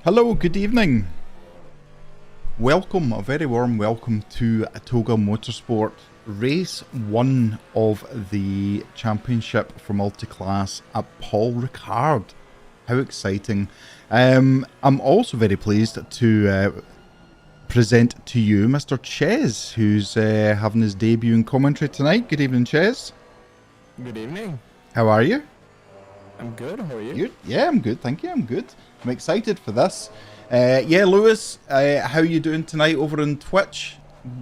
Hello, good evening. Welcome, a very warm welcome to Toga Motorsport, race 1 of the championship for multi-class at Paul Ricard. How exciting. I'm also very pleased to present to you Mr. Ches, who's having his debut in commentary tonight. Good evening, Ches. Good evening. How are you? I'm good, how are you? Good. Yeah, I'm good, thank you, I'm good. I'm excited for this. Yeah, Lewis, how you doing tonight over on Twitch?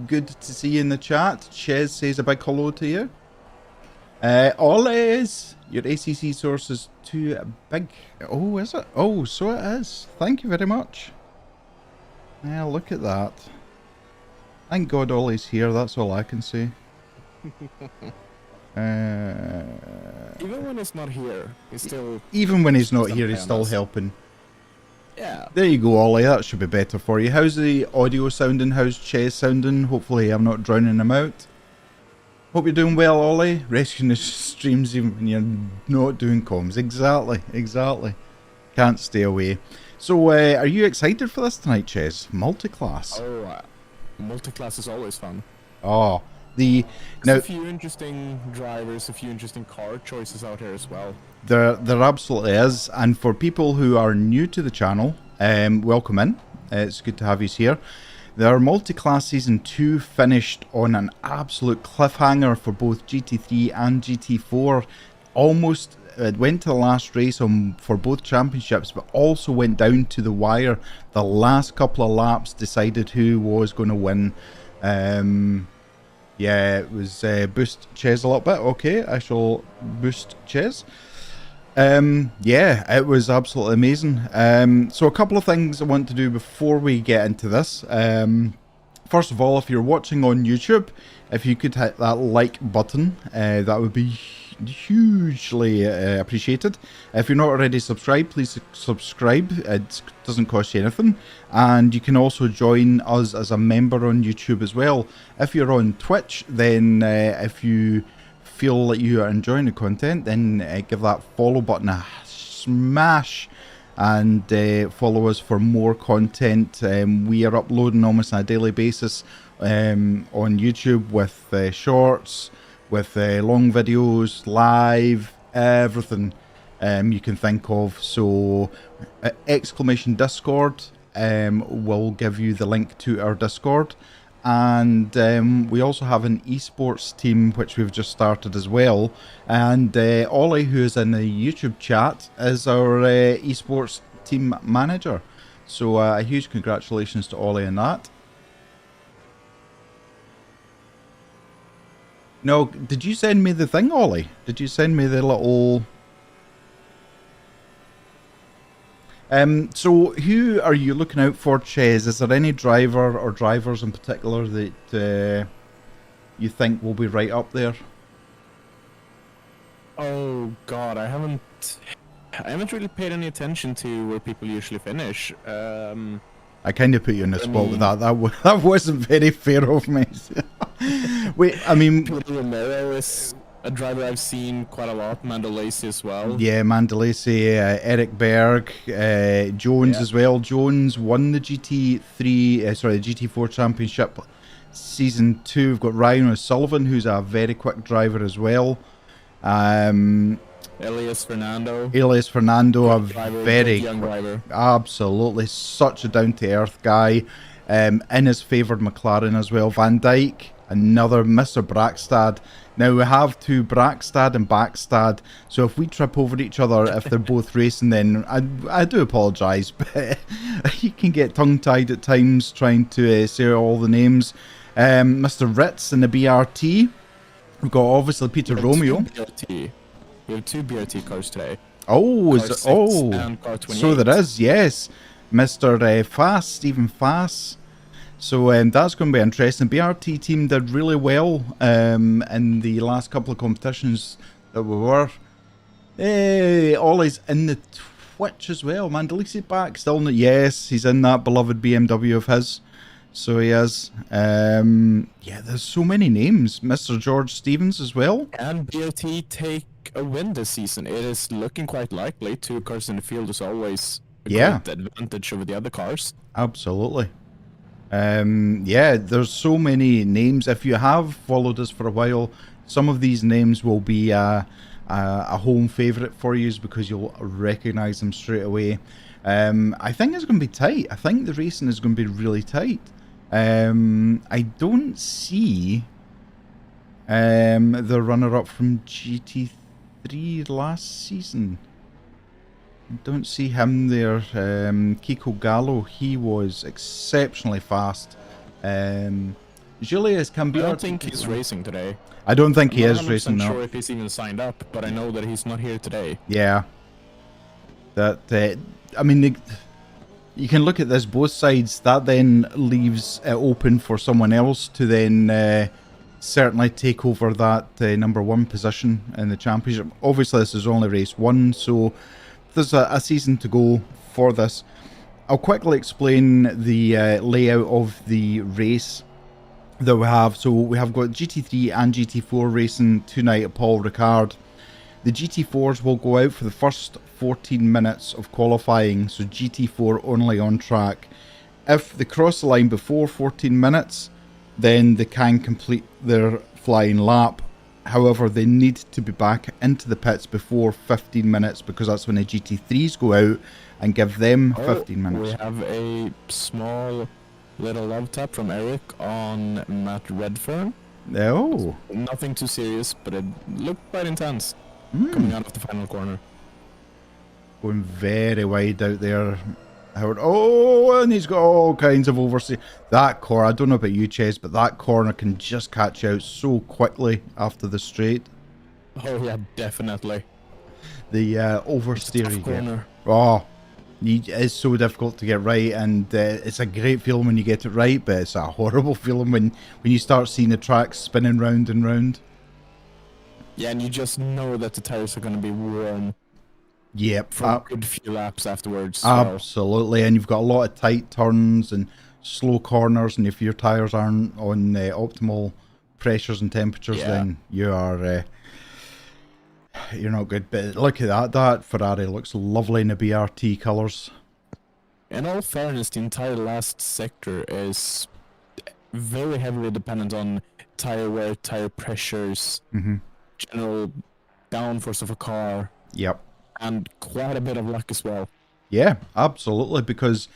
Good to see you in the chat. Ches says a big hello to you. Oles, your ACC source is too big. Oh, is it? Oh, so it is. Thank you very much. Yeah, look at that. Thank God Ollie's here, that's all I can say. Even when he's not here, he's still... Even when he's not here, he's still helping. Yeah. There you go, Ollie. That should be better for you. How's the audio sounding? How's Ches sounding? Hopefully I'm not drowning him out. Hope you're doing well, Ollie. Rescuing the streams even when you're not doing comms. Exactly, exactly. Can't stay away. So, are you excited for this tonight, Ches? Multi-class. Oh, multi-class is always fun. Oh, now a few interesting drivers, a few interesting car choices out here as well. There absolutely is, and for people who are new to the channel, welcome in. It's good to have you here. Their multi-class season 2 finished on an absolute cliffhanger for both GT3 and GT4. Almost it went to the last race for both championships, but also went down to the wire. The last couple of laps decided who was going to win. Yeah, it was boost Ches a little bit. Okay, I shall boost Ches. Yeah, it was absolutely amazing. So a couple of things I want to do before we get into this. First of all, if you're watching on YouTube, if you could hit that like button, that would be hugely appreciated. If you're not already subscribed, please subscribe. It doesn't cost you anything, and you can also join us as a member on YouTube as well. If you're on Twitch, then if you feel like you are enjoying the content, then give that follow button a smash and follow us for more content. We are uploading almost on a daily basis on YouTube with shorts, with long videos, live, everything you can think of. So exclamation Discord will give you the link to our Discord, and we also have an esports team which we've just started as well, and Ollie, who is in the YouTube chat, is our esports team manager. So a huge congratulations to Ollie on that. No, did you send me the thing, Ollie? Did you send me the little... So who are you looking out for, Ches? Is there any driver or drivers in particular that you think will be right up there? Oh God, I haven't really paid any attention to where people usually finish. I kind of put you on the spot with that. That wasn't very fair of me. Wait, I mean... Romero is a driver I've seen quite a lot. Mandolese as well. Yeah, Mandolese, Eric Berg, Jones as well. Jones won the GT4 Championship Season 2. We've got Ryan O'Sullivan, who's a very quick driver as well. Elias Fernando, a driver, very young driver. Absolutely, such a down-to-earth guy. In his favoured McLaren as well. Van Dijk, another Mr. Brackstad. Now we have two, Brackstad and Backstad, so if we trip over each other if they're both racing, then I do apologise, but you can get tongue-tied at times trying to say all the names. Mr. Ritz in the BRT. We've got obviously Peter Romeo. We have two BRT cars today. Oh, car 6 and car 28. So there is, yes. Mr. Fass, Stephen Fass. So that's going to be interesting. BRT team did really well in the last couple of competitions that we were. Ollie's in the Twitch as well. Mandolese back, still not. Yes, he's in that beloved BMW of his. So he is. Yeah, there's so many names. Mr. George Stevens as well. Can BOT take a win this season? It is looking quite likely. 2 cars in the field is always a Yeah. great advantage over the other cars. Absolutely. Yeah, there's so many names. If you have followed us for a while, some of these names will be a home favourite for you because you'll recognise them straight away. I think it's going to be tight. I think the racing is going to be really tight. I don't see the runner-up from GT3 last season. I don't see him there. Kiko Gallo, he was exceptionally fast. Julius Cambiar. I don't think he's racing today. I don't think he is I'm racing not now. sure if he's even signed up, but I know that he's not here today. Yeah. That I mean, you can look at this both sides. That then leaves it open for someone else to then certainly take over that number 1 position in the championship. Obviously, this is only race 1, so there's a season to go for this. I'll quickly explain the layout of the race that we have. So we have got GT3 and GT4 racing tonight at Paul Ricard. The GT4s will go out for the first 14 minutes of qualifying, so GT4 only on track. If they cross the line before 14 minutes, then they can complete their flying lap. However, they need to be back into the pits before 15 minutes because that's when the GT3s go out and give them 15 minutes. We have a small little love tap from Eric on Matt Redfern. Oh. Nothing too serious, but it looked quite intense coming out of the final corner. Going very wide out there. Howard. Oh, and he's got all kinds of oversteer. That corner, I don't know about you, Chase, but that corner can just catch you out so quickly after the straight. Oh yeah, definitely. The oversteer you get. Corner. Oh, it's so difficult to get right, and it's a great feeling when you get it right, but it's a horrible feeling when you start seeing the track spinning round and round. Yeah, and you just know that the tires are going to be warm. Yep. For a good few laps afterwards. Absolutely, and you've got a lot of tight turns and slow corners, and if your tyres aren't on optimal pressures and temperatures, then you are you're not good. But look at that, that Ferrari looks lovely in the BRT colours. In all fairness, the entire last sector is very heavily dependent on tyre wear, tyre pressures, general downforce of a car. Yep. And quite a bit of luck as well. Yeah, absolutely, because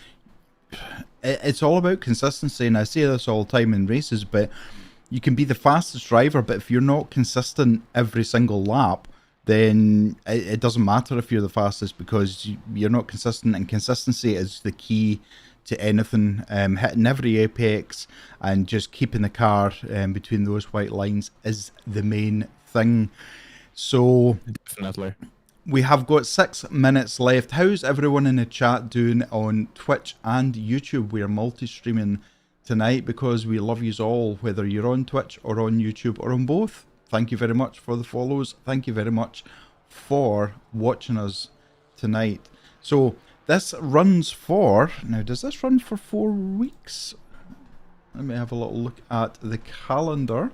it's all about consistency, and I say this all the time in races, but you can be the fastest driver, but if you're not consistent every single lap, then it doesn't matter if you're the fastest because you're not consistent, and consistency is the key to anything. Hitting every apex and just keeping the car between those white lines is the main thing. So definitely. We have got 6 minutes left. How's everyone in the chat doing on Twitch and YouTube? We are multi-streaming tonight because we love yous all, whether you're on Twitch or on YouTube or on both. Thank you very much for the follows. Thank you very much for watching us tonight. So this runs for... Now, does this run for 4 weeks? Let me have a little look at the calendar.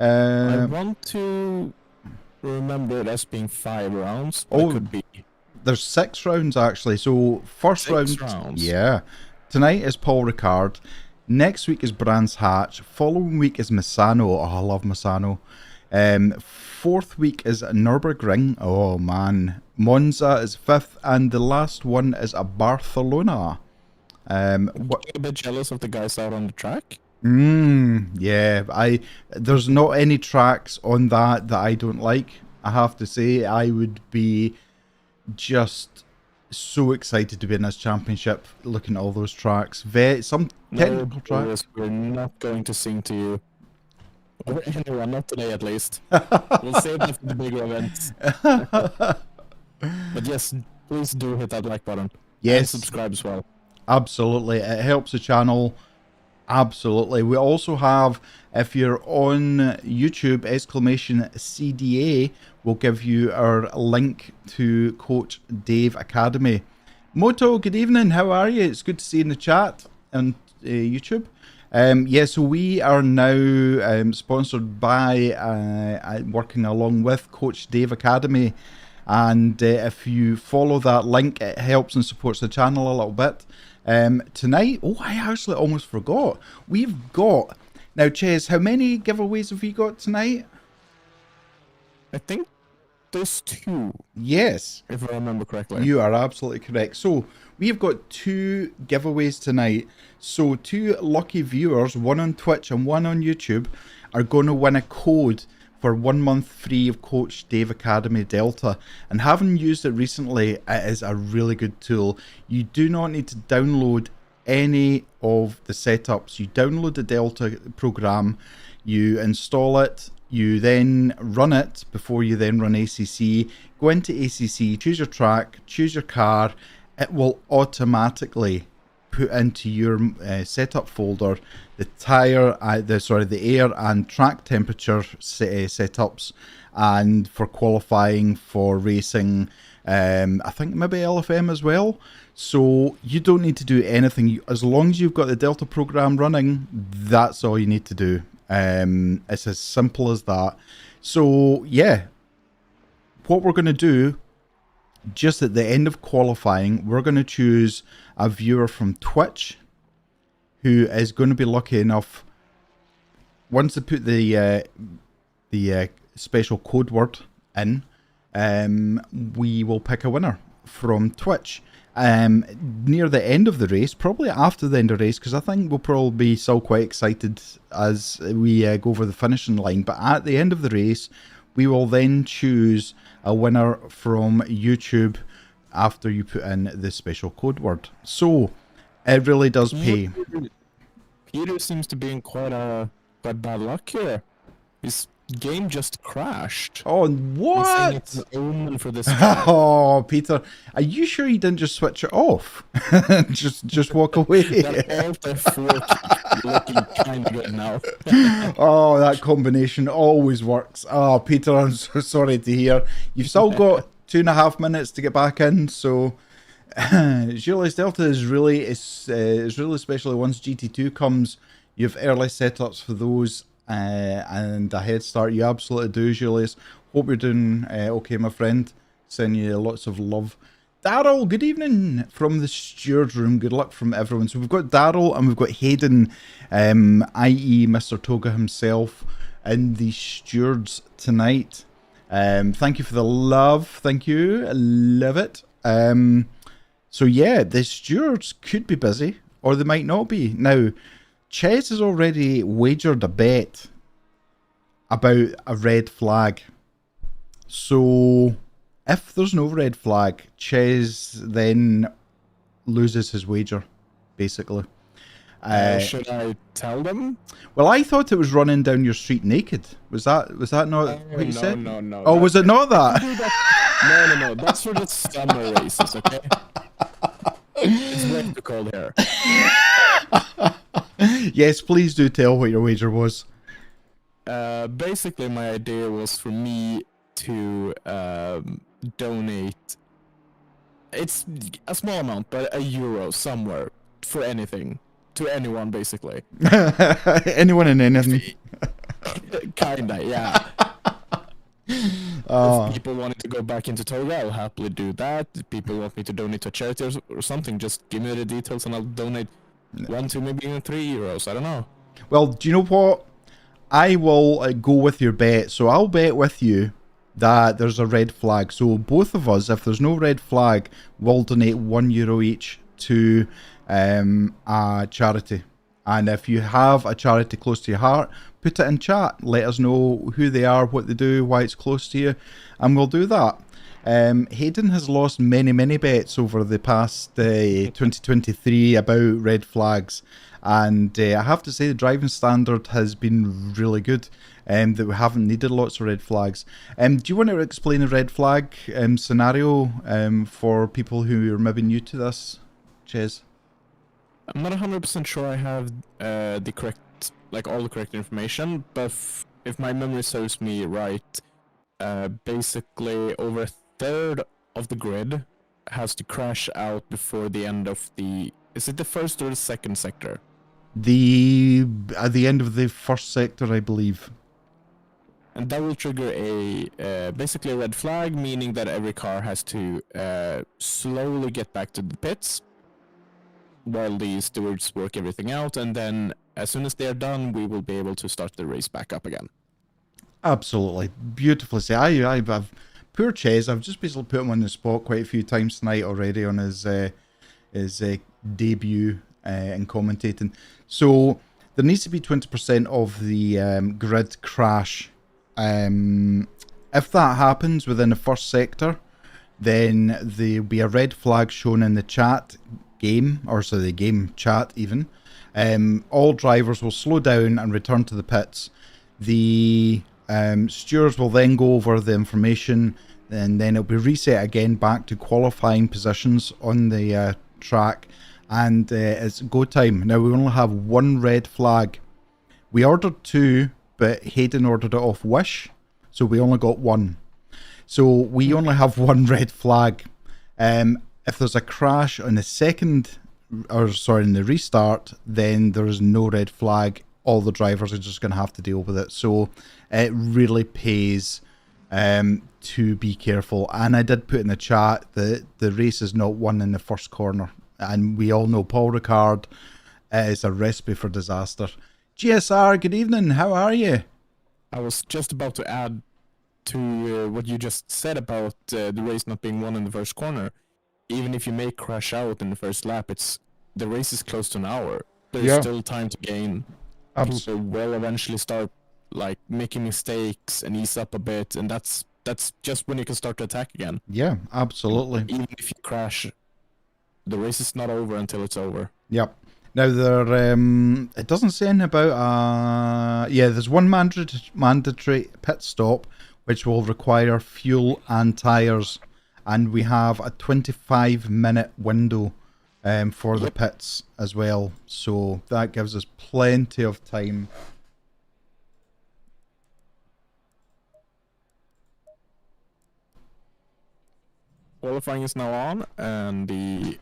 I want to... remember it as being 5 rounds. But it could be. There's 6 rounds actually. So first round, yeah. Tonight is Paul Ricard. Next week is Brands Hatch. Following week is Misano. Oh, I love Misano. 4th week is Nürburgring. Oh man, Monza is 5th, and the last one is a Barcelona. A bit jealous of the guys out on the track. Yeah, there's not any tracks on that I don't like. I have to say, I would be just so excited to be in this championship, looking at all those tracks. Some technical tracks. We're not going to sing to you. Or anyone, not today at least. We'll save that for the bigger events. But yes, please do hit that like button. Yes. And subscribe as well. Absolutely, it helps the channel. Absolutely. We also have, if you're on YouTube, !CDA will give you our link to Coach Dave Academy. Moto, good evening. How are you? It's good to see you in the chat. And YouTube. Yeah, so we are now sponsored by, working along with Coach Dave Academy. And if you follow that link, it helps and supports the channel a little bit. Tonight, I actually almost forgot. We've got, now Ches, how many giveaways have we got tonight? I think there's 2. Yes. If I remember correctly. You are absolutely correct. So we've got 2 giveaways tonight. So 2 lucky viewers, one on Twitch and one on YouTube, are going to win a code for 1 month free of Coach Dave Academy Delta. And having used it recently, it is a really good tool. You do not need to download any of the setups. You download the Delta program, you install it, you then run it before you then run ACC. Go into ACC, choose your track, choose your car. It will automatically put into your setup folder the the air and track temperature setups, and for qualifying for racing, I think maybe LFM as well. So you don't need to do anything. As long as you've got the Delta program running, that's all you need to do. It's as simple as that. So yeah, what we're going to do, just at the end of qualifying, we're going to choose a viewer from Twitch who is going to be lucky enough, once they put the special code word in, we will pick a winner from Twitch. Near the end of the race, probably after the end of the race, because I think we'll probably be still quite excited as we go over the finishing line. But at the end of the race, we will then choose a winner from YouTube after you put in the special code word. So it really does pay. Peter seems to be in quite bad luck here. His game just crashed. Oh, I'm what? saying it's an omen for this. Oh, Peter, are you sure you didn't just switch it off? just walk away. That Alt F4 looking kind of good now. Oh, that combination always works. Oh, Peter, I'm so sorry to hear. You've still got 2.5 minutes to get back in, so Julius Delta is really especially once GT2 comes, you have early setups for those and a head start. You absolutely do, Julius. Hope you're doing okay, my friend. Send you lots of love. Daryl, good evening from the steward's room. Good luck from everyone. So we've got Daryl and we've got Hayden, i.e. Mr. Toga himself, in the stewards tonight. Thank you for the love. Thank you. I love it. So yeah, the stewards could be busy, or they might not be. Now, Ches has already wagered a bet about a red flag. So if there's no red flag, Ches then loses his wager, basically. Should I tell them? Well, I thought it was running down your street naked. Was that not what you said? No. Oh, was it not that? No. That's for the summer races, okay? It's way too cold here. Yes, please do tell what your wager was. Basically, my idea was for me to donate. It's a small amount, but €1 somewhere for anything. To anyone, basically. Anyone and anything. Kinda, yeah. If people wanted to go back into Toga, I'll happily do that. If people want me to donate to a charity or something, just give me the details and I'll donate 1, 2, maybe even €3. I don't know. Well, do you know what? I will go with your bet. So I'll bet with you that there's a red flag. So both of us, if there's no red flag, will donate €1 each to a charity. And if you have a charity close to your heart, put it in chat. Let us know who they are, what they do, why it's close to you, and we'll do that. Hayden has lost many bets over the past 2023 about red flags, and I have to say the driving standard has been really good, that we haven't needed lots of red flags. Do you want to explain the red flag scenario for people who are maybe new to this, Ches? I'm not 100% sure I have the correct, all the correct information, but if my memory serves me right, basically over a third of the grid has to crash out before the end of the... Is it the first or the second sector? At the end of the first sector, I believe. And that will trigger basically a red flag, meaning that every car has to slowly get back to the pits while the stewards work everything out, and then as soon as they are done, we will be able to start the race back up again. Absolutely. Beautifully said. I've poor Ches, I've just basically put him on the spot quite a few times tonight already on his debut in commentating. So there needs to be 20% of the grid crash. If that happens within the first sector, then there'll be a red flag shown in the chat game, or so the game chat even. All drivers will slow down and return to the pits. The stewards will then go over the information, and then it'll be reset again back to qualifying positions on the track, and it's go time. Now we only have one red flag. We ordered two, but Hayden ordered it off Wish, so we only got one. So we only have one red flag. If there's a crash on the in the restart, then there is no red flag. All the drivers are just going to have to deal with it. So it really pays to be careful. And I did put in the chat that the race is not won in the first corner. And we all know Paul Ricard is a recipe for disaster. GSR, good evening. How are you? I was just about to add to what you just said about the race not being won in the first corner. Even if you may crash out in the first lap, the race is close to an hour. There's still time to gain. People will eventually start like making mistakes and ease up a bit, and that's just when you can start to attack again. Yeah, absolutely. Even if you crash, the race is not over until it's over. Yep. Now it doesn't say anything about there's one mandatory pit stop which will require fuel and tires, and we have a 25-minute window for the pits as well, so that gives us plenty of time. Qualifying is now on, and the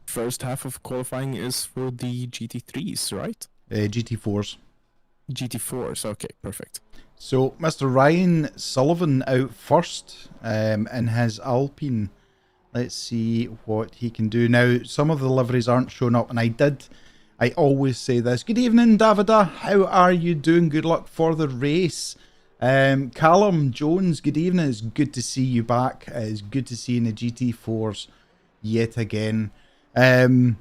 first half of qualifying is for the GT3s, right? GT4s. GT4s, okay, perfect. So Mr. Ryan Sullivan out first in his Alpine. Let's see what he can do. Now, some of the liveries aren't showing up, and I always say this. Good evening, Davida. How are you doing? Good luck for the race. Callum Jones, good evening. It's good to see you back. It's good to see you in the GT4s yet again. So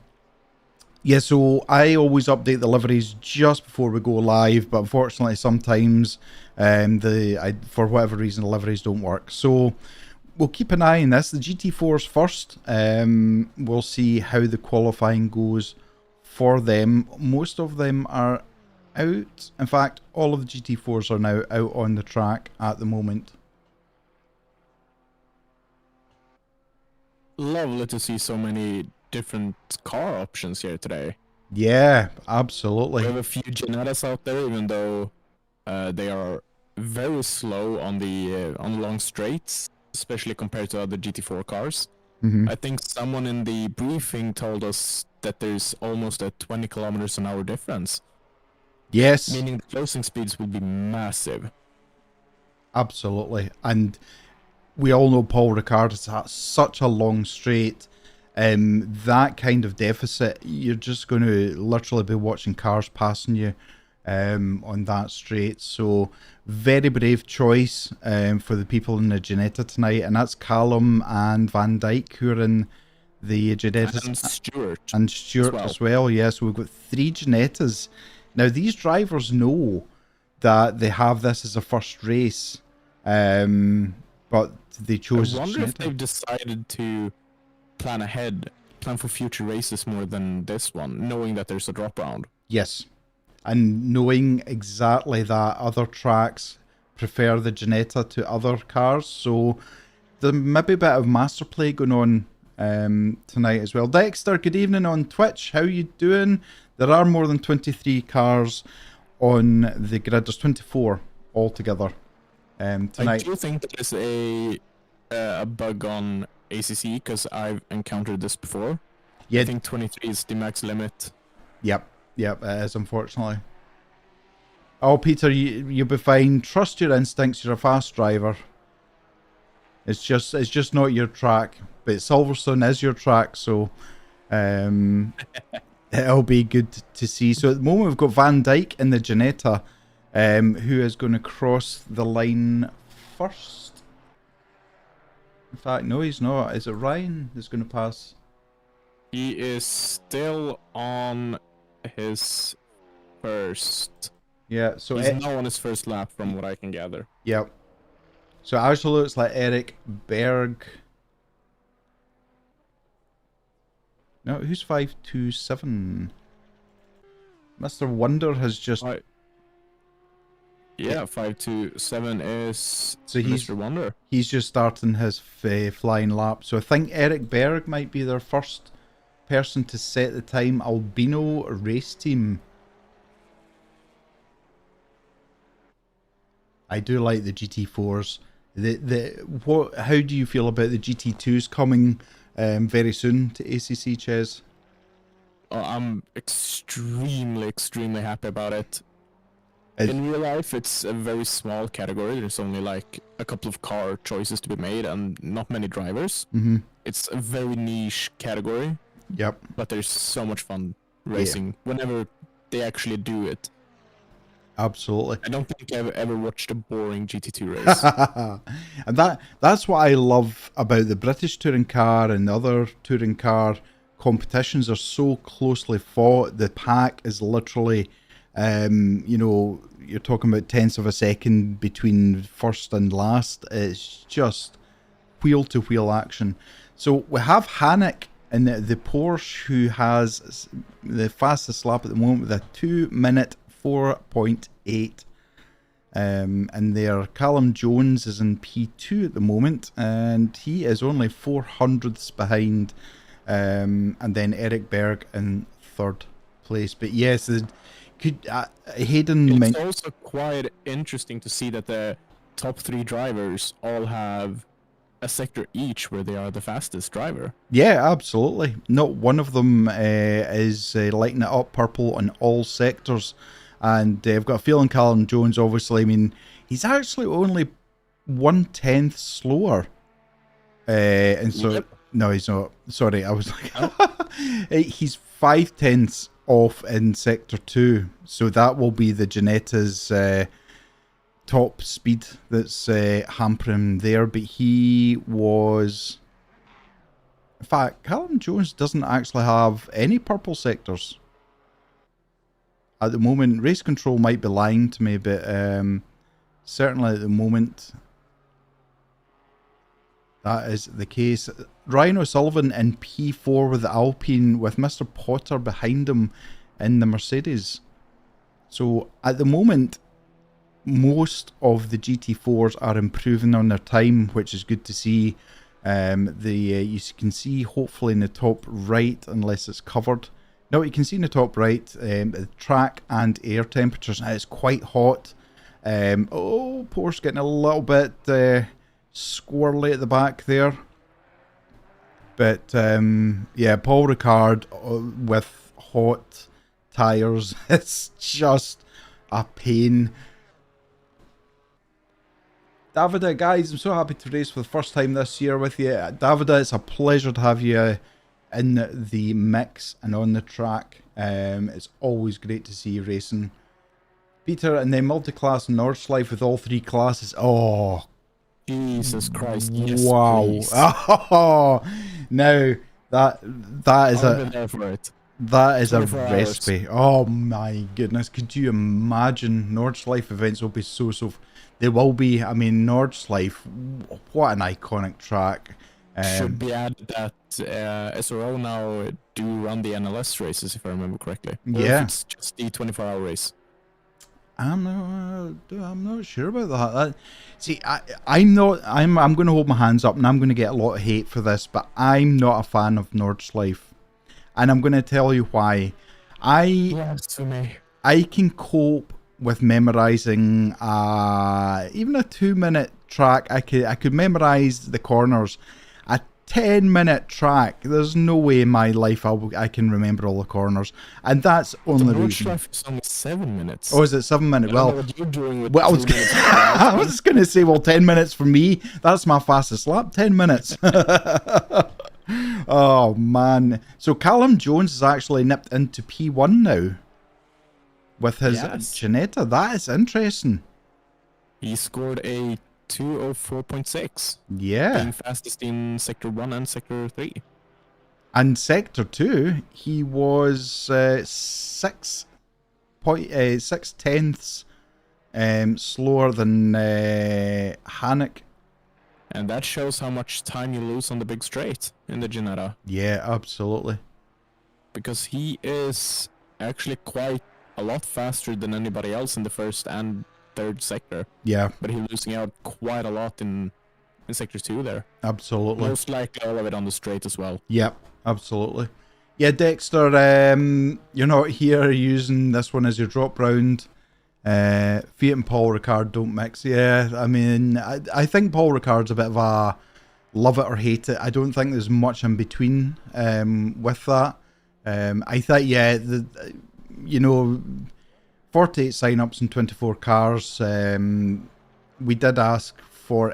I always update the liveries just before we go live, but unfortunately sometimes for whatever reason the liveries don't work. So we'll keep an eye on this. The GT4s first. We'll see how the qualifying goes for them. Most of them are out. In fact, all of the GT4s are now out on the track at the moment. Lovely to see so many different car options here today. Yeah, absolutely. We have a few Genettas out there, even though they are very slow on the long straights, especially compared to other GT4 cars. Mm-hmm. I think someone in the briefing told us that there's almost a 20 kilometers an hour difference. Yes. Meaning the closing speeds will be massive. Absolutely. And we all know Paul Ricard is at such a long straight. That kind of deficit, you're just going to literally be watching cars passing you on that straight. So very brave choice for the people in the Ginetta tonight, and that's Callum and Van Dyke who are in the Ginettas. And Stuart as well. Yeah, so we've got 3 Ginettas. Now these drivers know that they have this as a first race, but they chose. I wonder if they've decided to plan ahead, plan for future races more than this one, knowing that there's a drop round. Yes, and knowing exactly that other tracks prefer the Ginetta to other cars, so there may be a bit of master play going on tonight as well. Dexter, good evening on Twitch. How you doing? There are more than 23 cars on the grid. There's 24 altogether tonight. I do think there's a bug on ACC, because I've encountered this before. Yeah. I think 23 is the max limit. Yep. Yep, it is, unfortunately. Oh, Peter, you'll be fine. Trust your instincts. You're a fast driver. It's just not your track. But Silverstone is your track, so it'll be good to see. So at the moment we've got Van Dijk in the Ginetta, who is going to cross the line first. In fact, no, he's not. Is it Ryan that's going to pass? He is still on his first. Yeah, so he's now on his first lap, from what I can gather. Yep. So it actually looks like Eric Berg. No, who's 527? Mr. Wonder has just. Yeah, 527 is so Mr. Wonder. He's just starting his flying lap. So I think Eric Berg might be their first person to set the time. Albino Race Team. I do like the GT4s. How do you feel about the GT2s coming very soon to ACC, Ches? Oh, I'm extremely happy about it. In real life, it's a very small category. There's only like a couple of car choices to be made and not many drivers. Mm-hmm. It's a very niche category. Yep. But there's so much fun racing whenever they actually do it. Absolutely. I don't think I've ever watched a boring GT2 race. And that's what I love about the British touring car and the other touring car competitions are so closely fought. The pack is literally, you're talking about tenths of a second between first and last. It's just wheel-to-wheel action. So we have Hanek in the Porsche, who has the fastest lap at the moment with a 2-minute 4.8. And there, Callum Jones is in P2 at the moment, and he is only 400ths behind. And then Eric Berg in third place. But yes, Hayden. It's also quite interesting to see that the top 3 drivers all have a sector each where they are the fastest driver. Yeah, absolutely. Not one of them is lighting it up purple on all sectors. And I've got a feeling Callum Jones, obviously, I mean, he's actually only 1/10 slower. And so, yep. No, he's not. Sorry, I was like, he's 5/10 off in sector 2. So that will be the Ginetta's top speed that's hampering there. But he was. In fact, Callum Jones doesn't actually have any purple sectors. At the moment, race control might be lying to me, but certainly at the moment, that is the case. Ryan O'Sullivan in P4 with the Alpine, with Mr. Potter behind him in the Mercedes. So at the moment, most of the GT4s are improving on their time, which is good to see. You can see hopefully in the top right, unless it's covered. Now you can see in the top right, the track and air temperatures. Now it's quite hot. Porsche getting a little bit squirrely at the back there. But yeah, Paul Ricard with hot tyres, it's just a pain. Davida, guys, I'm so happy to race for the first time this year with you. Davida, it's a pleasure to have you in the mix and on the track. It's always great to see you racing. Peter, and then multi-class Nordschleife with all 3 classes. Oh, Jesus Christ! Yes, wow! Please. Oh, now that is that is a recipe. Oh my goodness! Could you imagine? Nordschleife events will be so. They will be. I mean, Nordschleife, what an iconic track. Should be added that SRO now do run the NLS races, if I remember correctly. Or if it's just the 24-hour race. I'm not sure about that. See, I'm going to hold my hands up, and I'm going to get a lot of hate for this, but I'm not a fan of Nordschleife, and I'm going to tell you why. I can cope with memorizing even a 2-minute track. I could memorize the corners. A 10-minute track. There's no way in my life I can remember all the corners, and that's only the reason. Nordschleife is only 7 minutes. Oh, is it 7 minutes? I don't know Well, what you're doing with well, 2 minutes. I was going to say, well, 10 minutes for me. That's my fastest lap. 10 minutes. Oh man! So Callum Jones has actually nipped into P1 now with his Ginetta. That is interesting. He scored a 2:04.6. Yeah. Being fastest in Sector 1 and Sector 3. And Sector 2, he was 6/6 slower than Hannock. And that shows how much time you lose on the big straight in the Ginetta. Yeah, absolutely. Because he is actually quite a lot faster than anybody else in the first and third sector. Yeah. But he's losing out quite a lot in Sector 2 there. Absolutely. Most likely all of it on the straight as well. Yep, absolutely. Yeah, Dexter, you're not here using this one as your drop round. Fiat and Paul Ricard don't mix. Yeah, I mean, I think Paul Ricard's a bit of a love it or hate it. I don't think there's much in between with that. I think, yeah, 48 sign-ups and 24 cars. We did ask for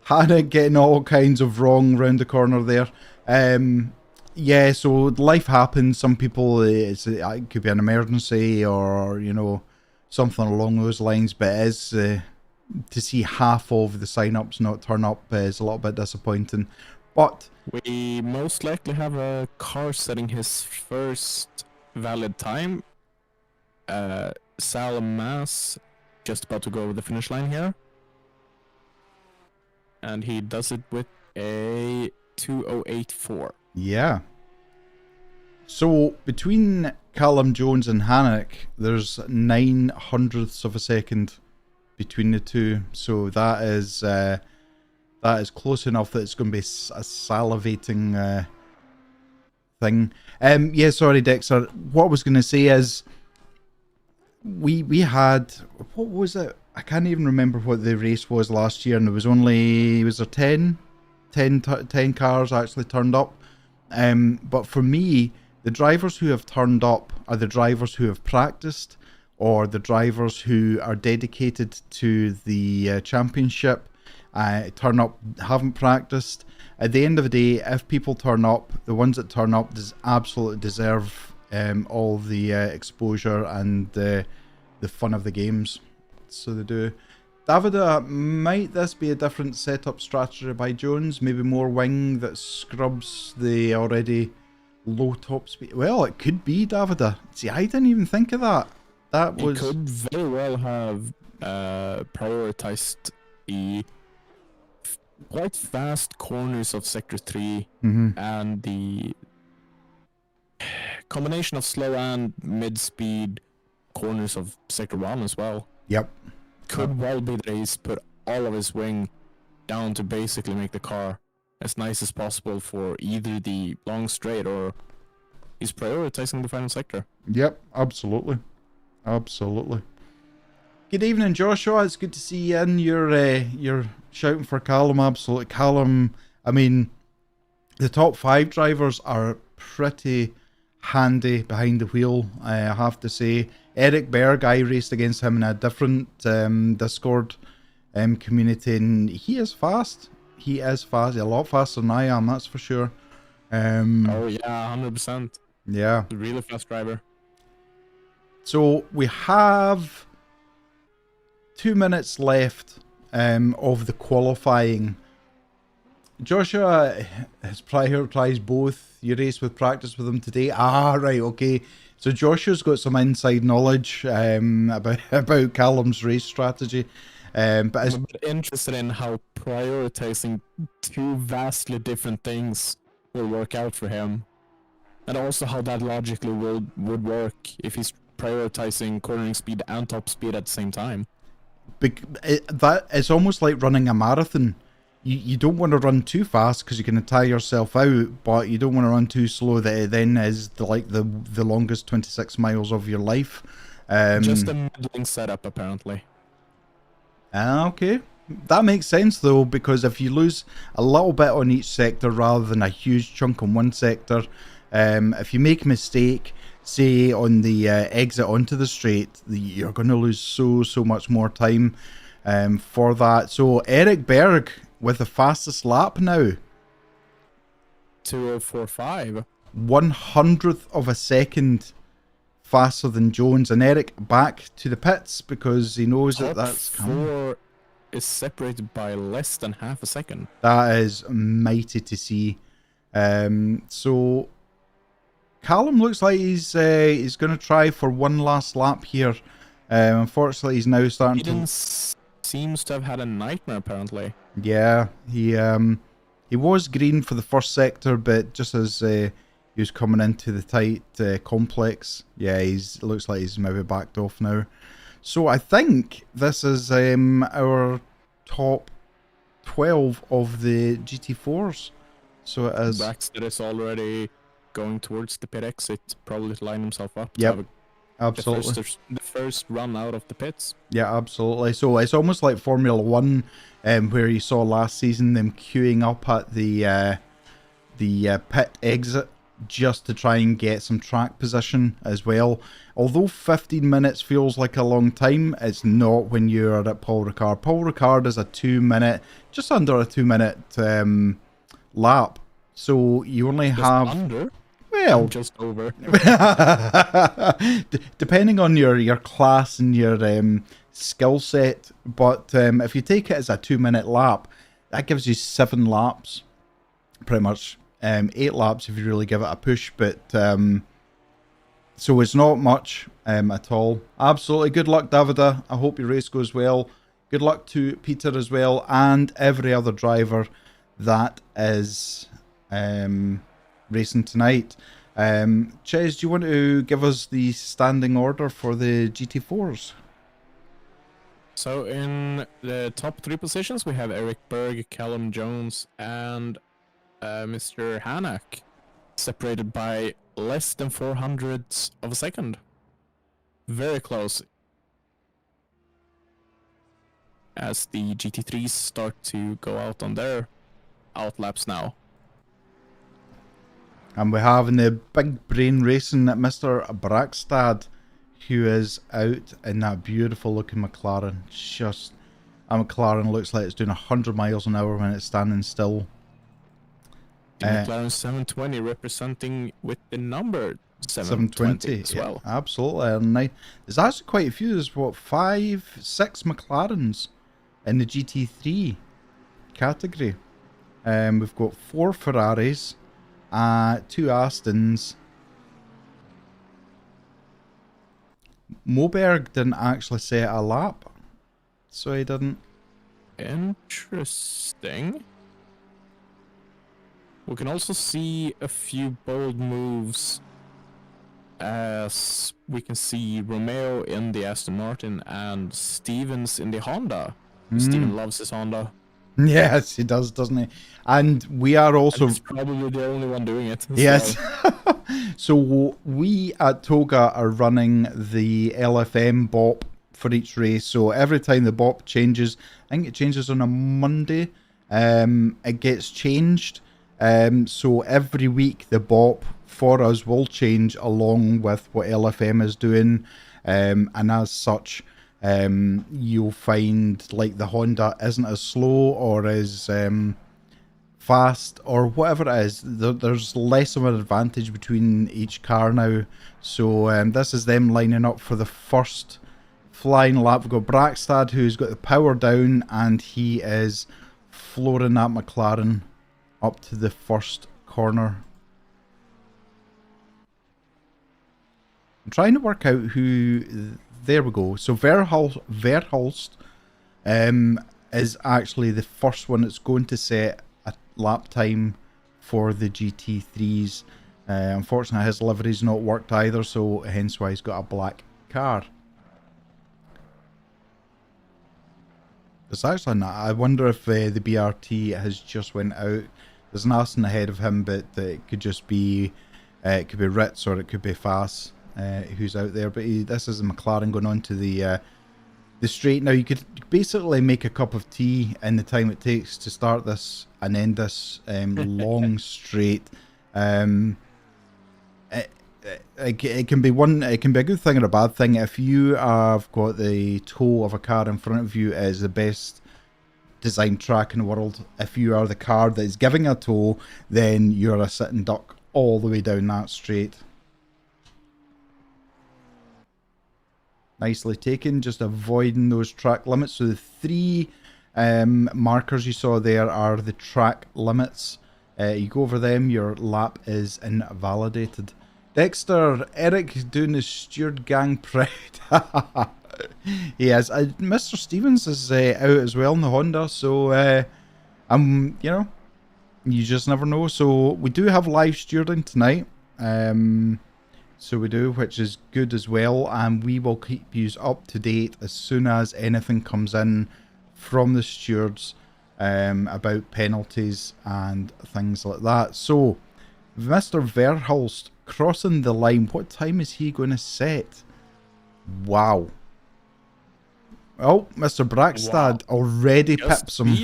Hannah getting all kinds of wrong round the corner there. Yeah, so life happens. Some people, it could be an emergency or, something along those lines. But it is, to see half of the sign-ups not turn up is a little bit disappointing. But we most likely have a car setting his first valid time. Salamas just about to go over the finish line here. And he does it with a 2:08.4. Yeah. So between Callum Jones and Hannock, there's 0.09 of a second between the two. So that is close enough that it's going to be a salivating thing. Yeah, sorry, Dexter. What I was going to say is we had, what was it? I can't even remember what the race was last year, and there was there 10 cars actually turned up. But for me, the drivers who have turned up are the drivers who have practiced, or the drivers who are dedicated to the championship, turn up, haven't practiced. At the end of the day, if people turn up, the ones that turn up absolutely deserve all the exposure and the fun of the games. So they do. Davida, might this be a different setup strategy by Jones? Maybe more wing that scrubs the already low top speed? Well, it could be, Davida. See, I didn't even think of that. It could very well have prioritized the quite fast corners of Sector 3 and the combination of slow and mid-speed corners of Sector 1 as well. Yep. Could well be that he's put all of his wing down to basically make the car as nice as possible for either the long straight, or he's prioritizing the final sector. Yep, absolutely. Absolutely. Good evening, Joshua. It's good to see you in. You're shouting for Callum. Absolutely. Callum, I mean, the top 5 drivers are pretty handy behind the wheel, I have to say. Eric Berg, I raced against him in a different Discord community, and he is fast. He is fast, a lot faster than I am, that's for sure. Oh yeah, 100%. Yeah. A really fast driver. So we have 2 minutes left of the qualifying. Joshua has prioritised both. You raced with practice with him today. Ah, right, okay. So Joshua's got some inside knowledge about Callum's race strategy. But I'm a bit interested in how prioritizing 2 vastly different things will work out for him. And also how that logically would work if he's prioritizing cornering speed and top speed at the same time. It's almost like running a marathon. You don't want to run too fast because you can tire yourself out, but you don't want to run too slow that it then is the longest 26 miles of your life. Just a middling setup, apparently. Okay. That makes sense though, because if you lose a little bit on each sector rather than a huge chunk on one sector, if you make a mistake, say on the exit onto the straight, you're going to lose so much more time for that. So Eric Berg with the fastest lap now. 2045. 100th of a second faster than Jones, and Eric back to the pits because he knows that that's coming. Four is separated by less than half a second. That is mighty to see. So Callum looks like he's going to try for one last lap here. Unfortunately, he's now starting to. Seems to have had a nightmare apparently. Yeah, he was green for the first sector, but just as he was coming into the tight complex, yeah, looks like he's maybe backed off now. So I think this is our top 12 of the GT4s. So it is. Braxton is already going towards the pit exit, probably to line himself up. Yep, absolutely. The first run out of the pits. Yeah, absolutely. So it's almost like Formula One, where you saw last season them queuing up at the pit exit just to try and get some track position as well. Although 15 minutes feels like a long time, it's not when you're at Paul Ricard. Paul Ricard is a 2 minute, just under a 2 minute lap. So you only have under. Well, just over. Depending on your class and your skill set, but if you take it as a 2 minute lap, that gives you 7 laps, pretty much 8 laps if you really give it a push. But so it's not much at all. Absolutely, good luck, Davida. I hope your race goes well. Good luck to Peter as well, and every other driver that is racing tonight. Ches, do you want to give us the standing order for the GT4s? So in the top 3 positions, we have Eric Berg, Callum Jones, and Mr. Hanak, separated by less than 400ths of a second. Very close. As the GT3s start to go out on their outlaps now. And we have in the big brain racing Mr. Braxstad, who is out in that beautiful looking McLaren. Just, a McLaren looks like it's doing 100 miles an hour when it's standing still. The McLaren 720 representing with the number 720 as well. Yeah, absolutely. And there's actually quite a few. There's what, 5, 6 McLarens in the GT3 category. We've got 4 Ferraris, 2 Astons. Moberg didn't actually set a lap, so he didn't. Interesting. We can also see a few bold moves, as we can see Romeo in the Aston Martin and Stevens in the Honda. Steven loves his Honda. Yes, he does, doesn't he? And we are also... And he's probably the only one doing it. Yes. So we at Toga are running the LFM BOP for each race. So every time the BOP changes, I think it changes on a Monday, it gets changed. So every week the BOP for us will change along with what LFM is doing. And as such... you'll find like the Honda isn't as slow or as fast or whatever it is. There's less of an advantage between each car now. So this is them lining up for the first flying lap. We've got Braxstad, who's got the power down, and he is flooring that McLaren up to the first corner. I'm trying to work out who... There we go. So Verhulst is actually the first one that's going to set a lap time for the GT3s. Unfortunately, his livery's not worked either, so hence why he's got a black car. It's actually not. I wonder if the BRT has just went out. There's an Aston ahead of him, but it could just be... it could be Ritz or it could be Fass. Who's out there, but this is a McLaren going on to the the straight. Now you could basically make a cup of tea in the time it takes to start this and end this long straight. It can be it can be a good thing or a bad thing. If you have got the toe of a car in front of you, it is the best designed track in the world. If you are the car that is giving a toe, then you're a sitting duck all the way down that straight. Nicely taken, just avoiding those track limits. So the 3 markers you saw there are the track limits. You go over them, your lap is invalidated. Dexter, Eric doing the steward gang proud. He is. Mr. Stevens is out as well in the Honda, so you know, you just never know. So we do have live stewarding tonight. So we do, which is good as well, and we will keep you up to date as soon as anything comes in from the stewards about penalties and things like that. So, Mr. Verhulst crossing the line. What time is he going to set? Wow. Oh, Mr. Brackstad already pips him.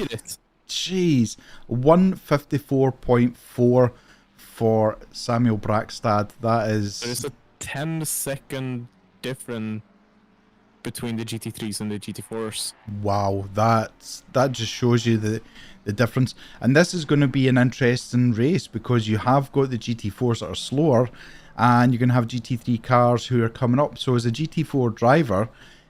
Jeez. 154.4 for Samuel Brackstad. That is... There's a 10-second difference between the GT3s and the GT4s. Wow, that just shows you the difference. And this is going to be an interesting race because you have got the GT4s that are slower and you're going to have GT3 cars who are coming up. So as a GT4 driver,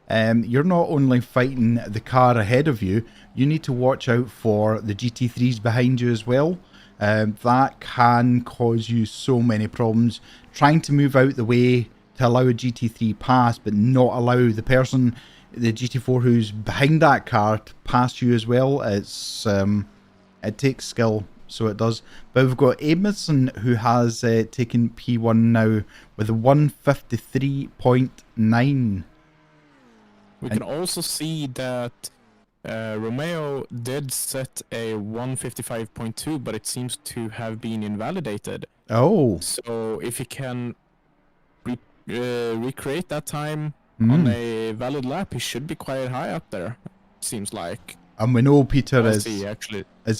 you're not only fighting the car ahead of you, you need to watch out for the GT3s behind you as well. That can cause you so many problems. Trying to move out the way to allow a GT3 pass, but not allow the person, the GT4 who's behind that car, to pass you as well. It's it takes skill, so it does. But we've got Amundsen who has taken P1 now with a 153.9. We can also see that Romeo did set a 155.2, but it seems to have been invalidated. Oh. So if you can recreate that time on a valid lap, he should be quite high up there, seems like. And we know Peter is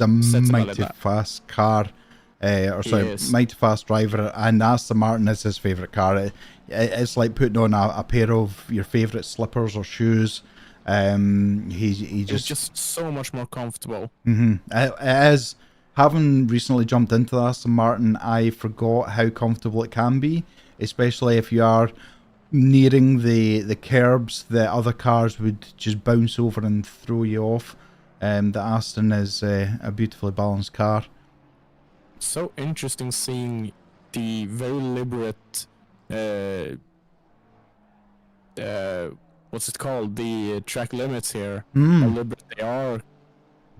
a mighty fast car, mighty fast driver, and Aston Martin is his favourite car. It's like putting on a pair of your favourite slippers or shoes. It's just so much more comfortable. As having recently jumped into the Aston Martin, I forgot how comfortable it can be, especially if you are nearing the curbs that other cars would just bounce over and throw you off. The Aston is a beautifully balanced car. So interesting seeing the very liberate what's it called? The track limits here. How liberal they are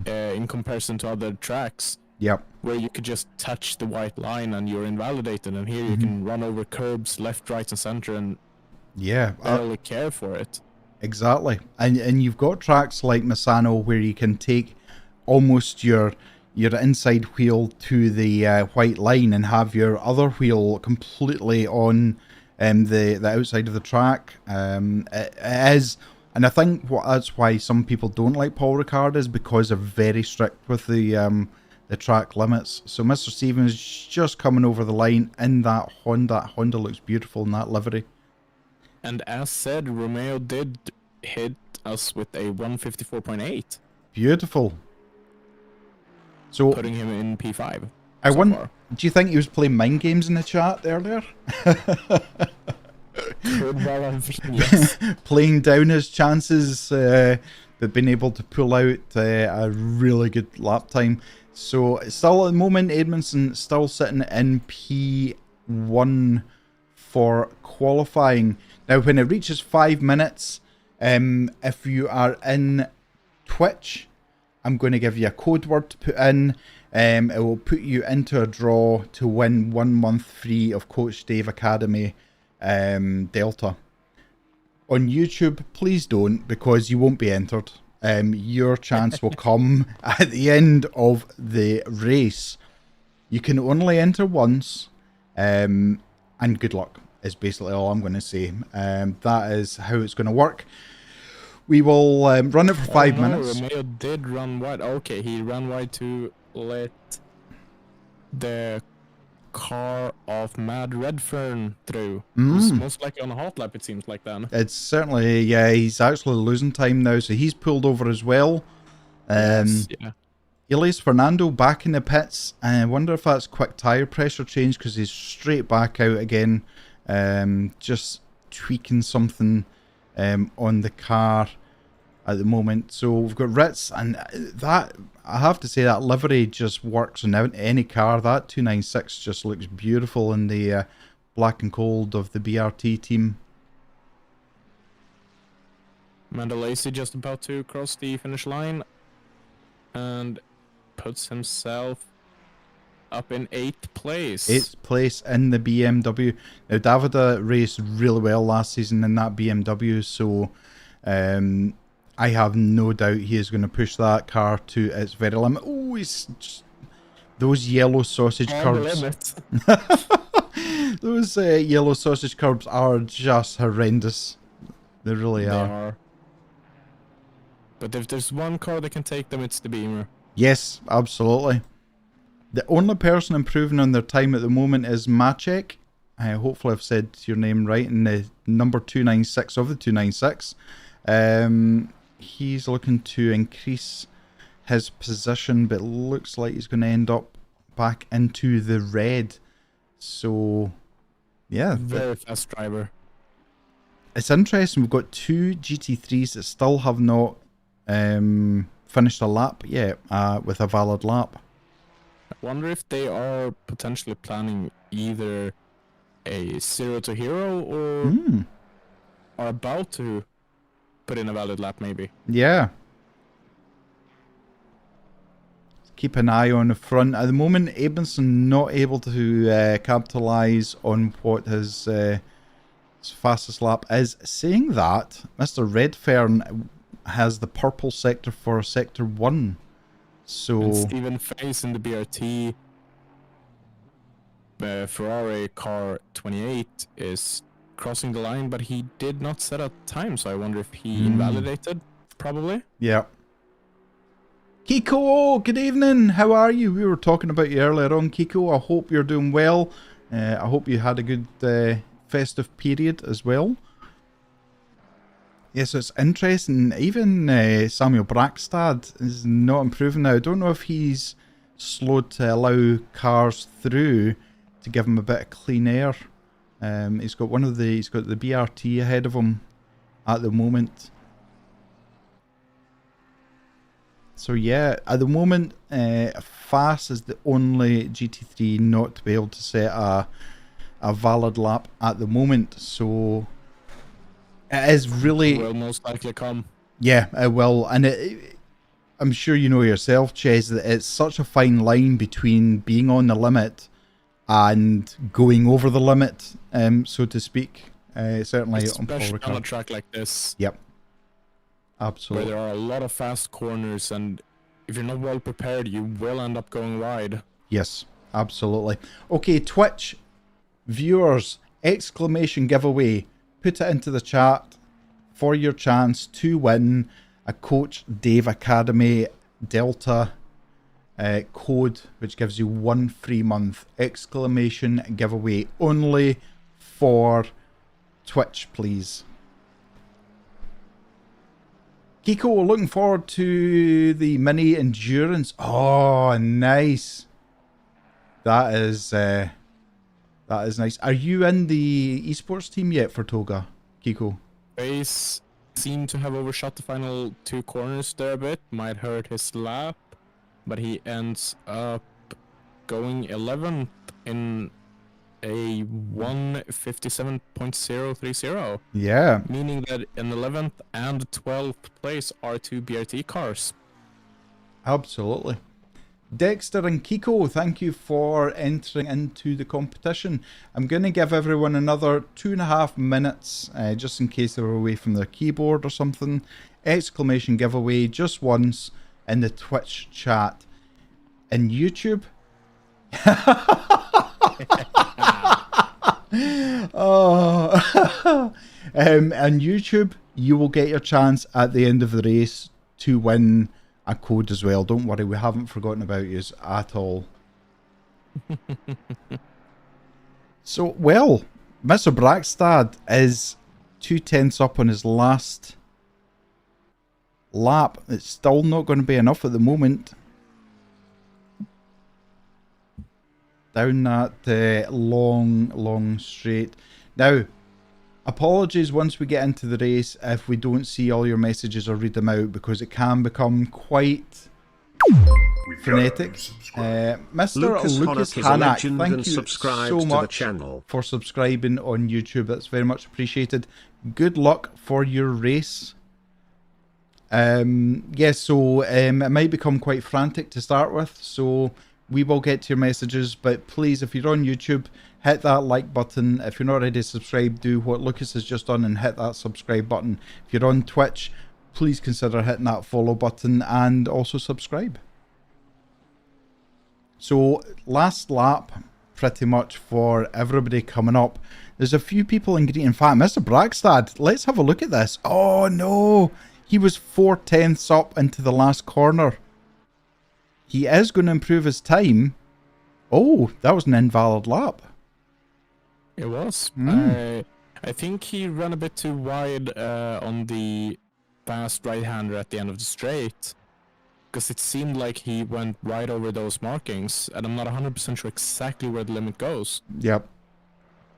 in comparison to other tracks. Yep. Where you could just touch the white line and you're invalidated, and here you can run over curbs left, right, and center and barely care for it. Exactly. And you've got tracks like Misano where you can take almost your inside wheel to the white line and have your other wheel completely on the outside of the track. It is, and I think that's why some people don't like Paul Ricard, is because they're very strict with the track limits. So Mr. Stevens is just coming over the line in that Honda. Honda looks beautiful in that livery. And as said, Romeo did hit us with a 154.8. Beautiful. So putting him in P5. Do you think he was playing mind games in the chat earlier? Could well have, yes. Playing down his chances, but being able to pull out a really good lap time. So still at the moment, Edmondson still sitting in P1 for qualifying. Now, when it reaches 5 minutes, if you are in Twitch, I'm going to give you a code word to put in. It will put you into a draw to win 1 month free of Coach Dave Academy Delta. On YouTube, please don't, because you won't be entered. Your chance will come at the end of the race. You can only enter once, and good luck is basically all I'm going to say. That is how it's going to work. We will run it for 5 minutes. Romeo did run wide. Okay, he ran wide to let the car of Mad Redfern through. Who's most likely on a hot lap, it seems like then. It's certainly, yeah, he's actually losing time now, so he's pulled over as well. Yes, yeah. Elias Fernando back in the pits. I wonder if that's quick tyre pressure change because he's straight back out again. Just tweaking something on the car at the moment. So we've got Ritz, and that, I have to say, that livery just works on any car. That 296 just looks beautiful in the black and gold of the BRT team. Mandalasi just about to cross the finish line and puts himself up in 8th place. 8th place in the BMW. Now, Davida raced really well last season in that BMW, so I have no doubt he is going to push that car to its very limit. Oh, he's just... Those yellow sausage curbs. Those yellow sausage curbs are just horrendous. They really are. But if there's one car that can take them, it's the Beamer. Yes, absolutely. The only person improving on their time at the moment is Maciek. Hopefully I've said your name right, in the number 296 of the 296. He's looking to increase his position, but looks like he's going to end up back into the red. So, yeah. Very fast driver. It's interesting. We've got 2 GT3s that still have not finished a lap yet with a valid lap. I wonder if they are potentially planning either a 0 to hero or are about to put in a valid lap, maybe. Yeah. Keep an eye on the front. At the moment, Abinson not able to capitalise on what his fastest lap is. Saying that, Mr. Redfern has the purple sector for sector 1. So, and Stephen Face in the BRT Ferrari car 28 is crossing the line, but he did not set a time, so I wonder if he invalidated, probably. Yeah. Kiko, good evening. How are you? We were talking about you earlier on, Kiko. I hope you're doing well. I hope you had a good festive period as well. Yes, it's interesting. Even Samuel Brackstad is not improving now. I don't know if he's slowed to allow cars through to give him a bit of clean air. He's got the BRT ahead of him at the moment. So yeah, at the moment, Fast is the only GT3 not to be able to set a valid lap at the moment. So it is really... It will most likely come. Yeah, it will. And I'm sure you know yourself, Ches, that it's such a fine line between being on the limit and going over the limit, so to speak. Certainly especially on a track like this. Yep. Absolutely. Where there are a lot of fast corners, and if you're not well prepared, you will end up going wide. Yes, absolutely. Okay, Twitch viewers, exclamation giveaway. Put it into the chat for your chance to win a Coach Dave Academy Delta code, which gives you 1 free month. Exclamation giveaway only for Twitch, please. Kiko, looking forward to the mini endurance. Oh, nice. That is nice. Are you in the esports team yet for Toga, Kiko? Base seemed to have overshot the final 2 corners there a bit. Might hurt his lap, but he ends up going 11th in a 1:57.030. Yeah. Meaning that in 11th and 12th place are 2 BRT cars. Absolutely. Dexter and Kiko, thank you for entering into the competition. I'm going to give everyone another 2.5 minutes, just in case they were away from their keyboard or something. Exclamation giveaway just once in the Twitch chat. In YouTube... oh, on YouTube, you will get your chance at the end of the race to win a code as well. Don't worry, we haven't forgotten about you at all. So, well, Mr. Brackstad is 2/10 up on his last lap. It's still not going to be enough at the moment. Down that long straight. Now, apologies once we get into the race if we don't see all your messages or read them out, because it can become quite frenetic. Mr. Lucas Hanak, thank you so much for subscribing on YouTube. That's very much appreciated. Good luck for your race. Yes, so it might become quite frantic to start with, so we will get to your messages, but please, if you're on YouTube, hit that like button. If you're not already subscribed, do what Lucas has just done and hit that subscribe button. If you're on Twitch, please consider hitting that follow button and also subscribe. So, last lap, pretty much for everybody coming up. There's a few people in green. In fact, Mr. Brackstad, let's have a look at this. Oh no, he was 4/10 up into the last corner. He is going to improve his time. Oh, that was an invalid lap. It was. I think he ran a bit too wide on the fast right-hander at the end of the straight, because it seemed like he went right over those markings, and I'm not 100% sure exactly where the limit goes. Yep.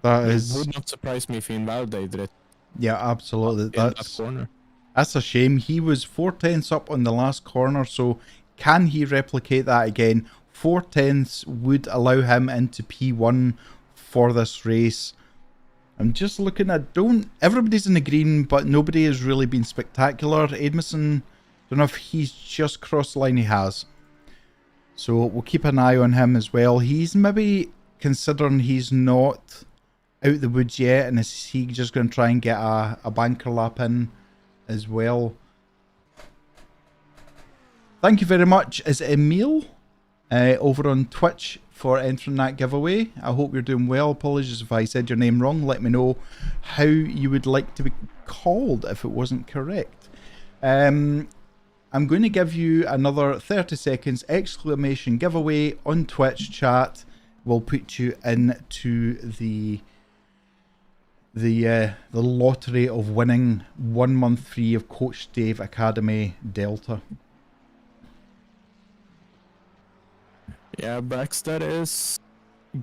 It would not surprise me if he invalidated it. Yeah, absolutely. In that corner. That's a shame. He was 4/10 up on the last corner, so can he replicate that again? 4/10 would allow him into P1 for this race. I'm just looking at, everybody's in the green, but nobody has really been spectacular. Edmondson, don't know if he's just crossed the line. He has. So we'll keep an eye on him as well. He's maybe considering he's not out the woods yet, and is he just going to try and get a banker lap in as well? Thank you very much. Is it Emil over on Twitch for entering that giveaway? I hope you're doing well. Apologies if I said your name wrong. Let me know how you would like to be called if it wasn't correct. I'm going to give you another 30 seconds exclamation giveaway on Twitch chat. We'll put you into the lottery of winning 1 month free of Coach Dave Academy Delta. Yeah, Brackstad is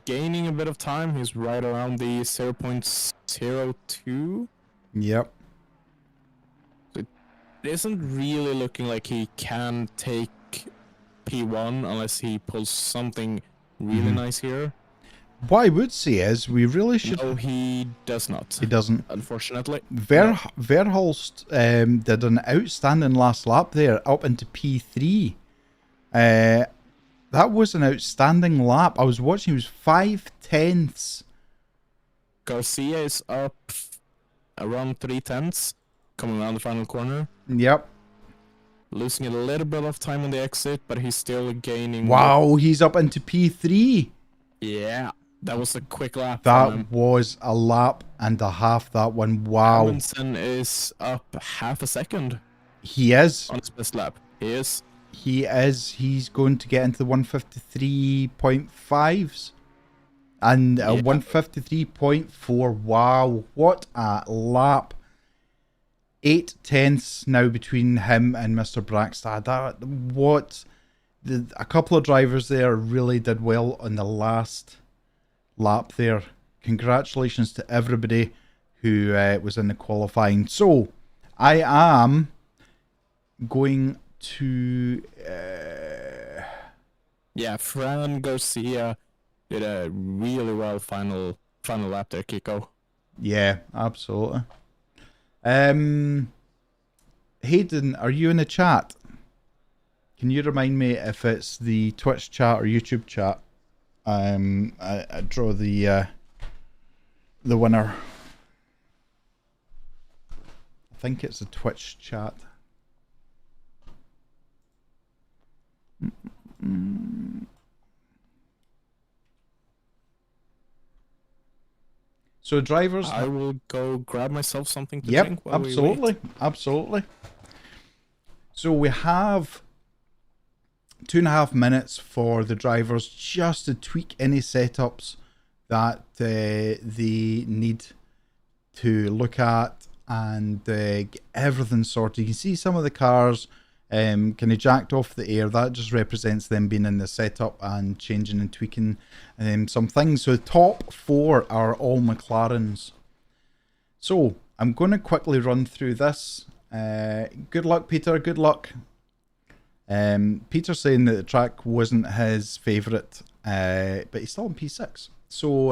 gaining a bit of time. He's right around the 0.02. Yep. It isn't really looking like he can take P1 unless he pulls something really nice here. What I would say is we really should... No, he does not. He doesn't. Unfortunately. Verhulst did an outstanding last lap there, up into P3. That was an outstanding lap. I was watching, he was 5/10. Garcia is up around 3/10, coming around the final corner. Yep. Losing a little bit of time on the exit, but he's still gaining. Wow, he's up into P3. Yeah, that was a quick lap. That was a lap and a half, that one. Wow. Amundsen is up half a second. He is. On his best lap. He is. He is. He's going to get into the 153.5s. And 153.4. Wow, what a lap. 8/10 now between him and Mr. Brackstad. A couple of drivers there really did well on the last lap there. Congratulations to everybody who was in the qualifying. So, I am going to... Yeah, Fran Garcia did a really well final lap there, Kiko. Yeah, absolutely. Hayden, are you in the chat? Can you remind me if it's the Twitch chat or YouTube chat? I draw the winner. I think it's the Twitch chat. So drivers... I will go grab myself something to Yep, drink while absolutely, we wait. absolutely. So we have 2.5 minutes for the drivers just to tweak any setups that they need to look at and get everything sorted. You can see some of the cars kind of jacked off the air. That just represents them being in the setup and changing and tweaking some things. So the top 4 are all McLarens. So I'm going to quickly run through this. Good luck, Peter. Good luck. Peter's saying that the track wasn't his favourite, but he's still in P6. So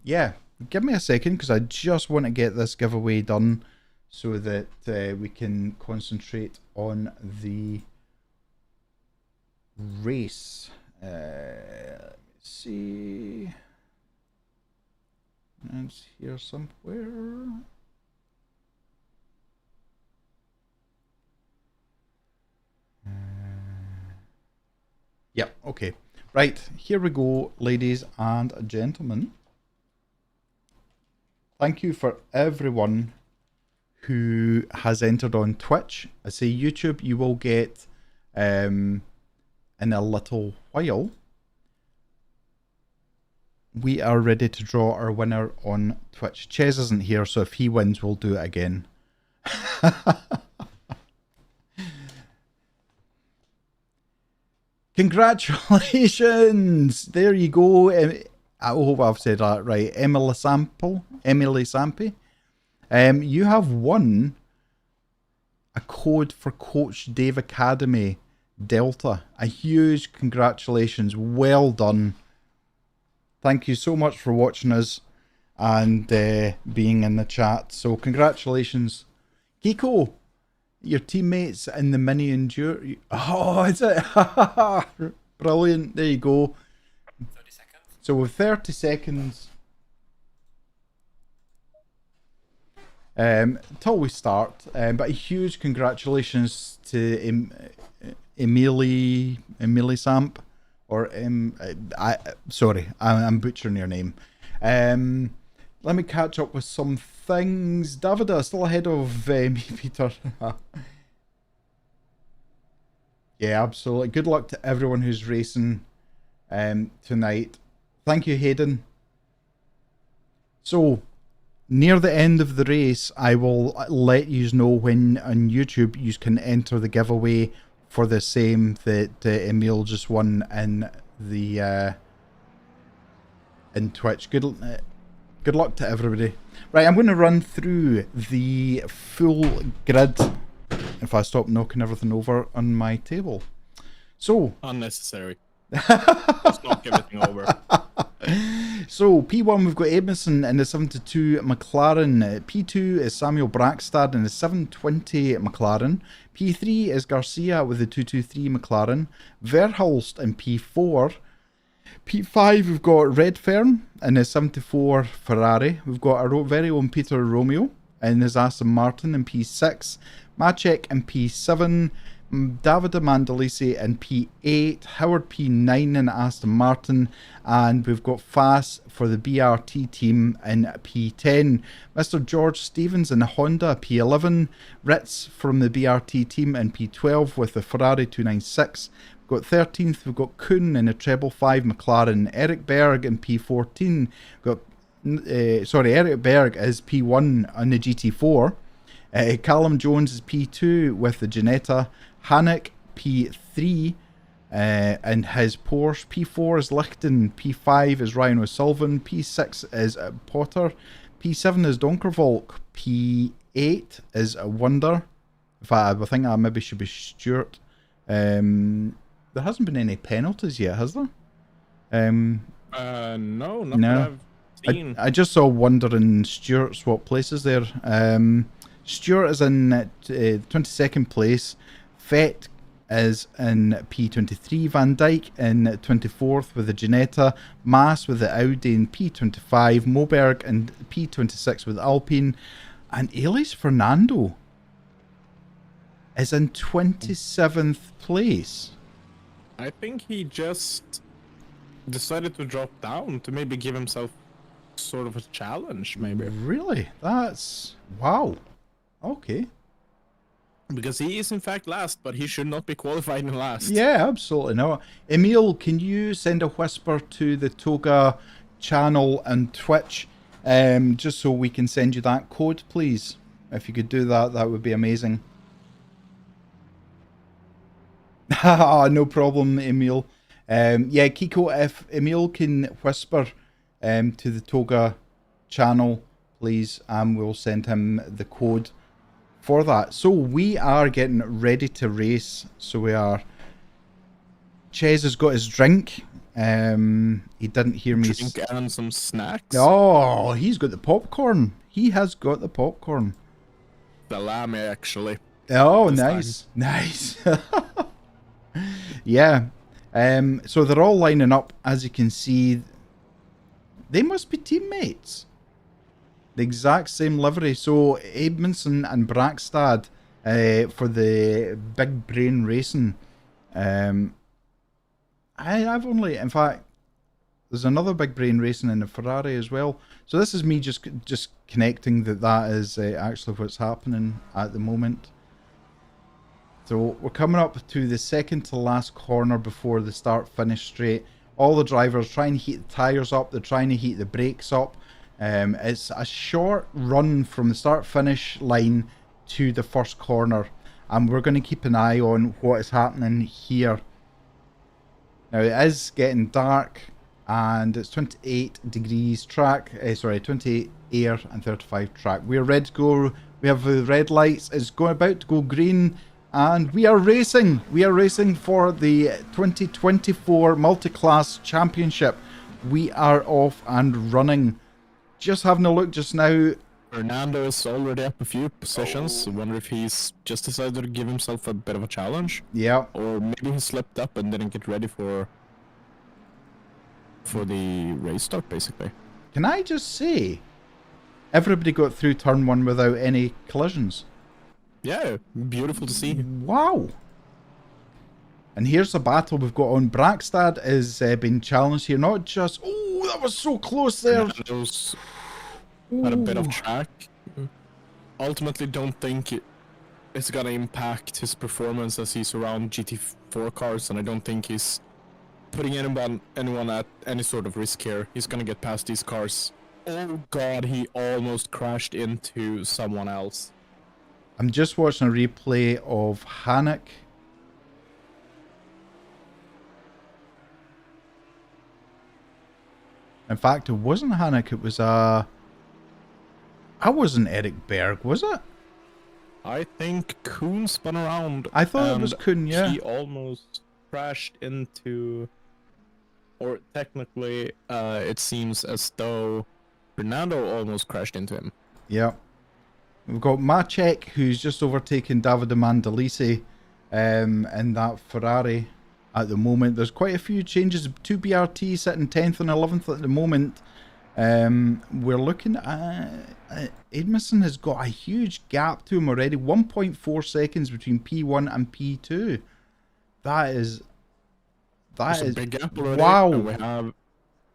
yeah, give me a second because I just want to get this giveaway done so that we can concentrate on the race. Let's see. It's here somewhere. Yeah, okay. Right, here we go, ladies and gentlemen. Thank you for everyone who has entered on Twitch. I say YouTube, you will get in a little while. We are ready to draw our winner on Twitch. Ches isn't here, so if he wins, we'll do it again. Congratulations! There you go. I hope I've said that right. Emily Sampi. You have won a code for Coach Dave Academy Delta. A huge congratulations. Well done. Thank you so much for watching us and being in the chat. So congratulations. Kiko, your teammates in the mini endure. Oh, is it? Brilliant. There you go. 30 seconds. So with 30 seconds till we start, but a huge congratulations to Emily Samp, or sorry, I'm butchering your name. Let me catch up with some things. Davida still ahead of me, Peter. Yeah, absolutely. Good luck to everyone who's racing tonight. Thank you, Hayden. So, near the end of the race, I will let you know when on YouTube you can enter the giveaway for the same that Emil just won in the in Twitch. Good luck to everybody. Right, I'm going to run through the full grid. If I stop knocking everything over on my table. So unnecessary. Let's knock everything over. So P1 we've got Edmondson in the 72 McLaren. P2 is Samuel Brackstad in the 720 McLaren. P3 is Garcia with the 223 McLaren. Verhulst in P4. P5 we've got Redfern in the 74 Ferrari. We've got our very own Peter Romeo in his Aston Martin in P6. Macek in P7. Davide Mandalisi in P8, Howard P9 in Aston Martin, and we've got Fass for the BRT team in P10. Mr. George Stevens in the Honda P11, Ritz from the BRT team in P12 with the Ferrari 296. We've got 13th, we've got Kuhn in the treble 5 McLaren, Eric Berg in P14. We've got Eric Berg is P1 on the GT4. Callum Jones is P2 with the Ginetta. Hannock P3 and his Porsche. P4 is Lichten. P5 is Ryan O'Sullivan. P6 is Potter. P7 is Donkervolk. P8 is Wonder. In fact, I think that maybe should be Stewart. There hasn't been any penalties yet, has there? No, not that I've seen. I just saw Wonder and Stewart swap places there. Stewart is in 22nd place. Fett is in P23. Van Dijk in 24th with the Ginetta. Maas with the Audi in P25. Moberg in P26 with Alpine. And Elias Fernando is in 27th place. I think he just decided to drop down to maybe give himself sort of a challenge, maybe. Really? That's... Wow. Okay. Because he is in fact last, but he should not be qualified in last. Yeah, absolutely no. Emil, can you send a whisper to the Toga channel and Twitch, just so we can send you that code, please? If you could do that, that would be amazing. No problem, Emil. Yeah, Kiko, if Emil can whisper to the Toga channel, please, we'll send him the code for that. So we are getting ready to race. So we are. Ches has got his drink. He didn't hear me. Drink and some snacks. Oh, he's got the popcorn. He has got the popcorn. Salami, actually. Oh, nice. Nice. Yeah. So they're all lining up, as you can see. They must be teammates. The exact same livery. So Edmondson and Brackstad for the Big Brain Racing. I've only, in fact, there's another Big Brain Racing in the Ferrari as well. So this is me just connecting that is actually what's happening at the moment. So we're coming up to the second to last corner before the start-finish straight. All the drivers trying to heat the tyres up. They're trying to heat the brakes up. It's a short run from the start-finish line to the first corner. And we're going to keep an eye on what is happening here. Now it is getting dark. And it's 28 degrees track. 28 air and 35 track. We're ready to go. We have the red lights. It's about to go green. And we are racing. We are racing for the 2024 Multi-Class Championship. We are off and running. Just having a look just now. Fernando is already up a few positions. I wonder if he's just decided to give himself a bit of a challenge. Yeah. Or maybe he slipped up and didn't get ready for the race start, basically. Can I just say, everybody got through turn one without any collisions. Yeah, beautiful to see. Wow. And here's the battle we've got on. Brackstad is being challenged here. Not just... Oh, that was so close there. Those had a bit of track. Ultimately, don't think it's gonna impact his performance as he's around GT4 cars, and I don't think he's putting anyone at any sort of risk here. He's gonna get past these cars. Oh god, he almost crashed into someone else. I'm just watching a replay of Hannock. In fact, it wasn't Hannock, it was I wasn't Eric Berg, was it? I think Kuhn spun around. I thought it was Kuhn, yeah. He almost crashed into... Or technically, it seems as though Fernando almost crashed into him. Yeah. We've got Macek, who's just overtaken Davide Mandalisi in that Ferrari at the moment. There's quite a few changes. 2 BRT sitting 10th and 11th at the moment. We're looking at... Edmondson has got a huge gap to him already. 1.4 seconds between P1 and P2. That is a big gap already. Wow. We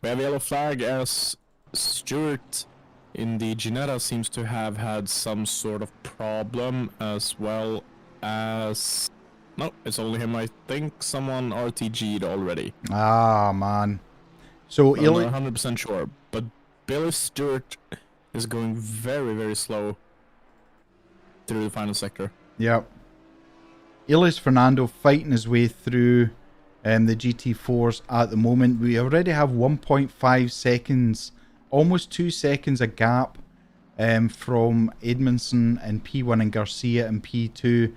have yellow flag as Stewart in the Ginetta seems to have had some sort of problem, as well as... No, it's only him. I think someone RTG'd already. Ah, man. So I'm not 100% sure, but Billy Stewart is going very, very slow through the final sector. Yep. Elias Fernando fighting his way through the GT4s at the moment. We already have 1.5 seconds, almost 2 seconds a gap from Edmondson and P1 and Garcia and P2.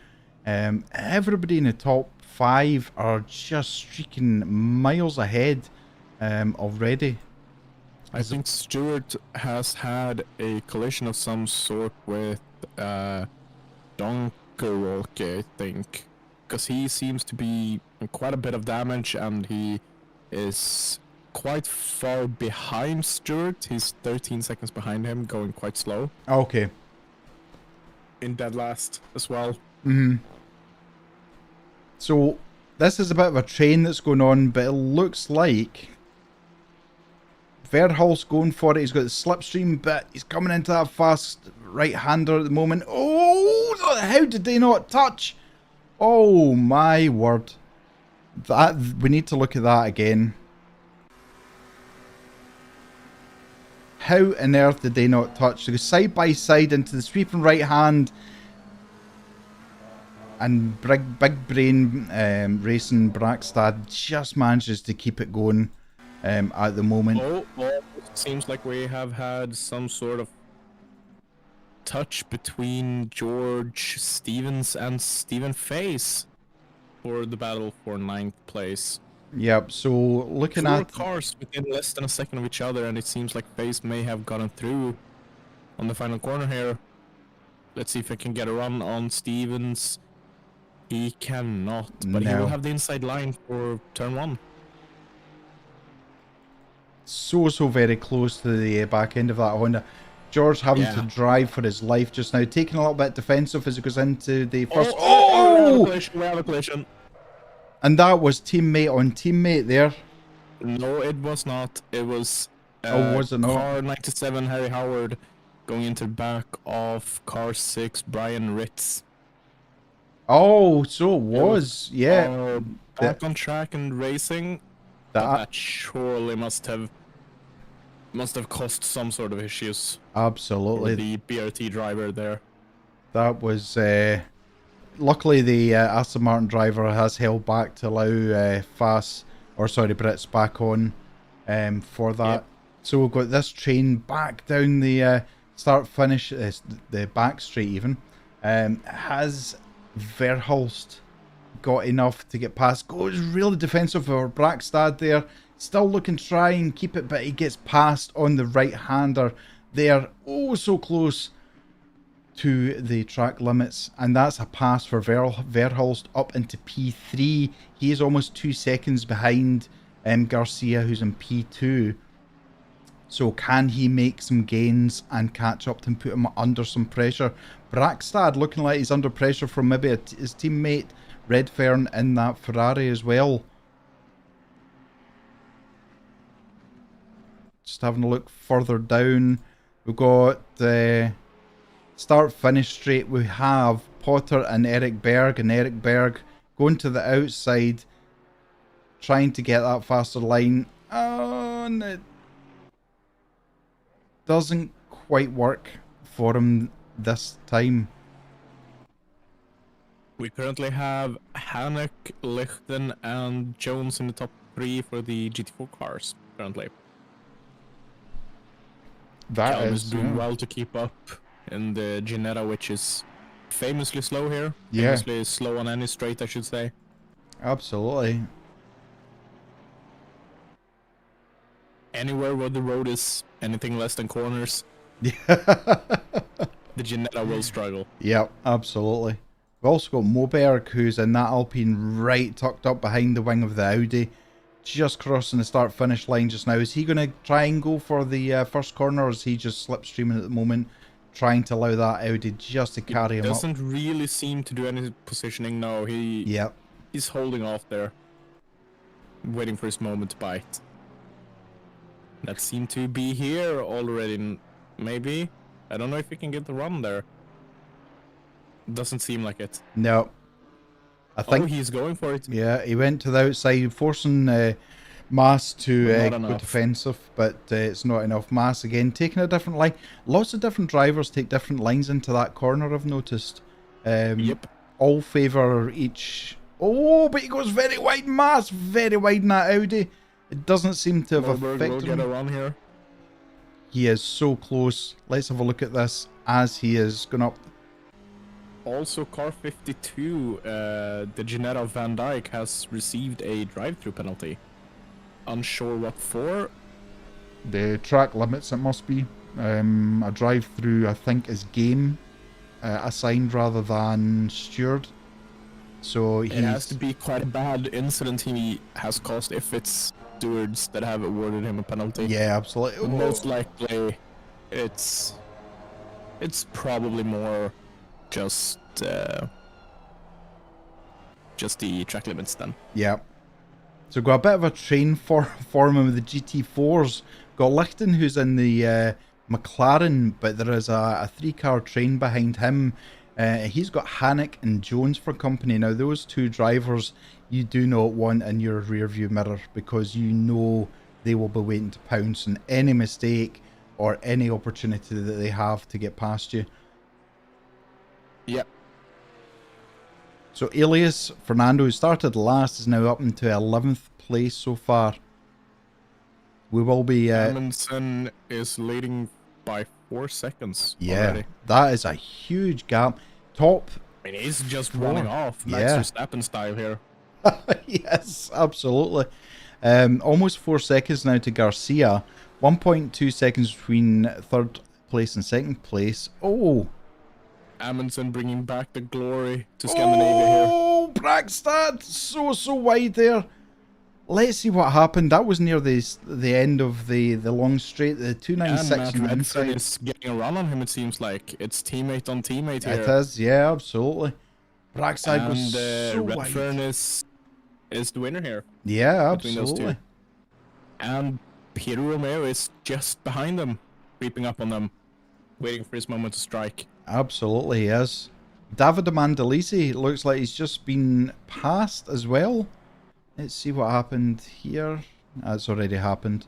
Everybody in the top 5 are just streaking miles ahead already. I think Stewart has had a collision of some sort with Donkerwolke, I think. Because he seems to be in quite a bit of damage, and he is quite far behind Stewart. He's 13 seconds behind him, going quite slow. Okay. In dead last as well. Mm-hmm. So, this is a bit of a train that's going on, but it looks like Verhulst going for it. He's got the slipstream, but he's coming into that fast right-hander at the moment. Oh, how did they not touch? Oh, my word. That we need to look at that again. How on earth did they not touch? They go side by side into the sweeping right hand. And big brain racing Brackstad just manages to keep it going at the moment. Oh, well, it seems like we have had some sort of touch between George Stevens and Stephen Face for the battle for 9th place. Yep, so looking Four at... cars within less than a second of each other, and it seems like Face may have gotten through on the final corner here. Let's see if I can get a run on Stevens. He cannot, but he will have the inside line for turn 1. So very close to the back end of that Honda. George having to drive for his life just now, taking a little bit defensive as he goes into the first... Oh! We have a collision. And that was teammate on teammate there. No, it was not. It was was it not? car 97 Harry Howard going into the back of car 6 Brian Ritz. Oh, so it was. Yeah. Back on track and racing. That surely must have caused some sort of issues. Absolutely. For the BRT driver there. That was... luckily, the Aston Martin driver has held back to allow Brits back on for that. Yep. So we've got this train back down the start-finish, the back straight even. Has Verhulst got enough to get past? Goes really defensive for Brackstad there. Still looking to try and keep it, but he gets past on the right-hander there. Oh, so close to the track limits, and that's a pass for Verhulst up into P3. He is almost 2 seconds behind Garcia, who's in P2. So can he make some gains and catch up to him, put him under some pressure? Brackstad looking like he's under pressure from maybe his teammate Redfern in that Ferrari as well. Just having a look further down, we've got start-finish straight. We have Potter and Eric Berg going to the outside, trying to get that faster line. And it doesn't quite work for him this time. We currently have Hanek, Lichten, and Jones in the top 3 for the GT4 cars currently. That Callum is doing well to keep up in the Ginetta, which is famously slow here. Yeah. Famously slow on any straight, I should say. Absolutely. Anywhere where the road is anything less than corners, Yeah. the Ginetta will struggle. Yep, absolutely. We've also got Moberg, who's in that Alpine right tucked up behind the wing of the Audi, just crossing the start-finish line just now. Is he going to try and go for the first corner, or is he just slipstreaming at the moment, trying to allow that Audi just to carry him up? Doesn't really seem to do any positioning, no. He's holding off there, waiting for his moment to bite. That seemed to be here already, maybe? I don't know if he can get the run there. Doesn't seem like it. No. I think he's going for it. Yeah, he went to the outside, forcing Mass to go defensive, but it's not enough. Mass again taking a different line. Lots of different drivers take different lines into that corner, I've noticed. Yep. All favour each... Oh, but he goes very wide. Mass very wide in that Audi. It doesn't seem to have affected will get a run here. He is so close. Let's have a look at this as he is going up. Also, car 52, the Ginetta Van Dyke has received a drive-through penalty. Unsure what for. The track limits, it must be. A drive-through, I think, is game assigned rather than steward. So it has to be quite a bad incident he has caused if it's stewards that have awarded him a penalty. Yeah, absolutely. Most likely, it's probably more just the track limits then. Yeah. So got a bit of a train forming with the GT4s. Got Lichten, who's in the McLaren, but there is a 3-car train behind him. He's got Hannock and Jones for company. Now, those two drivers you do not want in your rear view mirror, because you know they will be waiting to pounce on any mistake or any opportunity that they have to get past you. Yep. So Elias Fernando, who started last, is now up into 11th place so far. We will be... Amundsen is leading by 4 seconds already. That is a huge gap. Top... I mean, he's just running off Max Verstappen style here. Yes, absolutely. Almost 4 seconds now to Garcia. 1.2 seconds between third place and second place. Oh! Amundsen bringing back the glory to Scandinavia here. Oh, Bragstad! So wide there. Let's see what happened. That was near the end of the long straight. The 296 and on the Matt inside. is getting a run on him, it seems like. It's teammate on teammate here. It is, yeah, absolutely. Bragstad was so Red wide. Furnace is the winner here. Yeah, between those absolutely. two. And Peter Romeo is just behind them, creeping up on them, waiting for his moment to strike. Absolutely, he is. Davide Mandalisi looks like he's just been passed as well. Let's see what happened here. That's already happened.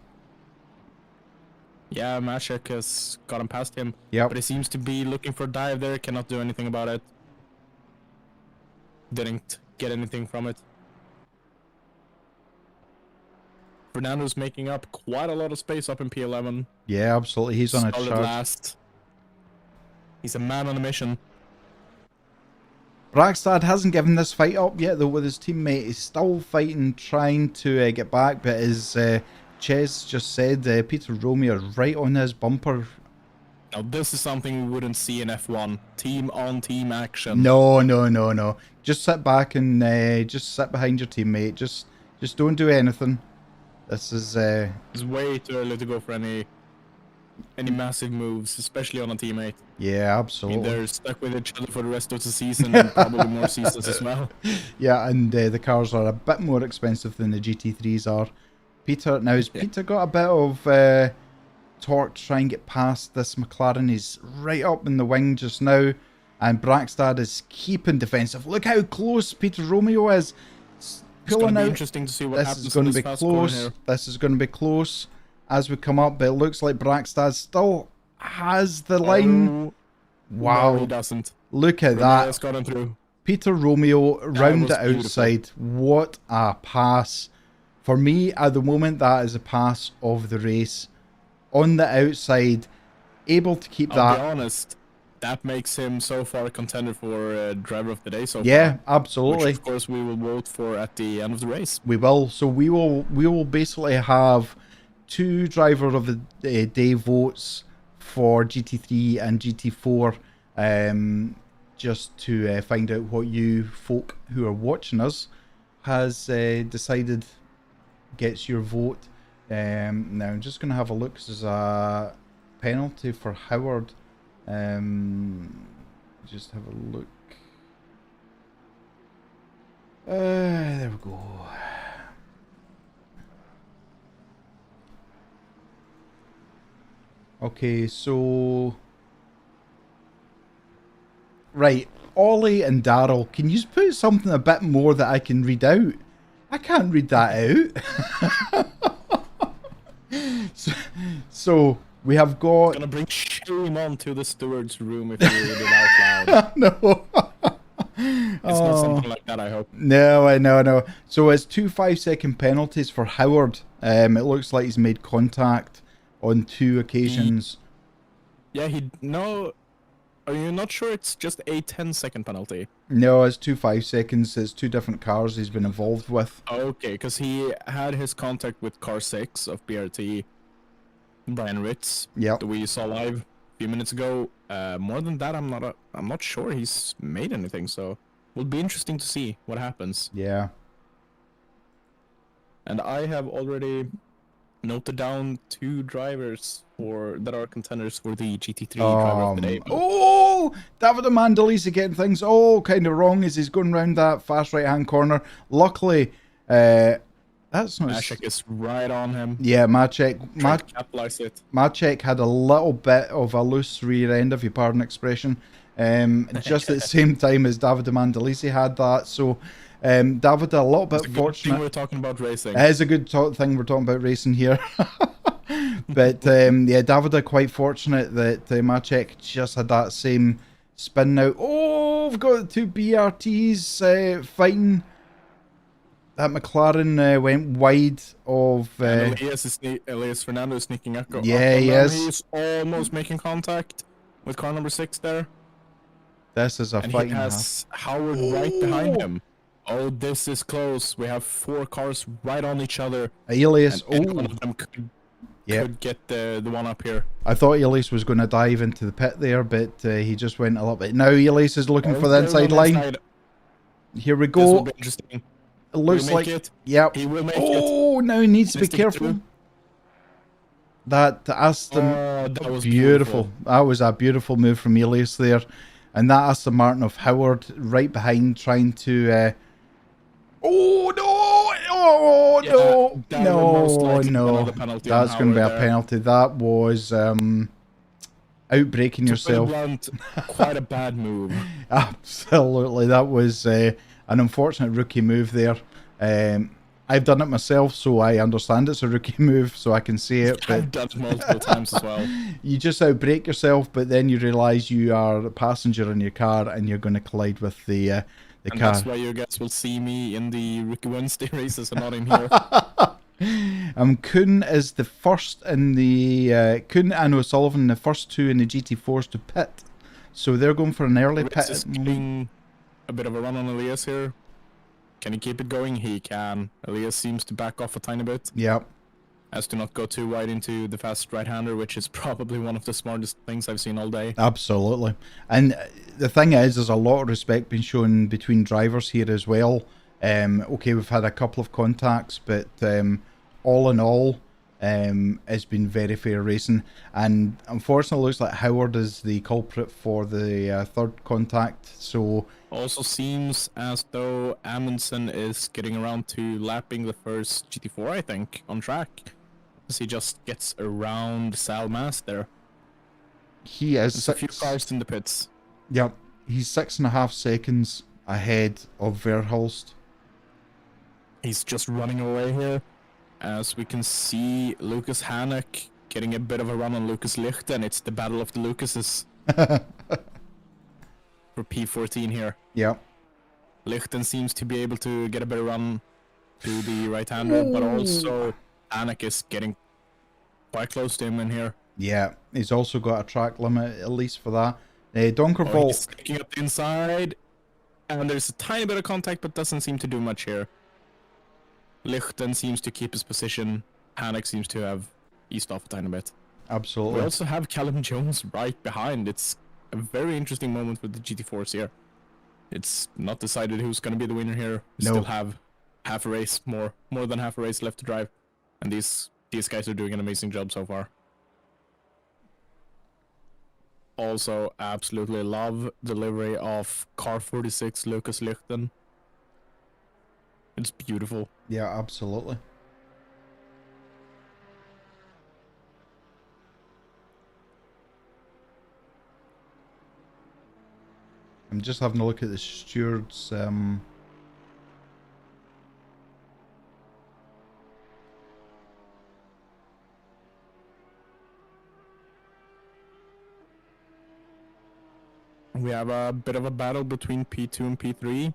Yeah, Mashek has gotten past him. Yep. But he seems to be looking for a dive there, cannot do anything about it. Didn't get anything from it. Fernando's making up quite a lot of space up in P11. Yeah, absolutely. He's on a Solid charge. last. He's a man on a mission. Bragstad hasn't given this fight up yet, though, with his teammate. He's still fighting, trying to get back, but as Ches just said, Peter Romeo right on his bumper. Now, this is something we wouldn't see in F1. Team-on-team action. No. Just sit back and just sit behind your teammate. Just don't do anything. This is... It's way too early to go for any massive moves, especially on a teammate. Yeah, I absolutely. mean, they're stuck with each other for the rest of the season and probably more seasons as well. Yeah, and the cars are a bit more expensive than the GT3s are. Peter, now has Peter got a bit of torque to try and get past this McLaren? He's right up in the wing just now, and Bragstad is keeping defensive. Look how close Peter Romeo is. It's going Pulling to be out. interesting to see what This happens is going in to this be fast corner close. here. This is going to be close as we come up, but it looks like Bragstad still has the line. Oh, Wow. No, he doesn't. Look at Romeo's that. got him through. Peter Romeo round was the outside. What a pass. For me, at the moment, that is a pass of the race. On the outside, able to keep I'll that. be honest, that makes him so far a contender for driver of the day so Yeah, far. absolutely. Which, of course, we will vote for at the end of the race. We will. So we will basically have 2 driver of the day votes for GT3 and GT4, just to find out what you folk who are watching us has decided gets your vote. Now I'm just going to have a look, 'cause there's a penalty for Howard. Just have a look. There we go. Okay, so... Right, Ollie and Daryl, can you put something a bit more that I can read out? I can't read that out. so we have got... Gonna bring shame onto the steward's room if you read it out loud. No. It's not something like that, I hope. No. So it's 2 5-second penalties for Howard. It looks like he's made contact on 2 occasions. Yeah, no. Are you not sure it's just a 10-second penalty? No, it's 2 5 seconds. It's 2 different cars he's been involved with. Okay, because he had his contact with car 6 of BRT, Brian Ritz, Yep. that we saw live a few minutes ago. More than that, I'm not sure he's made anything. So will be interesting to see what happens. Yeah. And I have already noted down 2 drivers that are contenders for the GT3 driver of the day. Oh, Davide Mandalisi getting things all kind of wrong as he's going round that fast right-hand corner. Luckily, That's not... Ashek is right on him. Yeah, Maciek Trying to capitalize it. had a little bit of a loose rear end, if you pardon expression, just at the same time as Davide Mandolisi had that. So Davide a little bit fortunate. We're talking about racing. It is a good thing we're talking about racing here. But yeah, Davide quite fortunate that Maciek just had that same spin now. Oh, we've got two BRTs fighting. That McLaren went wide of... Elias Fernando is sneaking up. Yeah, he is. He's almost making contact with car number 6 there. This is a and fighting he has Howard right behind him. Oh, this is close. We have 4 cars right on each other. Elias, and one of them could get the one up here. I thought Elias was going to dive into the pit there, but he just went a little bit. Now Elias is looking for the inside line. Here we go. This will be interesting. It looks like it. Yep. He will make it. Oh, now he needs to be careful. That Aston, that was beautiful. That was a beautiful move from Elias there, and that Aston Martin of Howard right behind, trying to. Oh no! Oh yeah, no! No! That's going to be a there. penalty. That was outbreaking yourself. Blunt, quite a bad move. Absolutely, that was an unfortunate rookie move there. I've done it myself, so I understand it's a rookie move, so I can see it. But I've done it multiple times as well. You just outbreak yourself, but then you realise you are a passenger in your car and you're going to collide with the car. That's why you guys will see me in the Rookie Wednesday races and not in here. Kuhn is the first in the... Kuhn and O'Sullivan, the first 2 in the GT4s to pit. So they're going for an early pit. Is getting a bit of a run on Elias here. Can he keep it going? He can. Elias seems to back off a tiny bit. Yep. As to not go too wide into the fast right-hander, which is probably one of the smartest things I've seen all day. Absolutely. And the thing is, there's a lot of respect being shown between drivers here as well. Okay, we've had a couple of contacts, but all in all, it's been very fair racing. And unfortunately, it looks like Howard is the culprit for the third contact. So also seems as though Amundsen is getting around to lapping the first GT4, I think, on track. As he just gets around Sal Mas there. He is There's a few cars in the pits. Yep, he's 6.5 seconds ahead of Verhulst. He's just running away here. As we can see, Lucas Hanek getting a bit of a run on Lucas Lichten. It's the battle of the Lucases. For P14 here. Yep. Lichten seems to be able to get a better run to the right-hander, but also Hanek is getting quite close to him in here. Yeah, he's also got a track limit, at least for that. Donkervolk. He's sticking up the inside, and there's a tiny bit of contact, but doesn't seem to do much here. Lichten seems to keep his position. Hanek seems to have eased off a tiny bit. Absolutely. We also have Callum Jones right behind. It's a very interesting moment with the GT4s here. It's not decided who's going to be the winner here. We still have half a race, more than half a race left to drive. And these guys are doing an amazing job so far. Also, absolutely love delivery of car 46 Lucas Lichten. It's beautiful. Yeah, absolutely. I'm just having a look at the stewards. We have a bit of a battle between P2 and P3.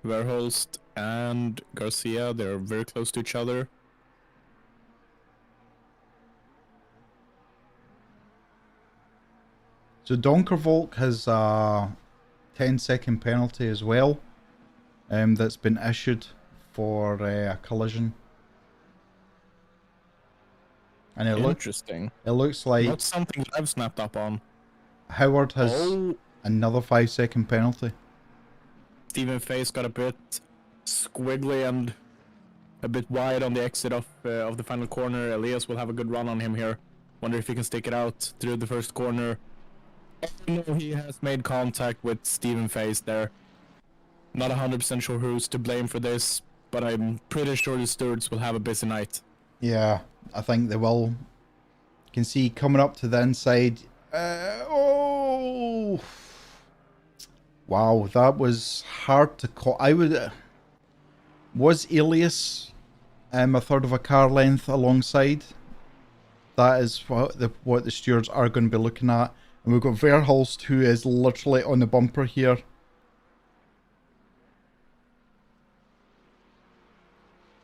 Verhulst and Garcia, they're very close to each other. So Donkervolk has a 10-second penalty as well. That's been issued for a collision. And Interesting. It looks like Not something that I've snapped up on. Howard has another 5-second penalty. Stephen Face got a bit squiggly and a bit wide on the exit of the final corner. Elias will have a good run on him here. Wonder if he can stick it out through the first corner. Oh, no, he has made contact with Stephen Face there. Not 100% sure who's to blame for this. but I'm pretty sure the stewards will have a busy night. Yeah, I think they will. You can see coming up to the inside. Oh! Wow, that was hard to call. I would... Was Alias a third of a car length alongside? That is what the stewards are going to be looking at. And we've got Verhulst, who is literally on the bumper here.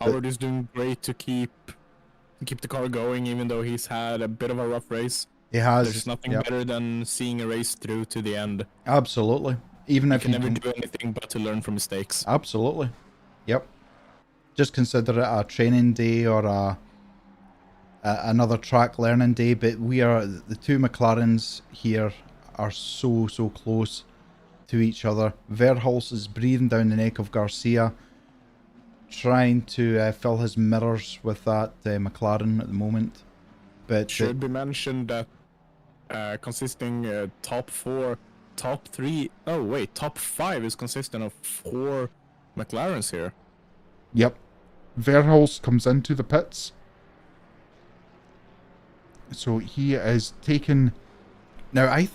Howard is doing great to keep the car going, even though he's had a bit of a rough race. He has. There's nothing better than seeing a race through to the end. Absolutely. Even if you can you never do anything but to learn from mistakes. Absolutely. Yep. Just consider it a training day or another track learning day, but the two McLarens here are so close to each other. Verhulst is breathing down the neck of Garcia, trying to fill his mirrors with that McLaren at the moment. But should be mentioned that consisting top 5 is consistent of 4 McLarens here. Yep. Verhulst comes into the pits. So he is taking... Now, I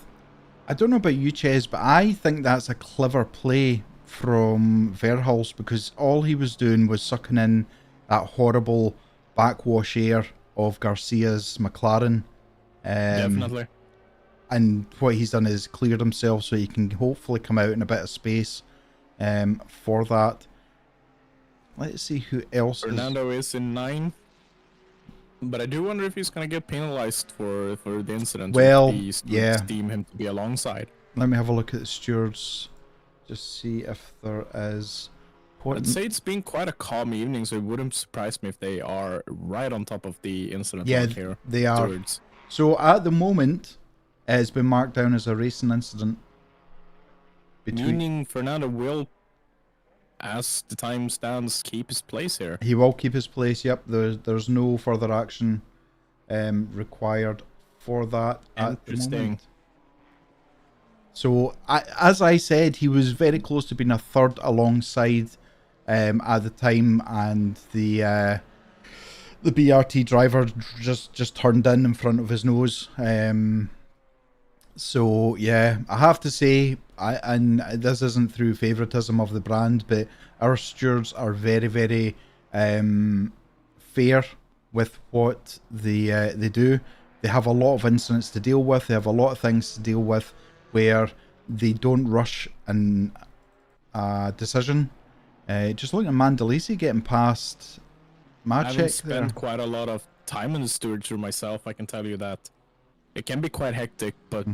don't know about you, Ches, but I think that's a clever play from Verhulst, because all he was doing was sucking in that horrible backwash air of Garcia's McLaren. Definitely. And what he's done is cleared himself so he can hopefully come out in a bit of space for that. Let's see who else Fernando is in 9. But I do wonder if he's going to get penalized for the incident. Well, yeah. Deem him to be alongside. Let me have a look at the stewards. Just see if there is... I'd say it's been quite a calm evening, so it wouldn't surprise me if they are right on top of the incident. Yeah, here. they are. Stewards. So at the moment, it's been marked down as a racing incident. Meaning Fernando will, as the time stands, keep his place here. He will keep his place, yep. There's no further action required for that at the moment. So, as I said, he was very close to being a third alongside at the time, and the BRT driver just turned in front of his nose. So, yeah, I have to say, and this isn't through favoritism of the brand, but our stewards are very, very fair with what they do. They have a lot of incidents to deal with. They have a lot of things to deal with where they don't rush an decision. Just looking at Mandalisi getting past Maciek. I haven't spent quite a lot of time in the stewards room myself, I can tell you that. It can be quite hectic, but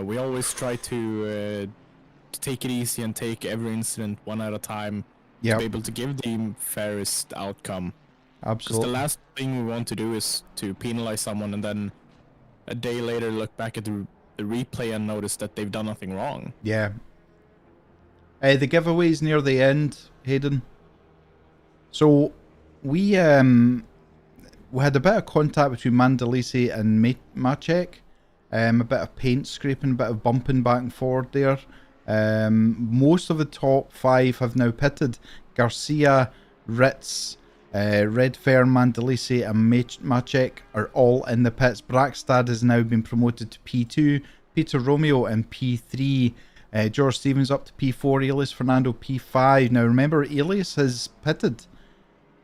we always try to take it easy and take every incident one at a time to be able to give the fairest outcome. Absolutely. Because the last thing we want to do is to penalize someone and then a day later look back at the replay and notice that they've done nothing wrong. Yeah. The giveaways near the end, Hayden. So we had a bit of contact between Mandalisi and Maciek. A bit of paint scraping, a bit of bumping back and forward there. Most of the top 5 have now pitted. Garcia, Ritz, Redfern, Mandalisi and Maciek are all in the pits. Brackstad has now been promoted to P2. Peter Romeo in P3. George Stevens up to P4. Elias Fernando P5. Now remember, Elias has pitted.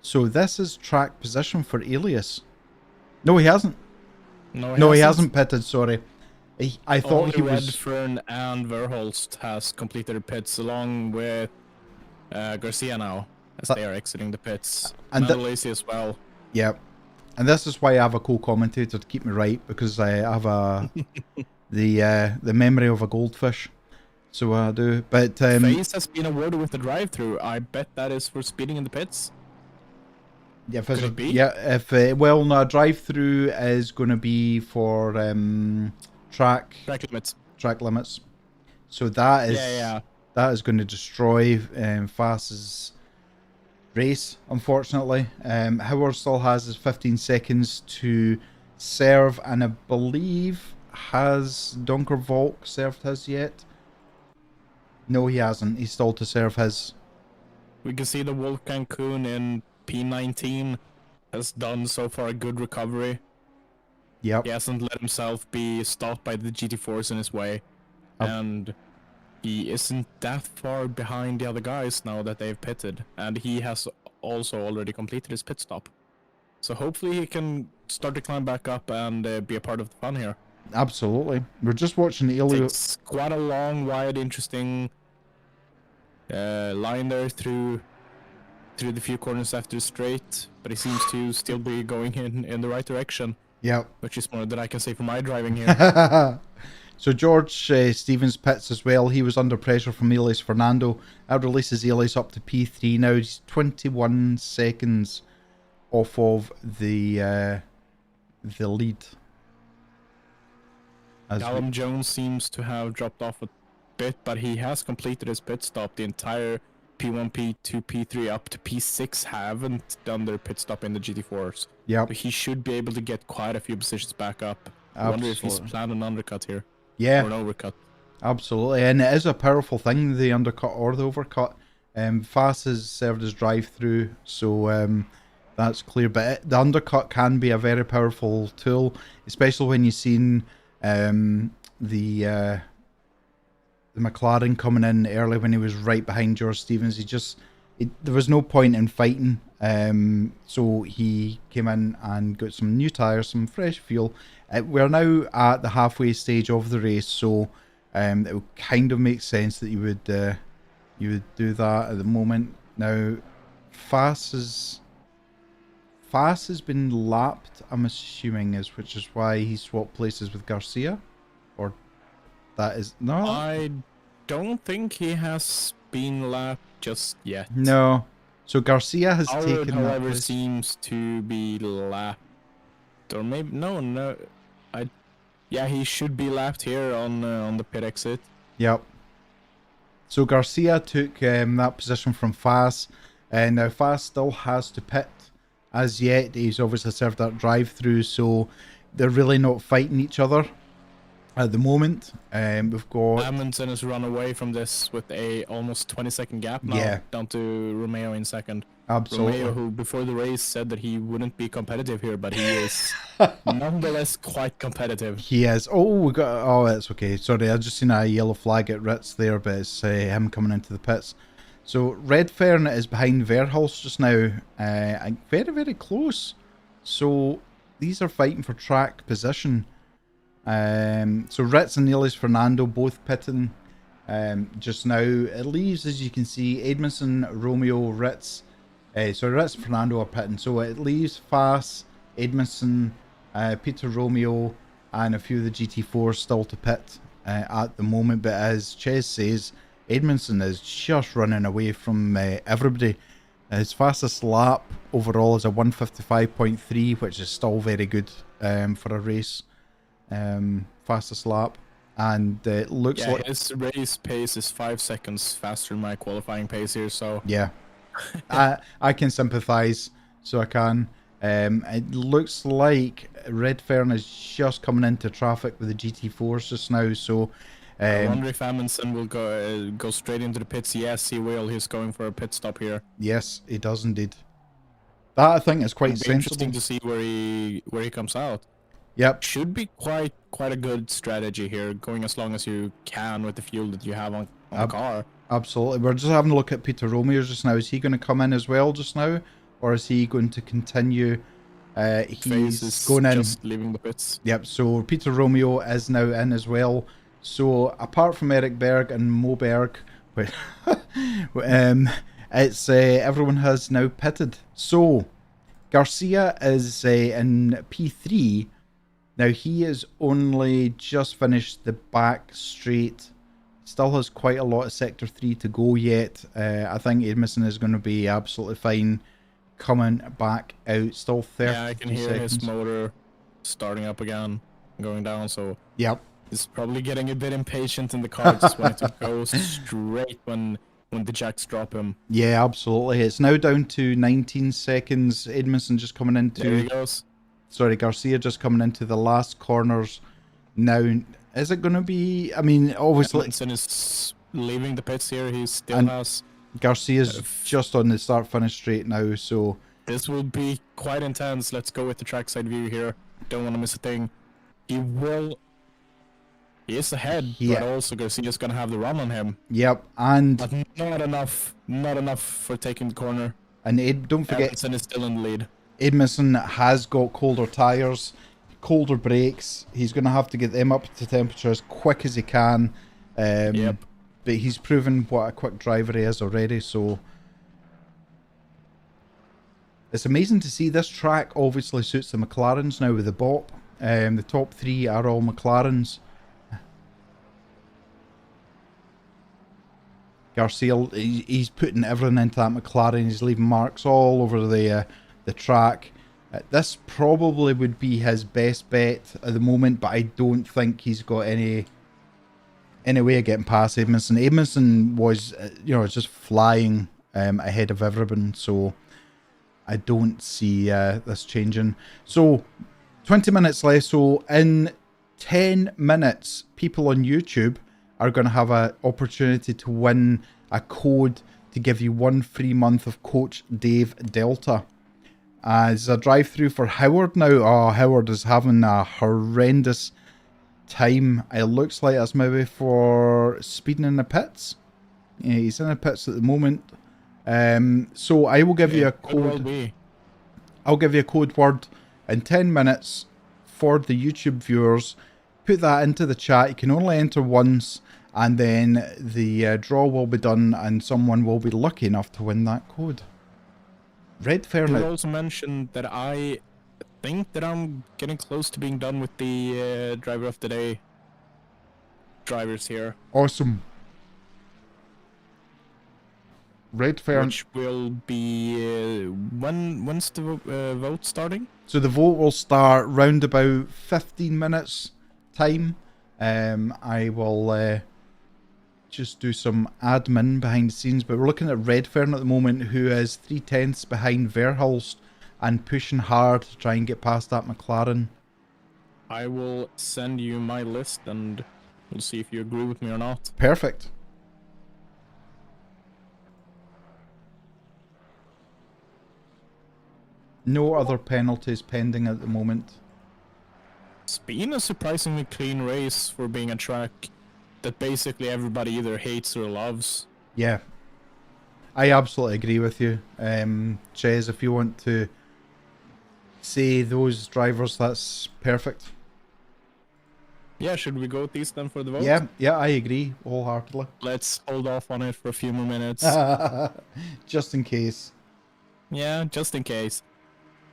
So this is track position for Elias. No, he hasn't. No, he hasn't pitted, sorry. I thought only he was... Redfern and Verhulst has completed the pits along with Garcia now, as they are exiting the pits. And Mandalisi as well. Yep. And this is why I have a co-commentator to keep me right, because I have the memory of a goldfish. So I do. But Face has been awarded with the drive-through. I bet that is for speeding in the pits. Yeah, well, no, a drive-through is going to be for track limits. So that is that is going to destroy Fass's race, unfortunately. Howard still has his 15 seconds to serve, and I believe has Donker Volk served his yet? No, he hasn't. He's still to serve his. We can see the Wolfgang Kuhn in P19 has done so far a good recovery. Yep. He hasn't let himself be stopped by the GT4s in his way. And he isn't that far behind the other guys now that they've pitted. And he has also already completed his pit stop. So hopefully he can start to climb back up and be a part of the fun here. Absolutely. We're just watching Elio. It's quite a long, wide, interesting line there through the few corners after the straight, but he seems to still be going in the right direction. Yep. Which is more than I can say for my driving here. So George Stevens pits as well. He was under pressure from Elias Fernando. That releases Elias up to P3 now. He's 21 seconds off of the lead. Callum Jones seems to have dropped off a bit, but he has completed his pit stop. The entire P1, P2, P3 up to P6 haven't done their pit stop in the GT4s. Yeah. He should be able to get quite a few positions back up. I wonder if he's planned an undercut here. Yeah. Or an overcut. Absolutely. And it is a powerful thing, the undercut or the overcut. Fast has served as drive-through, so that's clear. But the undercut can be a very powerful tool, especially when you've seen the McLaren coming in early when he was right behind George Stevens. There was no point in fighting, so he came in and got some new tyres, some fresh fuel. We're now at the halfway stage of the race, so it would kind of make sense that you would do that at the moment. Now, Fass has been lapped, I'm assuming, which is why he swapped places with Garcia, or that is no. I don't think he has been lapped just yet. No. So Garcia has taken that however, place. seems to be lapped, or maybe no. Yeah, he should be lapped here on the pit exit. Yep. So Garcia took that position from Fass, and now Fass still has to pit. As yet, he's obviously served that drive-through, so they're really not fighting each other at the moment. We've got Amundsen has run away from this with a almost 20-second gap now, down to Romeo in second. Absolutely. Romeo, who before the race said that he wouldn't be competitive here, but he is nonetheless quite competitive. He is. Oh, that's okay. Sorry, I just seen a yellow flag at Ritz there, but it's him coming into the pits. So Redfern is behind Verhulst just now, very, very close. So these are fighting for track position. So Ritz and Elias Fernando both pitting just now. It leaves, as you can see, Edmondson, Romeo, Ritz. Ritz and Fernando are pitting. So it leaves Fass, Edmondson, Peter Romeo, and a few of the GT4s still to pit at the moment. But as Ches says, Edmondson is just running away from everybody. His fastest lap overall is a 155.3, which is still very good for a race. Fastest lap, and it looks like his race pace is 5 seconds faster than my qualifying pace here. So yeah, I can sympathise. So I can. It looks like Redfern is just coming into traffic with the GT4s just now. So. I wonder if Amundsen will go straight into the pits. Yes, he will. He's going for a pit stop here. Yes, he does indeed. That I think is quite sensible. Interesting to see where he comes out. Yep. Should be quite a good strategy here, going as long as you can with the fuel that you have on the car. Absolutely. We're just having a look at Peter Romeo just now. Is he going to come in as well just now, or is he going to continue? He's going in. Just leaving the pits. Yep. So Peter Romeo is now in as well. So apart from Eric Berg and Mo Berg, it's everyone has now pitted. So Garcia is in P3. Now he has only just finished the back straight. Still has quite a lot of sector 3 to go yet. I think Edmondson is going to be absolutely fine coming back out. Still 30 Yeah, I can hear seconds. his motor starting up again, going down. So yep. He's probably getting a bit impatient in the car, just wanting to go straight when the jacks drop him. Yeah, absolutely. It's now down to 19 seconds. Edmondson just coming into... There he goes. Sorry, Garcia just coming into the last corners now. Is it going to be... I mean, obviously... Edmondson is leaving the pits here. He still has Garcia's just on the start-finish straight now, so... This will be quite intense. Let's go with the trackside view here. Don't want to miss a thing. He is ahead, but also Garcia's gonna have the run on him. Yep, and... But not enough for taking the corner. And don't forget... Edmondson is still in the lead. Edmondson has got colder tyres, colder brakes. He's going to have to get them up to temperature as quick as he can. But he's proven what a quick driver he is already, so... It's amazing to see this track obviously suits the McLarens now with the BOP. The top 3 are all McLarens. Garcia, he's putting everything into that McLaren. He's leaving marks all over the track. This probably would be his best bet at the moment, but I don't think he's got any way of getting past Edmondson. Edmondson was, just flying ahead of everyone, so I don't see this changing. So, 20 minutes left. So, in 10 minutes, people on YouTube are going to have an opportunity to win a code to give you 1 free month of Coach Dave Delta. As a drive-through for Howard now. Oh, Howard is having a horrendous time. It looks like that's maybe for speeding in the pits. Yeah, he's in the pits at the moment. So I will give you a code. I'll give you a code word in 10 minutes for the YouTube viewers. Put that into the chat. You can only enter once, and then the draw will be done, and someone will be lucky enough to win that code. Redfern. You also mentioned that I think that I'm getting close to being done with the driver of the day drivers here. Awesome. Redfern. Which will be when's the vote starting? So the vote will start round about 15 minutes time. I will just do some admin behind the scenes, but we're looking at Redfern at the moment, who is 3/10 behind Verhulst and pushing hard to try and get past that McLaren. I will send you my list and we'll see if you agree with me or not. Perfect. No other penalties pending at the moment. It's been a surprisingly clean race for being a track that basically everybody either hates or loves. Yeah. I absolutely agree with you. Ches, if you want to say those drivers, that's perfect. Yeah, should we go with these then for the vote? Yeah, I agree wholeheartedly. Let's hold off on it for a few more minutes. Just in case. Yeah, just in case.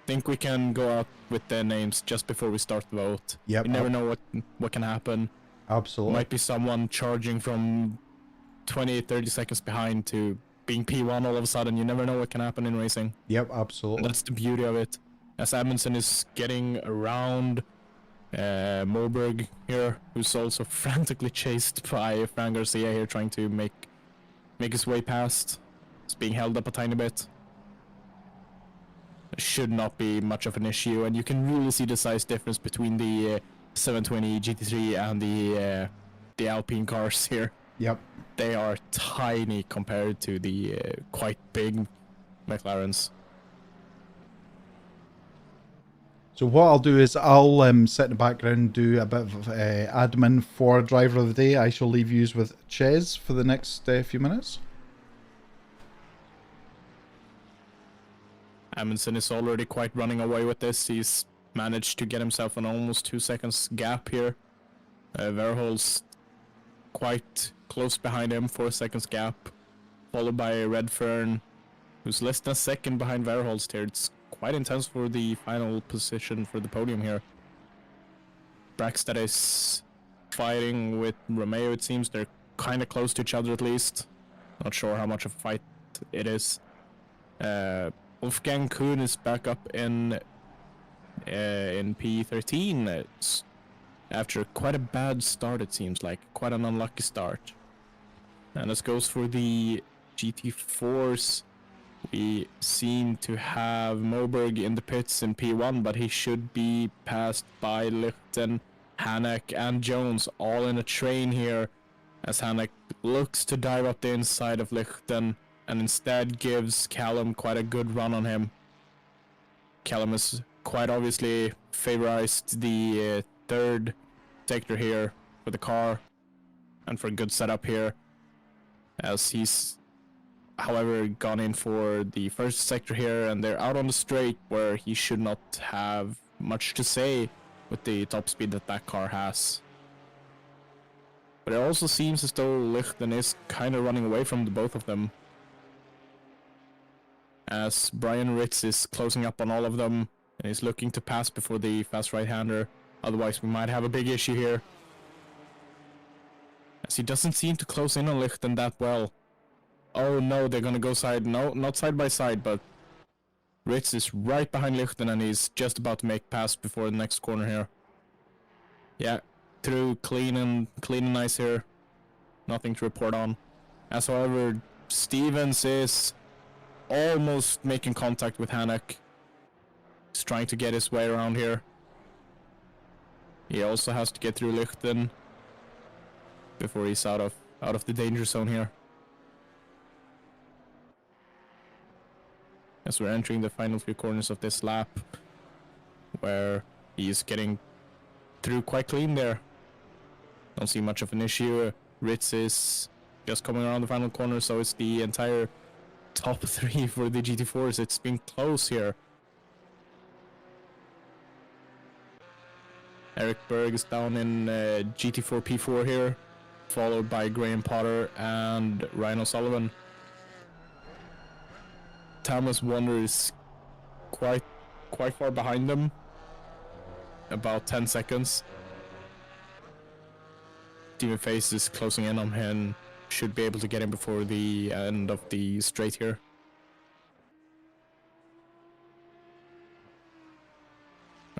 Think we can go out with their names just before we start the vote. Yep. You never know what can happen. Absolutely. Might be someone charging from 20-30 seconds behind to being P1 all of a sudden. You never know what can happen in racing. Yep, absolutely. That's the beauty of it. As Amundsen is getting around Moberg here, who's also frantically chased by Fran Garcia here, trying to make his way past. It's being held up a tiny bit. Should not be much of an issue, and you can really see the size difference between the 720 GT3 and the Alpine cars here. Yep. They are tiny compared to the quite big McLarens. So what I'll do is I'll sit in the background and do a bit of admin for driver of the day. I shall leave yous with Ches for the next few minutes. Amundsen is already quite running away with this. He's managed to get himself an almost 2 seconds gap here. Verholst quite close behind him, 4 seconds gap. Followed by Redfern, who's less than a second behind Verholst here. It's quite intense for the final position for the podium here. Braxton is fighting with Romeo, it seems. They're kind of close to each other at least. Not sure how much of a fight it is. Wolfgang Kuhn is back up in P13. It's after quite a bad start, it seems like. Quite an unlucky start. And this goes for the GT4s. We seem to have Moberg in the pits in P1, but he should be passed by Lichten, Hanek, and Jones, all in a train here, as Hanek looks to dive up the inside of Lichten. and instead gives Callum quite a good run on him. Callum has quite obviously favorized the third sector here for the car and for a good setup here, as he's however gone in for the first sector here, and they're out on the straight where he should not have much to say with the top speed that that car has. But it also seems as though Lichten is kind of running away from the both of them, as Brian Ritz is closing up on all of them and is looking to pass before the fast right-hander. Otherwise we might have a big issue here, as he doesn't seem to close in on Lichten that well. Oh no, they're gonna go side. No, not side by side, but Ritz is right behind Lichten and he's just about to make pass before the next corner here. Yeah, through clean and nice here. Nothing to report on. As however, Stevens is almost making contact with Hanek. He's trying to get his way around here. He also has to get through Lichten before he's out of the danger zone here. As we're entering the final few corners of this lap, where he's getting through quite clean there. Don't see much of an issue. Ritz is just coming around the final corner, so it's the entire top three for the GT4s. It's been close here. Eric Berg is down in GT4 P4 here, followed by Graham Potter and Ryan O'Sullivan. Thomas Wonder is quite far behind them, about 10 seconds. Steven Face is closing in on him, should be able to get him before the end of the straight here.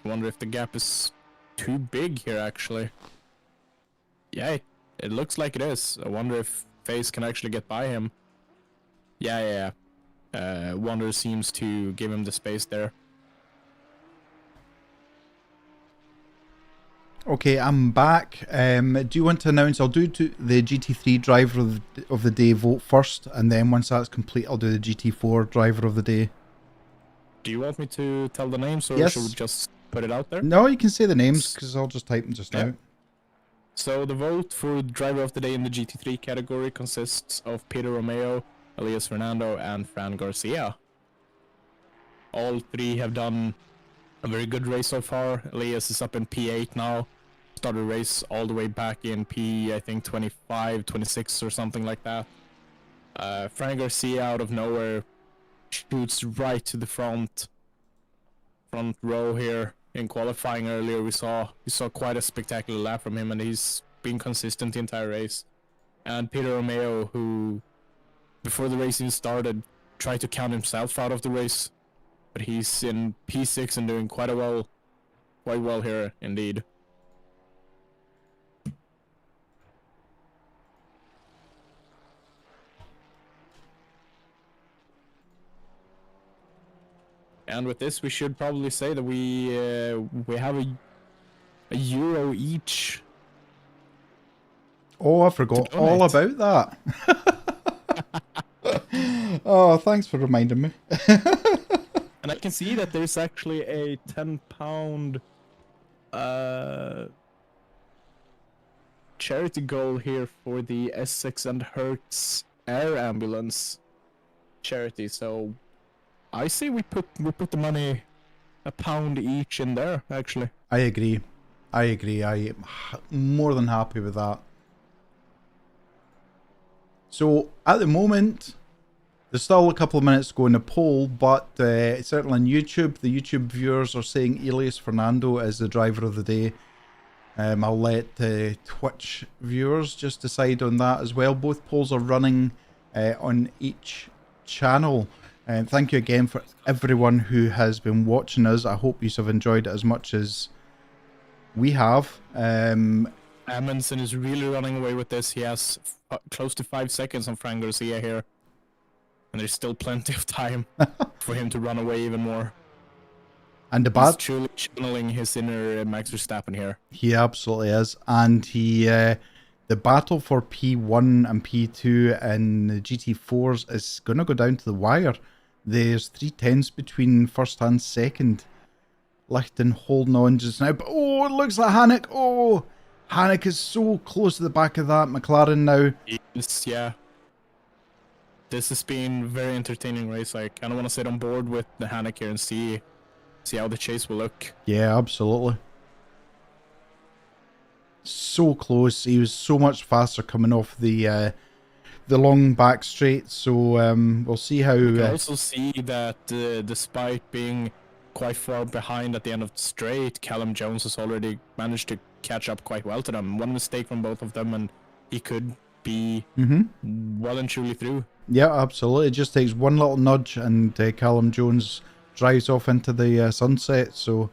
I wonder if the gap is too big here actually. Yeah, it looks like it is. I wonder if Face can actually get by him. Yeah. Wonder seems to give him the space there. Okay, I'm back. Do you want to announce? I'll do the GT3 driver of the day vote first, and then once that's complete, I'll do the GT4 driver of the day. Do you want me to tell the names, or Yes. should we just put it out there? No, you can say the names, because I'll just type them just now. So the vote for driver of the day in the GT3 category consists of Peter Romeo, Elias Fernando, and Fran Garcia. All three have done a very good race so far. Elias is up in P8 now. Started a race all the way back in P, I think 25, 26 or something like that. Fran Garcia out of nowhere shoots right to the front row here. In qualifying earlier, we saw quite a spectacular lap from him, and he's been consistent the entire race. And Peter Romeo, who before the racing started tried to count himself out of the race, but he's in P6 and doing quite well here indeed. And with this, we should probably say that we have a euro each. Oh, I forgot all about that. Oh, thanks for reminding me. And I can see that there's actually a £10 charity goal here for the Essex and Hertz Air Ambulance charity. So I say we put the money £1 each in there. Actually, I agree. I am more than happy with that. So at the moment, there's still a couple of minutes to go in the poll, but certainly on YouTube, the YouTube viewers are saying Elias Fernando is the driver of the day. I'll let Twitch viewers just decide on that as well. Both polls are running on each channel. And thank you again for everyone who has been watching us. I hope you have enjoyed it as much as we have. Amundsen is really running away with this. He has close to 5 seconds on Fran Garcia here. And there's still plenty of time for him to run away even more. And He's truly channeling his inner Max Verstappen here. He absolutely is. And the the battle for P1 and P2 in the GT4s is going to go down to the wire. There's 3 tenths between first and second. Lichten holding on just now, but oh, it looks like Hanek. Oh, Hanek is so close to the back of that McLaren now. Yeah. This has been a very entertaining race. I kind of want to sit on board with the Hanek here and see how the chase will look. Yeah, absolutely. So close. He was so much faster coming off the long back straight. So we'll see how. You can also see that despite being quite far behind at the end of the straight, Callum Jones has already managed to catch up quite well to them. One mistake from both of them, and he could be well and truly through. Yeah, absolutely. It just takes one little nudge, and Callum Jones drives off into the sunset. So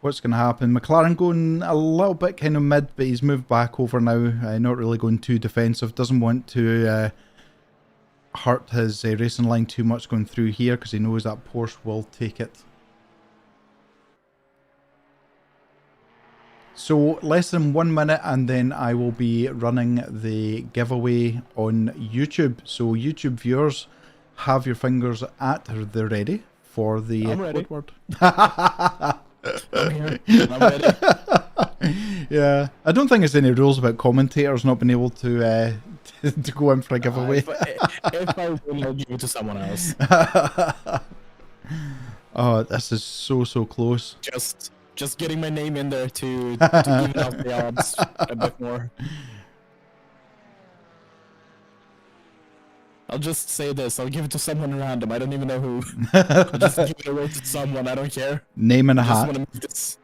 what's going to happen? McLaren going a little bit kind of mid, but he's moved back over now. Not really going too defensive. Doesn't want to hurt his racing line too much going through here, because he knows that Porsche will take it. So less than 1 minute, and then I will be running the giveaway on YouTube. So YouTube viewers, have your fingers at the ready for the code word. I'm here. I'm ready. Yeah, I don't think there's any rules about commentators not being able to to go in for a giveaway. If I win, I'll give it to someone else. Oh, this is so close. Just getting my name in there to even out the odds a bit more. I'll just say this, I'll give it to someone random, I don't even know who. I'll just give it away to someone, I don't care. Name in a hat. Make this...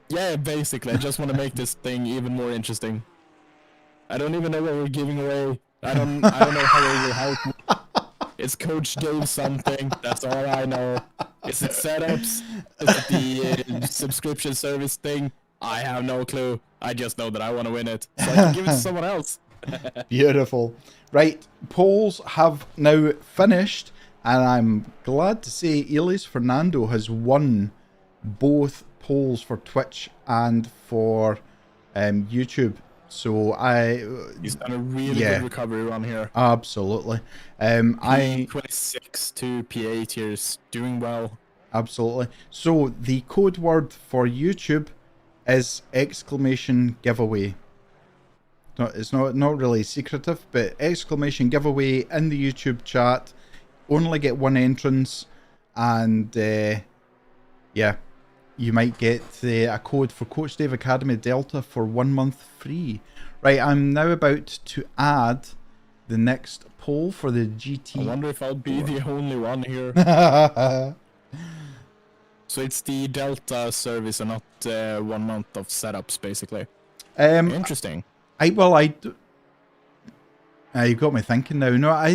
Yeah, basically, I just want to make this thing even more interesting. I don't even know what we're giving away. I don't know how it will help me. It's Coach Dave something, that's all I know. Is it setups? Is it the subscription service thing? I have no clue. I just know that I want to win it, so I can give it to someone else. Beautiful. Right, polls have now finished, and I'm glad to say Elias Fernando has won both polls for Twitch and for YouTube. So he's done a really good recovery run here. Absolutely. P26 to P8 here is doing well. Absolutely. So the code word for YouTube is !giveaway. No, it's not really secretive, but !giveaway in the YouTube chat. Only get one entrance, and yeah, you might get a code for Coach Dave Academy Delta for 1 month free. Right, I'm now about to add the next poll for the GT. I wonder if I'll be the only one here. So it's the Delta service and not 1 month of setups, basically. Interesting. You got me thinking now. No, I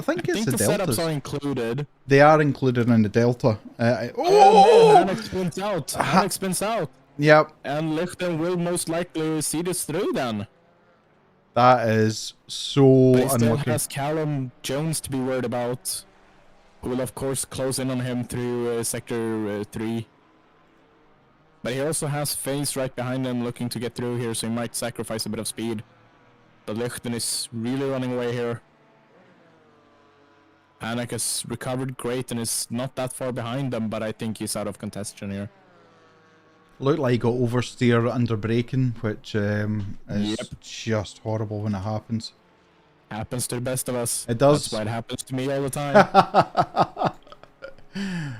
think it's the Deltas. Setups are included. They are included in the Delta. Hanek spins out. Hanek spins out. Yep. And Lichten will most likely see this through then. That is so but he still unlucky. has Callum Jones to be worried about, who will of course close in on him through sector 3. But he also has Face right behind him looking to get through here, so he might sacrifice a bit of speed. But Lichten is really running away here. Hanek has recovered great and is not that far behind them, but I think he's out of contention here. Looked like he got oversteer under braking, which is just horrible when it happens. Happens to the best of us. It does. That's why it happens to me all the time.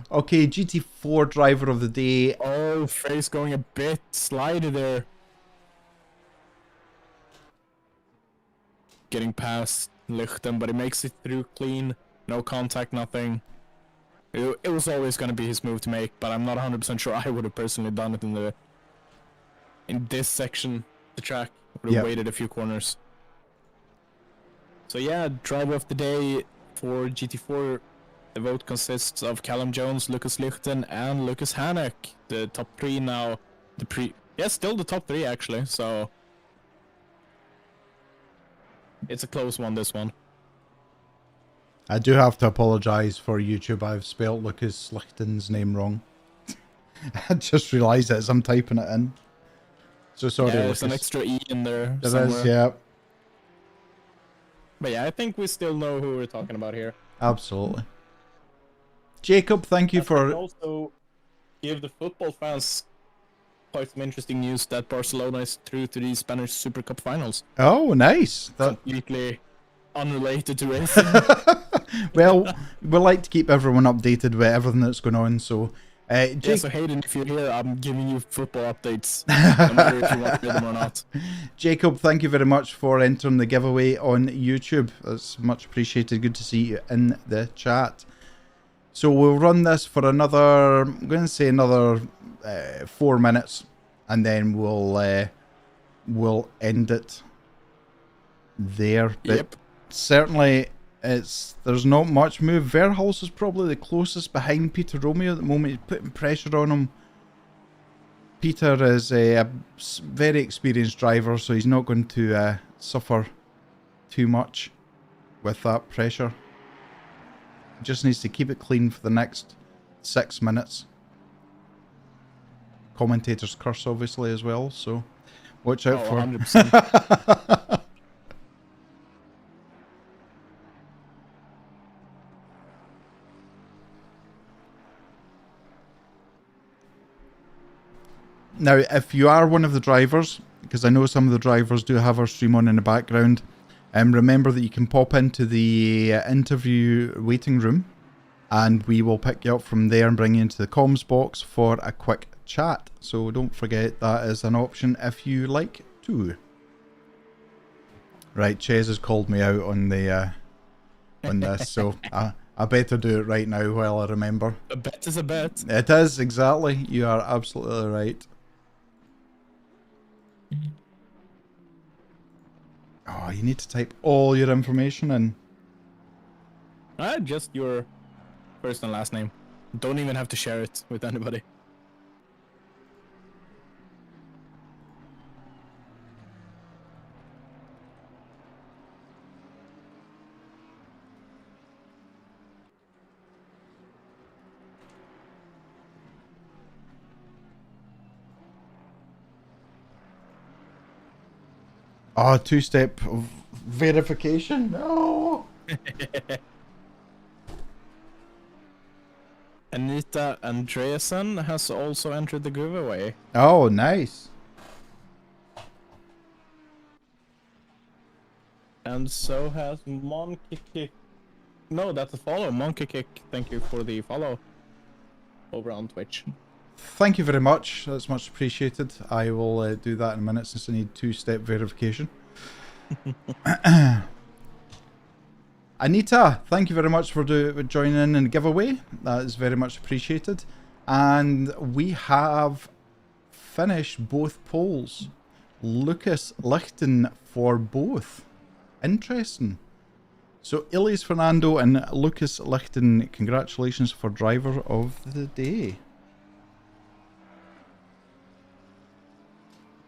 Okay, GT4 driver of the day. Oh, Face going a bit slidey there. Getting past Lichten, but he makes it through clean. No contact, nothing. It was always going to be his move to make, but I'm not 100% sure I would have personally done it in this section of the track. Would have waited a few corners. So yeah, driver of the day for GT4. The vote consists of Callum Jones, Lucas Lichten, and Lucas Hanek. The top 3 now. Still the top 3 actually, so it's a close one, this one. I do have to apologise for YouTube. I've spelt Lucas Lichten's name wrong. I just realised it as I'm typing it in. So sorry, Yeah, Lucas. there's an extra E in there There somewhere. is, yeah. But yeah, I think we still know who we're talking about here. Absolutely. Jacob, thank you I can for... also give the football fans quite some interesting news that Barcelona is through to the Spanish Super Cup finals. Oh, nice. Completely unrelated to racing. Well, we like to keep everyone updated with everything that's going on, so... Yeah, so Hayden, if you're here, I'm giving you football updates, no matter if you want to hear them or not. Jacob, thank you very much for entering the giveaway on YouTube. That's much appreciated. Good to see you in the chat. So we'll run this for another, I'm going to say another 4 minutes, and then we'll end it there. But Yep. certainly, there's not much move. Verhulst is probably the closest behind Peter Romeo at the moment. He's putting pressure on him. Peter is a very experienced driver, so he's not going to suffer too much with that pressure. He just needs to keep it clean for the next 6 minutes. Commentators curse, obviously, as well, so watch out for... 100%. Now, if you are one of the drivers, because I know some of the drivers do have our stream on in the background, remember that you can pop into the interview waiting room, and we will pick you up from there and bring you into the comms box for a quick chat. So don't forget that is an option if you like to. Right, Ches has called me out on the on this, so I better do it right now while I remember. A bet is a bet. It is, exactly. You are absolutely right. Oh, you need to type all your information in. Just your first and last name. Don't even have to share it with anybody. Oh, two-step verification? No! Anita Andreasen has also entered the giveaway. Oh, nice. And so has Monkey Kick. No, that's a follow. Monkey Kick, thank you for the follow over on Twitch. Thank you very much. That's much appreciated. I will do that in a minute since I need two-step verification. Anita, thank you very much for joining in the giveaway. That is very much appreciated. And we have finished both polls. Lucas Lichten for both. Interesting. So Elias Fernando and Lucas Lichten, congratulations for driver of the day.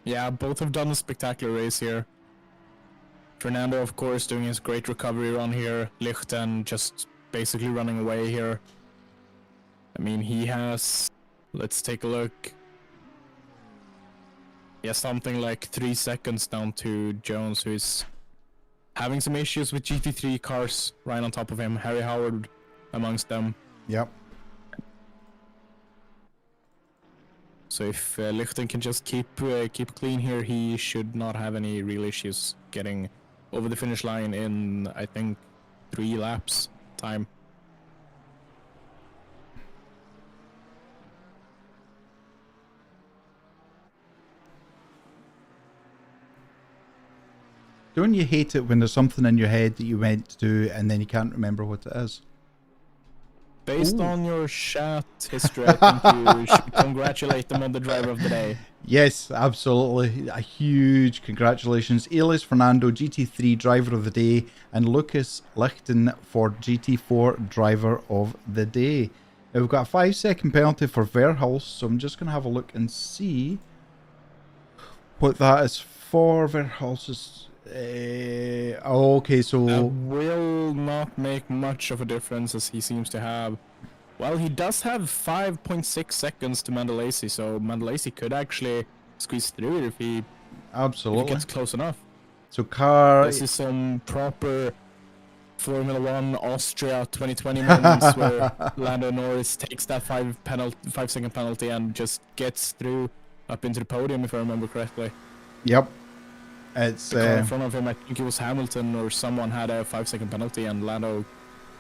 Yeah, both have done a spectacular race here. Fernando, of course, doing his great recovery run here. Lichten just basically running away here. I mean, he has... Let's take a look. He has something like 3 seconds down to Jones, who is having some issues with GT3 cars right on top of him. Harry Howard amongst them. Yep. So if Lichten can just keep clean here, he should not have any real issues getting over the finish line in, I think, 3 laps time. Don't you hate it when there's something in your head that you meant to do and then you can't remember what it is? Based Ooh. on your chat history, I think you should congratulate them on the driver of the day. Yes, absolutely. A huge congratulations. Elias Fernando, GT3 driver of the day, and Lucas Lichten for GT4 driver of the day. Now we've got a 5-second penalty for Verhulst, so I'm just going to have a look and see what that is for. Verhulst okay, so... That will not make much of a difference, as he seems to have... Well, he does have 5.6 seconds to Mandalasi, so Mandalasi could actually squeeze through it if he Absolutely. gets close enough. So car. This is some proper Formula One Austria 2020 moments where Lando Norris takes that 5-second penalty and just gets through up into the podium, if I remember correctly. Yep. It's the car in front of him, I think it was Hamilton or someone, had a 5-second penalty, and Lando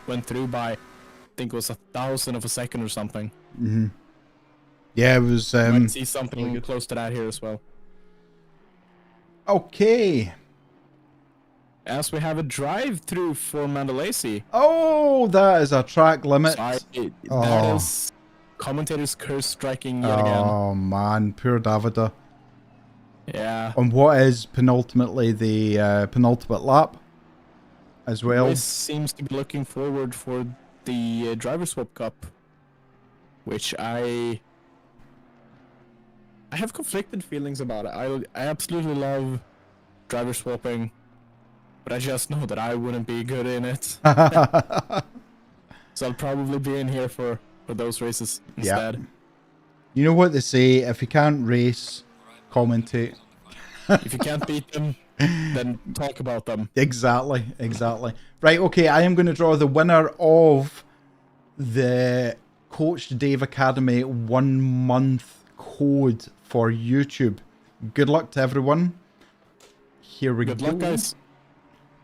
went through by, I think it was 1,000 of a second or something. Mm-hmm. Yeah, it was. Might see something close to that here as well. Okay. As we have a drive-through for Mandalay. Oh, that is a track limit. That is commentator's curse striking yet again. Oh man, poor Davida. Yeah. On what is penultimately the penultimate lap as well. This seems to be looking forward for the Driver Swap Cup, which I have conflicted feelings about it. I absolutely love driver swapping, but I just know that I wouldn't be good in it. So I'll probably be in here for those races instead. Yeah. You know what they say, if you can't race, commentate. If you can't beat them, then talk about them. Exactly. Right, okay, I am going to draw the winner of the Coach Dave Academy 1 month code for YouTube. Good luck to everyone. Here we go. Good luck, guys.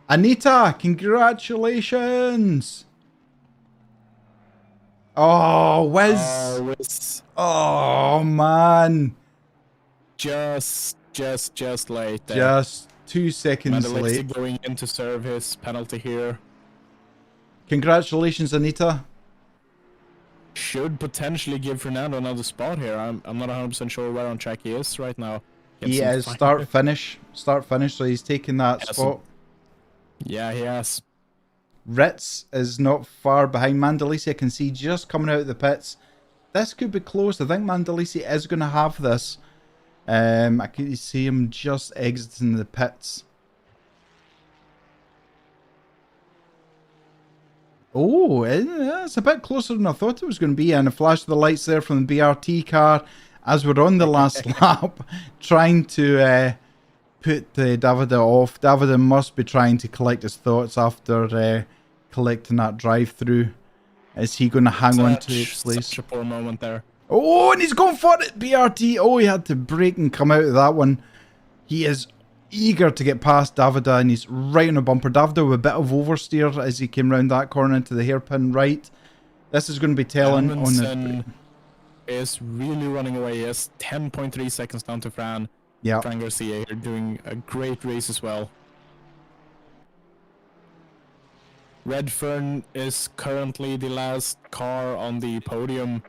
Anita, congratulations. Oh, Wiz. Oh, man. Just late there. Just 2 seconds late. Going in to serve his penalty here. Congratulations, Anita. Should potentially give Fernando another spot here. I'm not 100% sure where on track he is right now. He is start finish, so he's taking that spot. Yeah, he has. Ritz is not far behind. Mandalisi I can see just coming out of the pits. This could be close. I think Mandalisi is going to have this. I can see him just exiting the pits. Oh, it's a bit closer than I thought it was going to be. And a flash of the lights there from the BRT car as we're on the last lap, trying to put Davida off. Davida must be trying to collect his thoughts after collecting that drive-through. Is he going to hang on to his place? Such a poor moment there. Oh, and he's going for it, BRT. Oh, he had to brake and come out of that one. He is eager to get past Davida, and he's right on the bumper. Davida with a bit of oversteer as he came round that corner into the hairpin right. This is going to be telling on the... is really running away. He has 10.3 seconds down to Fran. Yeah. Fran Garcia here doing a great race as well. Redfern is currently the last car on the podium.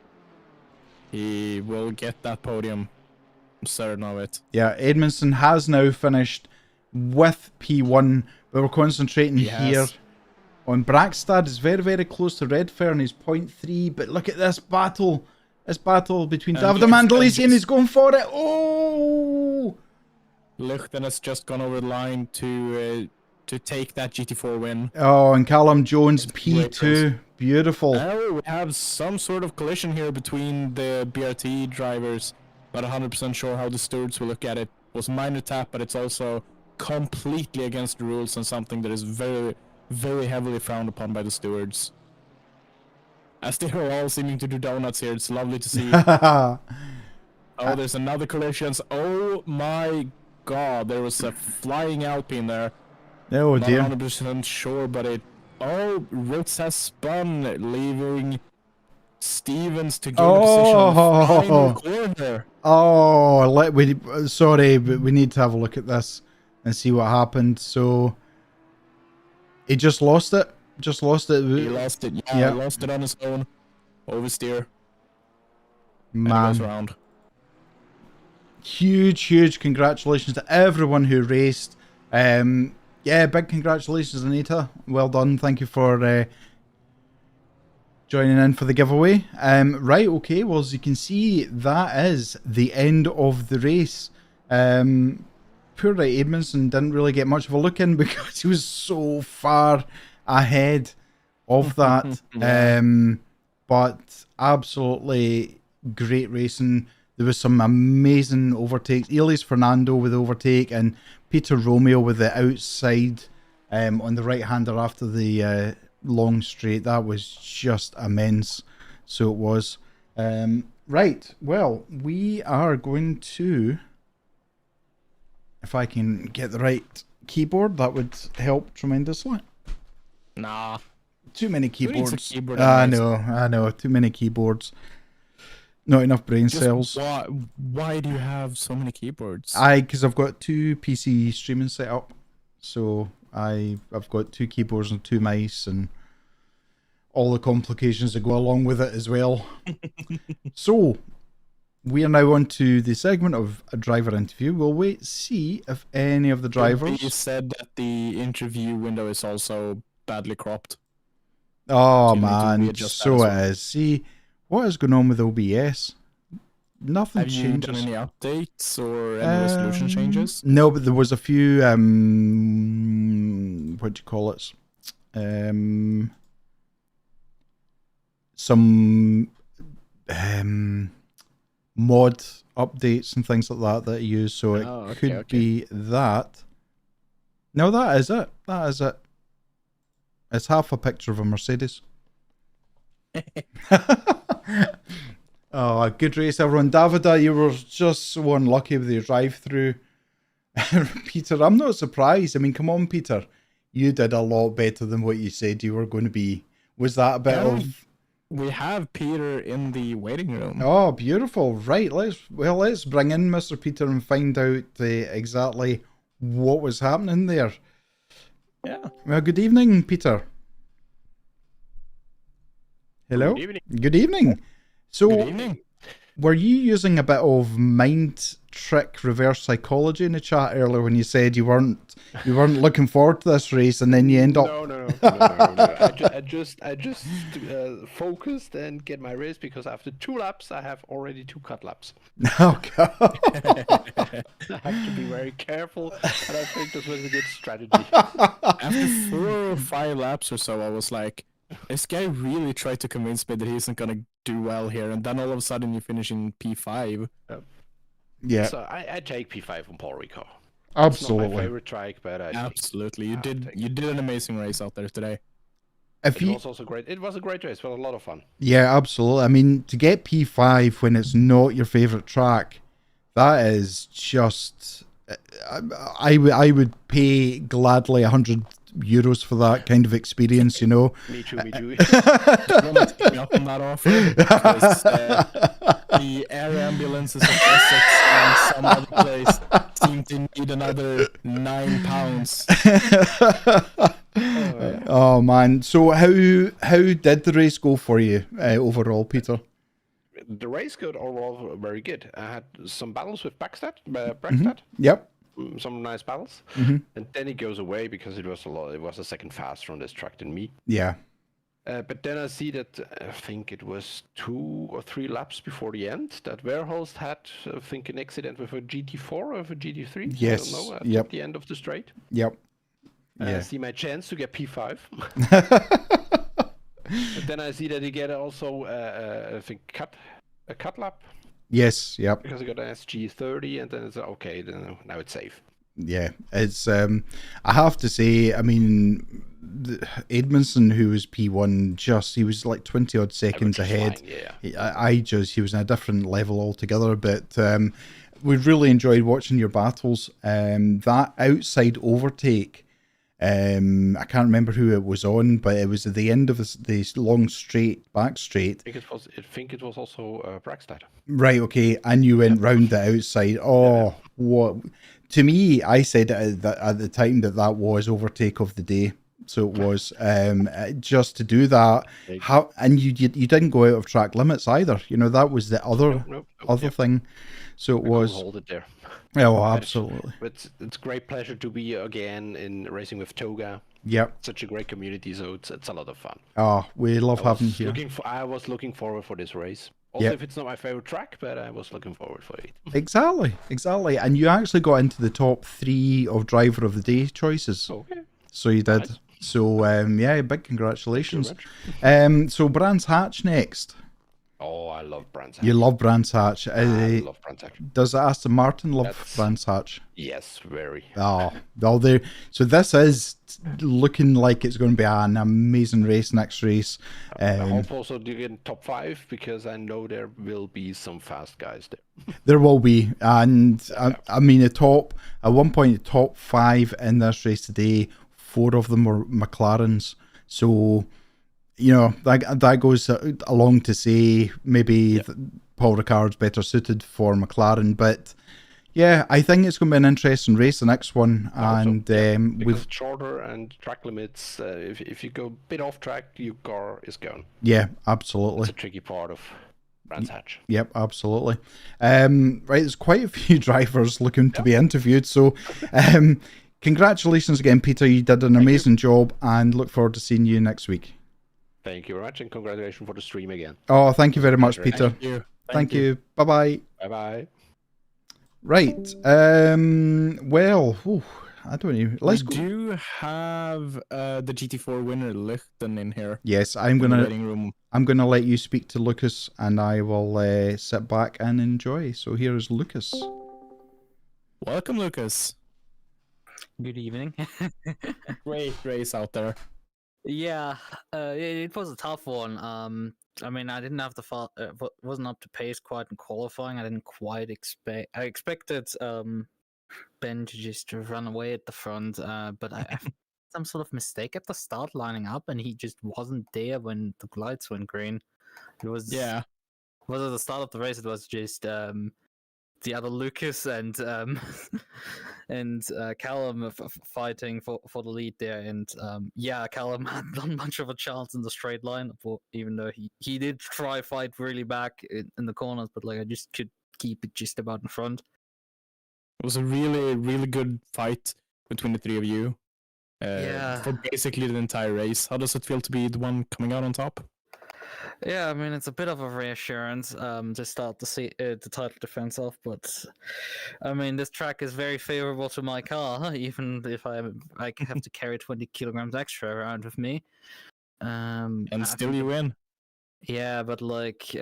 He will get that podium. I'm certain of it. Yeah, Edmondson has now finished with P1, but we're concentrating here on Brackstad. Is very, very close to Redfern. He's 0.3, but look at this battle. This battle between Davide Mandalisi and he's going for it. Oh! Luchten has just gone over the line to take that GT4 win. Oh, and Callum Jones P2. Beautiful. Now we have some sort of collision here between the BRT drivers. Not 100% sure how the stewards will look at it. It was a minor tap, but it's also completely against the rules and something that is very, very heavily frowned upon by the stewards. As they are all seeming to do donuts here, it's lovely to see. Oh, there's another collision. Oh my god, there was a flying Alpine there. Oh dear. Not 100% sure, but it... Oh, Ritz has spun, leaving Stevens to gain a position in the final corner. Oh, sorry, but we need to have a look at this and see what happened. So, he just lost it. He lost it, yeah. He lost it on his own. Oversteer. Man. And he goes around. Huge congratulations to everyone who raced. Yeah, big congratulations, Anita. Well done. Thank you for joining in for the giveaway. Right, okay. Well, as you can see, that is the end of the race. Poor Ray Edmondson didn't really get much of a look in because he was so far ahead of that. But absolutely great racing. There was some amazing overtakes. Elias Fernando with the overtake and Peter Romeo with the outside on the right-hander after the long straight. That was just immense. So it was. Right, well, we are going to... If I can get the right keyboard, that would help tremendously. Nah. Too many Who needs a keyboards. keyboard I anyways? know. Too many keyboards. Not enough brain Just cells. why do you have so many keyboards? Because I've got 2 PC streaming set up. So I've got 2 keyboards and 2 mice and all the complications that go along with it as well. So we are now on to the segment of a driver interview. We'll wait see if any of the drivers... You said that the interview window is also badly cropped. Oh Do you need to man, readjust that so as it well? is. See, what is going on with OBS? Nothing Have you changes. done any updates or any resolution changes? No, but there was a few, what do you call it? Some mod updates and things like that that I use, so it could be that. No, that is it. That is it. It's half a picture of a Mercedes. Oh, good race, everyone. Davida, you were just so unlucky with your drive-through. Peter, I'm not surprised. I mean, come on, Peter. You did a lot better than what you said you were going to be. Was that a bit of... We have Peter in the waiting room. Oh, beautiful. Right, let's bring in Mr. Peter and find out exactly what was happening there. Yeah. Well, good evening, Peter. Hello? Good evening. Good evening. So, Good evening. were you using a bit of mind trick reverse psychology in the chat earlier when you said you weren't looking forward to this race and then you end up... No. I just focused and get my race because after 2 laps I have already 2 cut laps. Oh, God. I have to be very careful, and I think this was a good strategy. After 4 or 5 laps or so, I was like, this guy really tried to convince me that he isn't gonna do well here, and then all of a sudden you finish in P5. Yeah, So I take P5 from Paul Ricard. It's not absolutely. my favorite trike, but Absolutely, you take did an amazing race out there today. If it you... was also great. It was a great race. It was a lot of fun. Yeah, absolutely. I mean, to get P5 when it's not your favourite track, that is just... I would pay gladly €100 for that kind of experience, you know. Me too. Do you want to take me up on that offer? Because the air ambulances of Essex and some other place seem to need another £9. Oh man! So how did the race go for you overall, Peter? The race got overall very good. I had some battles with Brackstad. Yep. Some nice battles, and then he goes away because it was a second faster on this track than me. Yeah. But then I see that I think it was 2 or 3 laps before the end that Verhulst had, I think, an accident with a GT4 or a GT3. Yes. I don't know, Yep. at the end of the straight. Yep. I Yeah. see my chance to get P5. But then I see that he get also, I think, a cut lap. Yes. Yep. Because I got an SG30, and then it's okay. Then now it's safe. Yeah. It's I have to say, I mean, Edmondson, who was P1, he was like 20 odd seconds ahead. Flying, yeah. He was in a different level altogether. But we really enjoyed watching your battles. That outside overtake. I can't remember who it was on, but it was at the end of this long back straight. I think it was also Brackstad. Right, okay, and you went round the outside. Oh, what? To me, I said at the time that was overtake of the day. So it was just to do that. And you didn't go out of track limits either. You know, that was the other thing. So it was. Hold it there. Oh, absolutely. It's great pleasure to be again in racing with Toga. Yep. Such a great community, so it's a lot of fun. Oh, we love having you here. I was looking forward for this race. Also, if it's not my favorite track, but I was looking forward for it. Exactly. And you actually got into the top 3 of driver of the day choices. Okay. So you did. Nice. So yeah, big congratulations. Thank you very much. So Brands Hatch next. Oh, I love Brands Hatch. You love Brands Hatch. I love Brands Hatch. Does Aston Martin love That's- Brands Hatch? Yes, very. Oh, well, there. So this is looking like it's going to be an amazing race next race. I hope also to get in top 5 because I know there will be some fast guys there. There will be, and I mean, at one point, the top 5 in this race today, 4 of them were McLarens. So, you know, that goes along to say maybe Paul Ricard's better suited for McLaren, but yeah, I think it's going to be an interesting race, the next one, and because it's shorter and track limits. If you go a bit off track, your car is gone. Yeah, absolutely. It's a tricky part of Brands Hatch. Yep, absolutely. Right, there's quite a few drivers looking to be interviewed, so congratulations again, Peter. You did an amazing job, and look forward to seeing you next week. Thank you very much, and congratulations for the stream again. Oh, thank you very much, Peter. Thank you. Thank you. Bye-bye. Bye-bye. Right. Well, I don't know. Let's go. Do you have the GT4 winner Lichten in here? Yes, In the waiting room. I'm gonna let you speak to Lucas, and I will sit back and enjoy. So here is Lucas. Welcome, Lucas. Good evening. Great race out there. Yeah, it was a tough one. I mean, I didn't have wasn't up to pace quite in qualifying. I didn't quite expect. I expected Ben to just run away at the front, but I some sort of mistake at the start lining up, and he just wasn't there when the lights went green. It was Yeah. Was at the start of the race. It was just the other Lucas and Callum fighting for the lead there, and Callum had not much of a chance in the straight line, even though he did try fight really back in the corners, but like I just could keep it just about in front. It was a really, really good fight between the three of you. For basically the entire race. How does it feel to be the one coming out on top? Yeah, I mean, it's a bit of a reassurance to start the title defense off, but I mean, this track is very favorable to my car, even if I have to carry 20 kilograms extra around with me. And still you win. Yeah, but like,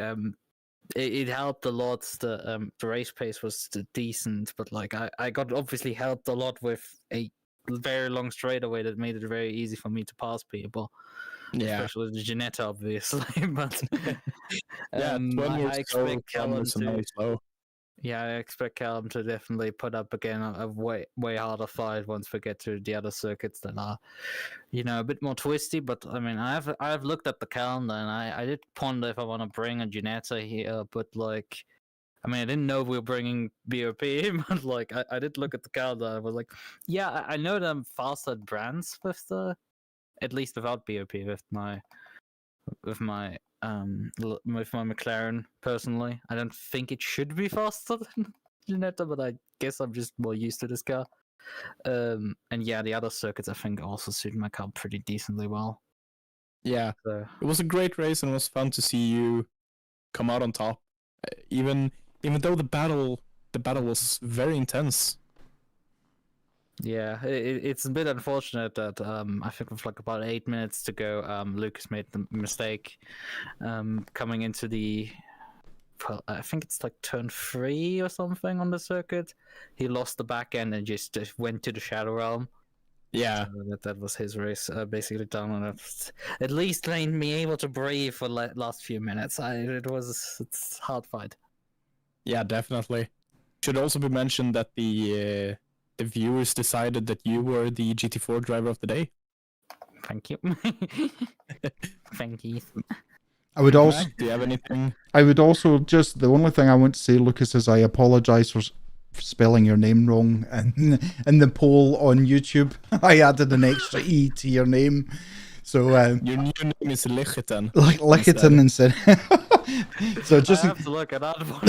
it helped a lot. The race pace was decent, but like, I got obviously helped a lot with a very long straightaway that made it very easy for me to pass people. Yeah, especially the Ginetta, obviously. But I expect Callum to. Yeah, I expect Callum to definitely put up again a way harder fight once we get to the other circuits that are, a bit more twisty. But I mean, I've looked at the calendar and I did ponder if I want to bring a Ginetta here, but like. I mean, I didn't know we were bringing BOP, but like, I did look at the calendar. I was like, yeah, I know them faster brands with at least without BOP with my McLaren personally. I don't think it should be faster than Ginetta, but I guess I'm just more used to this car. And yeah, the other circuits I think also suit my car pretty decently well. Yeah, so. It was a great race and it was fun to see you come out on top. Even though the battle was very intense. Yeah, it's a bit unfortunate that I think with like about 8 minutes to go, Lucas made the mistake coming into I think it's like turn 3 or something on the circuit. He lost the back end and just went to the Shadow Realm. Yeah, so that was his race basically done, and it at least made me able to breathe for the last few minutes. It's a hard fight. Yeah, definitely. Should also be mentioned that the viewers decided that you were the GT4 driver of the day. Thank you. Thank you. I would also. Do you have anything? I would also just. The only thing I want to say, Lucas, is I apologise for spelling your name wrong in the poll on YouTube. I added an extra E to your name. So your new name is Lichten. Lichten instead. So just I have to look at that one.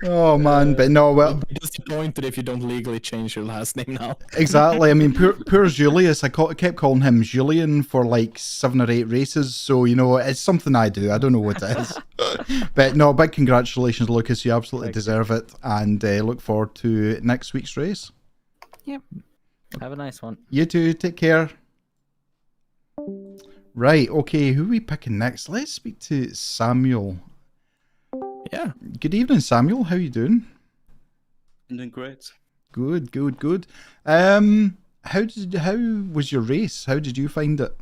Oh man, but no, well, I'll be disappointed if you don't legally change your last name now. Exactly. I mean, poor Julius. I kept calling him Julian for like 7 or 8 races. So it's something I do. I don't know what it is. But no, big congratulations, Lucas. You absolutely deserve it, and look forward to next week's race. Yep. Have a nice one. You too. Take care. Right, okay, who are we picking next? Let's speak to Samuel. Yeah. Good evening, Samuel. How you doing? I'm doing great. Good, good, good. How was your race? How did you find it?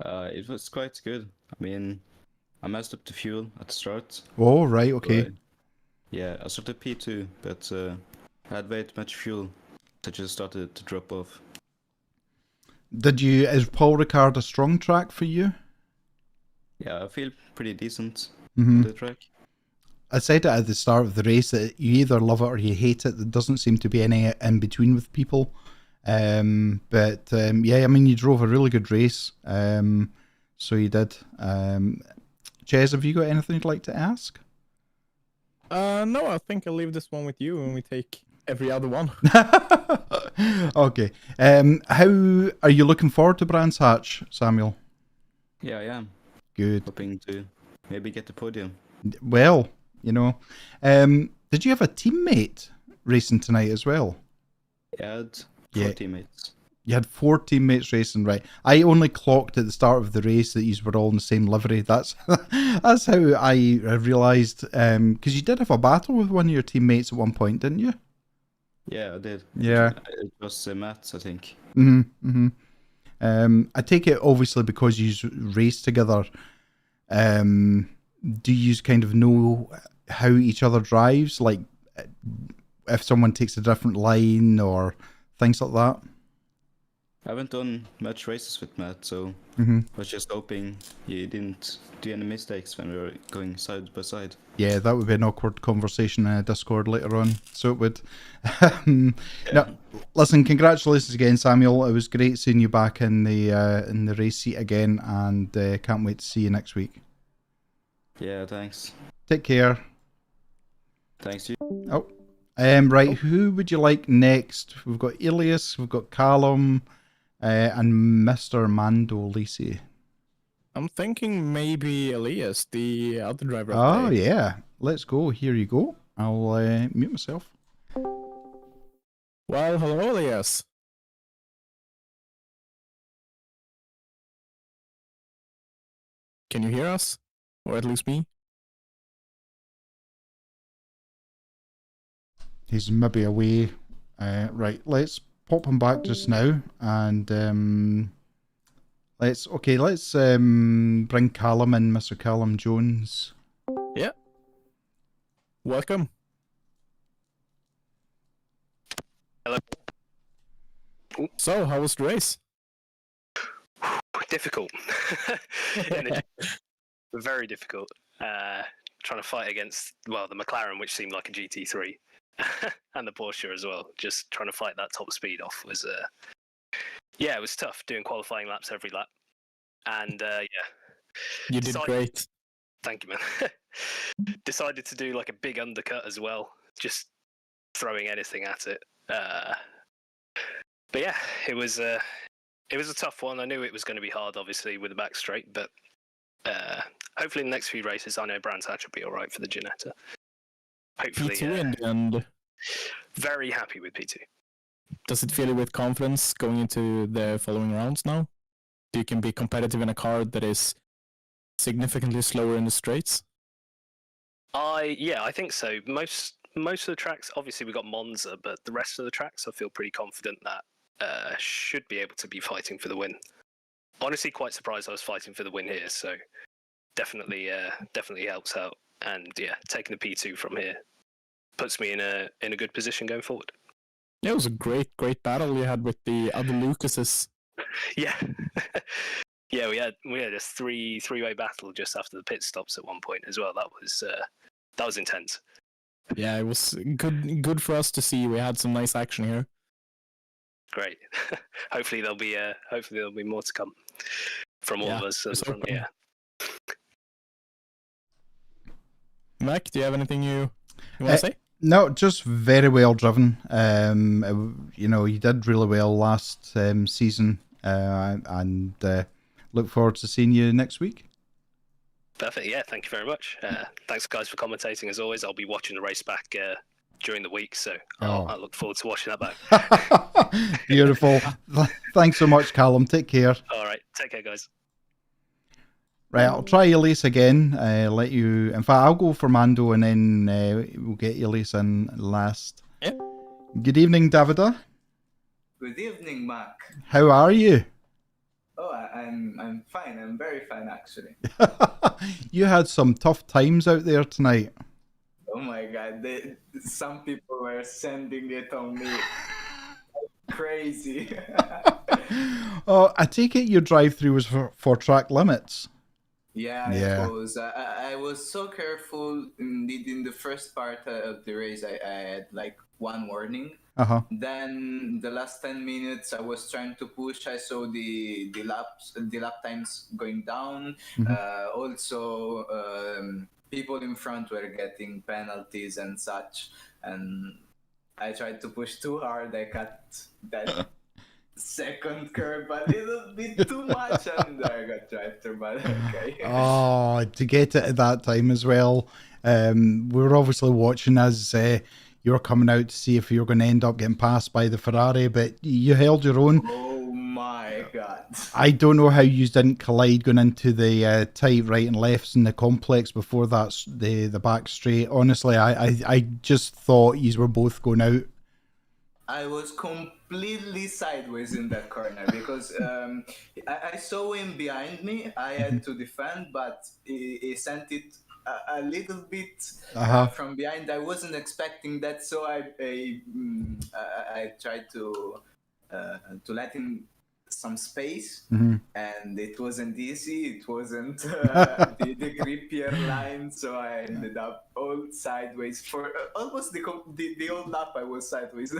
It was quite good. I mean, I messed up the fuel at the start. Oh, right, okay. But, yeah, I started P2, but I had way too much fuel. So I just started to drop off. Is Paul Ricard a strong track for you? Yeah, I feel pretty decent Mm-hmm. on the track. I said it at the start of the race that you either love it or you hate it. There doesn't seem to be any in between with people. Yeah, I mean, you drove a really good race. So you did. Ches, have you got anything you'd like to ask? No, I think I'll leave this one with you and we take every other one. Okay. How are you looking forward to Brands Hatch, Samuel? Yeah, I am. Good. Hoping to maybe get the podium. Well, you know, did you have a teammate racing tonight as well? Yeah, I had 4 teammates. You had 4 teammates racing, right? I only clocked at the start of the race that you were all in the same livery. That's how I realised, because you did have a battle with one of your teammates at one point, didn't you? Yeah, I did. Yeah. It was Matt, I think. Mm-hmm. I take it obviously because you race together. Do you kind of know how each other drives? Like if someone takes a different line or things like that? I haven't done much races with Matt, so Mm-hmm. I was just hoping he didn't do any mistakes when we were going side by side. Yeah, that would be an awkward conversation in a Discord later on. So it would. No, listen, congratulations again, Samuel. It was great seeing you back in the race seat again, and can't wait to see you next week. Yeah, thanks. Take care. Thanks you. Oh, right. Who would you like next? We've got Elias, we've got Callum, and Mr. Mando Lisi. I'm thinking maybe Elias, the other driver. Oh, yeah. Let's go. Here you go. I'll mute myself. Well, hello, Elias. Can you hear us? Or at least me? He's maybe away. Right, let's pop him back just now, and let's bring Callum in, Mr. Callum Jones. Yeah. Welcome. Hello. So, how was the race? Difficult. Very difficult. Trying to fight against, well, the McLaren, which seemed like a GT3, and the Porsche as well. Just trying to fight that top speed off was, yeah, it was tough doing qualifying laps every lap. And, yeah. You did great. Thank you, man. Decided to do like a big undercut as well, just throwing anything at it. But yeah, it was a tough one. I knew it was going to be hard, obviously, with the back straight, but hopefully in the next few races, I know Brands Hatch will be all right for the Ginetta. Hopefully, P2 in the end. Very happy with P2. Does it fill you with confidence going into the following rounds now? You can be competitive in a car that is significantly slower in the straights? Yeah, I think so. Most of the tracks, obviously we got Monza, but the rest of the tracks I feel pretty confident that should be able to be fighting for the win. Honestly, quite surprised I was fighting for the win here, so definitely helps out. And yeah, taking the P2 from here puts me in a good position going forward. Yeah, it was a great battle you had with the other Lucases. Yeah. Yeah, we had a three-way battle just after the pit stops at one point as well. That was intense. Yeah, it was good for us to see. We had some nice action here. Great. Hopefully there'll be more to come from all of us. Yeah. Mac, do you have anything you want to say? No, just very well driven. You did really well last season, and look forward to seeing you next week. Perfect. Yeah, thank you very much. Thanks, guys, for commentating as always. I'll be watching the race back during the week, so I look forward to watching that back. Beautiful. Thanks so much, Callum. Take care. All right. Take care, guys. Right, I'll try Elias again. Let you. In fact, I'll go for Mando, and then we'll get Elias in last. Yep. Good evening, Davida. Good evening, Mac. How are you? Oh, I'm fine. I'm very fine, actually. You had some tough times out there tonight. Oh my God, some people were sending it on me. Crazy. Oh, I take it your drive-through was for track limits. Yeah, Yeah. it was. I was so careful. Indeed, in the first part of the race, I had like one warning. Uh-huh. Then the last 10 minutes, I was trying to push. I saw the lap times going down. Also, people in front were getting penalties and such. And I tried to push too hard. I cut that second curve a little bit too much, and I got drive through. But okay. Oh, to get it at that time as well. We were obviously watching as you were coming out to see if you were going to end up getting passed by the Ferrari, but you held your own. Oh my God. I don't know how you didn't collide going into the tight right and lefts in the complex before that's the back straight. Honestly, I just thought you were both going out. I was completely sideways in that corner because I saw him behind me. I had to defend, but he sent it a little bit from behind. I wasn't expecting that, so I tried to let him some space, and it wasn't easy. It wasn't the grippier line, so I ended up all sideways for almost the whole lap. I was sideways.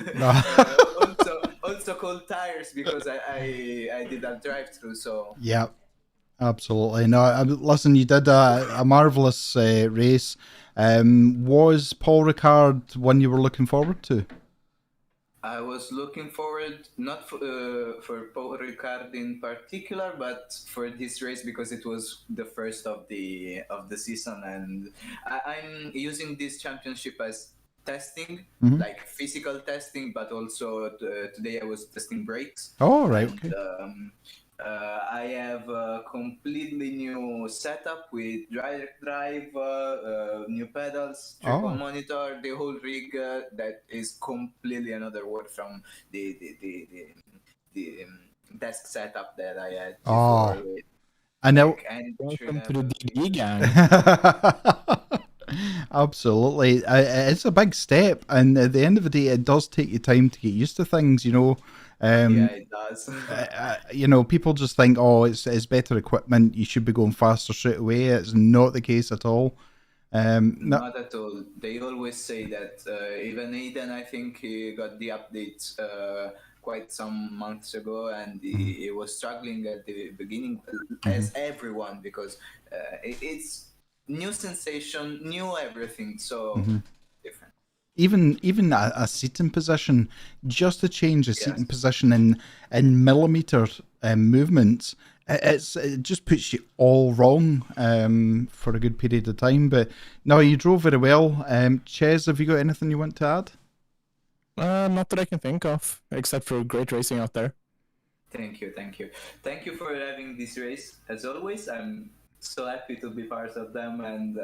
Also cold tires because I did a drive-through. So yeah, absolutely. No, listen, you did a marvelous race. Was Paul Ricard one you were looking forward to? I was looking forward not for Paul Ricard in particular, but for this race because it was the first of the season, and I'm using this championship as testing, like physical testing, but also today I was testing brakes. Oh, right. And, Okay. I have a completely new setup with drive, new pedals, triple monitor, the whole rig. That is completely another world from the desk setup that I had before. I know. Welcome to the DD gang. Absolutely. It's a big step, and at the end of the day, it does take you time to get used to things, you know. Yeah, it does. You know, people just think, oh, it's better equipment, you should be going faster straight away. It's not the case at all. Not at all. They always say that. Even Aiden, I think he got the updates quite some months ago, and he was struggling at the beginning, as everyone, because it's new sensation, new everything, so different. Even a seating position, just to change a seating position in millimeter movements, it just puts you all wrong for a good period of time. But no, you drove very well. Ches, have you got anything you want to add? Not that I can think of, except for great racing out there. Thank you for having this race. As always, I'm so happy to be part of them, and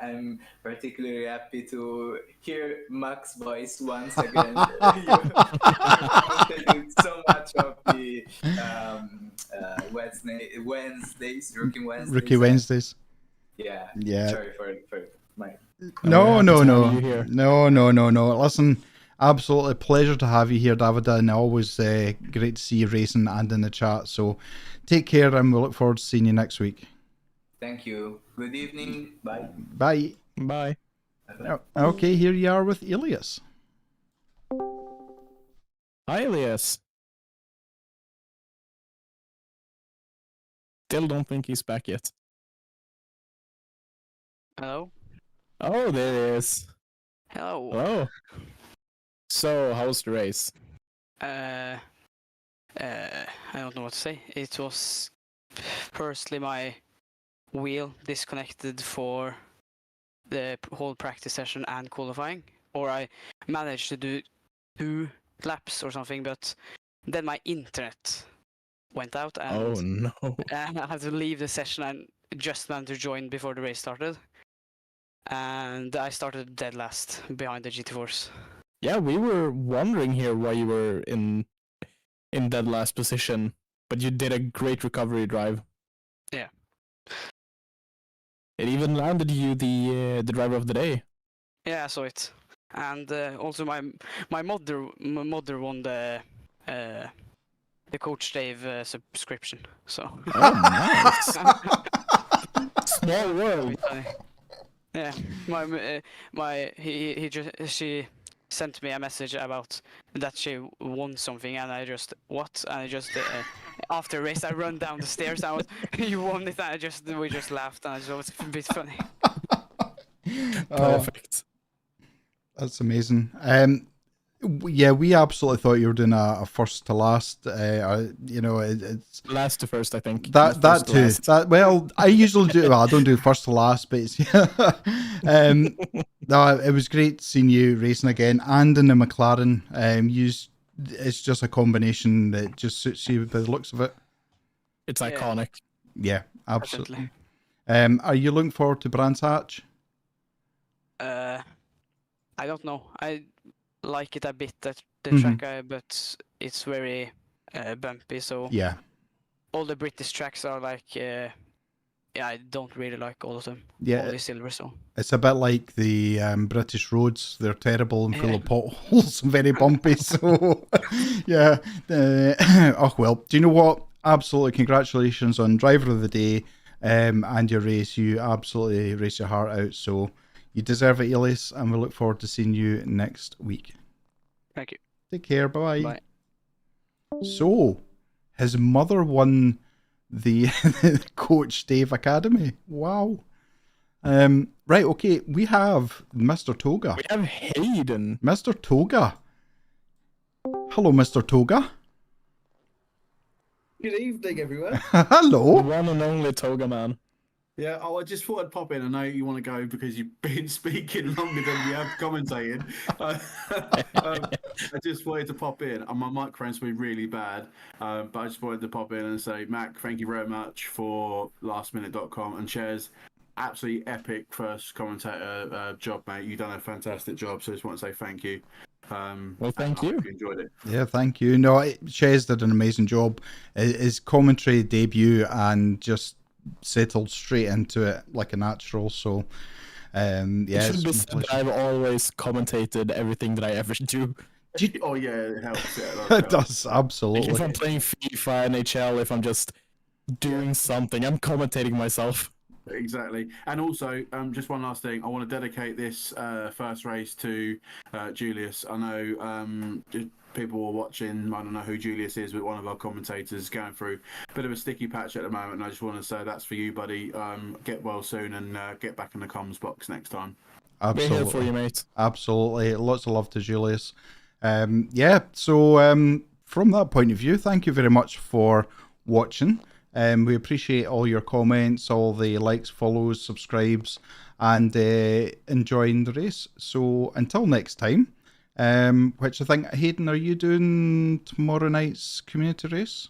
I'm particularly happy to hear Mac's voice once again. You commented so much of the Wednesdays, Rookie Wednesdays. Yeah. Sorry for my. No. Listen, absolutely pleasure to have you here, Davida, and always great to see you racing and in the chat. So take care, and we'll look forward to seeing you next week. Thank you. Good evening. Bye. Bye. Bye. Okay, here you are with Elias. Hi, Elias. Still don't think he's back yet. Hello? Oh, there he is. Hello. Hello. So, how's the race? I don't know what to say. It was firstly my wheel disconnected for the whole practice session and qualifying, or I managed to do 2 laps or something, but then my internet went out, Oh and no. I had to leave the session and just managed to join before the race started. And I started dead last behind the GT4s. Yeah, we were wondering here why you were in that last position, but you did a great recovery drive. Yeah. It even landed you the driver of the day. Yeah, I saw it. And also my mother won the Coach Dave subscription. So. Oh, nice. Small world. Funny. Yeah, she sent me a message about that she won something, and I just what? And I just after the race I run down the stairs. I was you won it, and we just laughed, and it was a bit funny. Perfect. That's amazing. Yeah, we absolutely thought you were doing a first to last. It's Last to first, I think. that First to too. last. That well, I usually do. Well, I don't do first to last, but it's no, it was great seeing you racing again and in the McLaren. It's just a combination that just suits you by the looks of it. It's Yeah. iconic. Yeah, absolutely. Definitely. Are you looking forward to Brands Hatch? I don't know. I like it a bit the Mhm. track, but it's very bumpy. So Yeah, all the British tracks are like, I don't really like all of them. yeah. Only silver. So It's a bit like the British roads. They're terrible and full Yeah. of potholes and very bumpy. So, yeah. Oh, well. Do you know what? Absolutely congratulations on Driver of the Day and your race. You absolutely race your heart out. So, you deserve it, Elias. And we look forward to seeing you next week. thank you. Take care. Bye-bye. Bye. So, his mother won the Coach Dave Academy. Wow. Right, okay, we have Mr. Toga. We have Hayden. Mr. Toga. Hello, Mr. Toga. Good evening, everyone. The Hello. one and only Toga man. Yeah, I just thought I'd pop in. I know you want to go because you've been speaking longer than you have commentating. I just wanted to pop in. My microphone's been really bad, but I just wanted to pop in and say, Mac, thank you very much for lastminute.com and Chairs. Absolutely epic first commentator job, mate. You've done a fantastic job, so I just want to say thank you. Well, thank I you. hope you enjoyed it. Yeah, thank you. No, Chez did an amazing job. His commentary debut and just settled straight into it like a natural. So, yeah. It should be it's said my that I've always commentated everything that I ever do. Oh, yeah, it helps. Yeah, pleasure. that It does, Like absolutely. if I'm playing FIFA, NHL, if I'm just doing something, I'm commentating myself. Exactly. And also, just one last thing. I want to dedicate this first race to Julius. I know people were watching. I don't know who Julius is, but one of our commentators going through a bit of a sticky patch at the moment. And I just want to say that's for you, buddy. Get well soon and get back in the comms box next time. We're here Absolutely. for you, mate. Absolutely. Lots of love to Julius. Yeah, so from that point of view, thank you very much for watching. We appreciate all your comments, all the likes, follows, subscribes, and enjoying the race. So until next time, which I think, Hayden, are you doing tomorrow night's community race?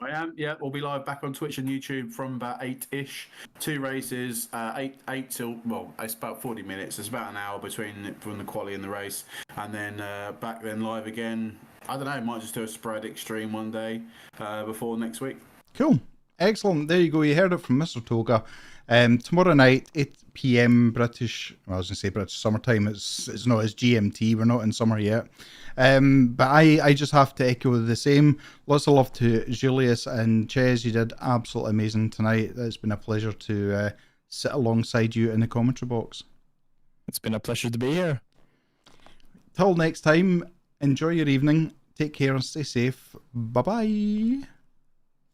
I am. Yeah, we'll be live back on Twitch and YouTube from about 8-ish. 2 races, 8 till, well, it's about 40 minutes. It's about an hour from the quali and the race. And then back then live again. I don't know, might just do a sporadic stream one day before next week. Cool. Excellent. There you go. You heard it from Mr. Toga. Tomorrow night, 8 p.m. British, well, I was going to say British summertime. It's not, it's GMT. We're not in summer yet. But I just have to echo the same. Lots of love to Julius and Chez. You did absolutely amazing tonight. It's been a pleasure to sit alongside you in the commentary box. It's been a pleasure to be here. Till next time, enjoy your evening. Take care and stay safe. Bye-bye.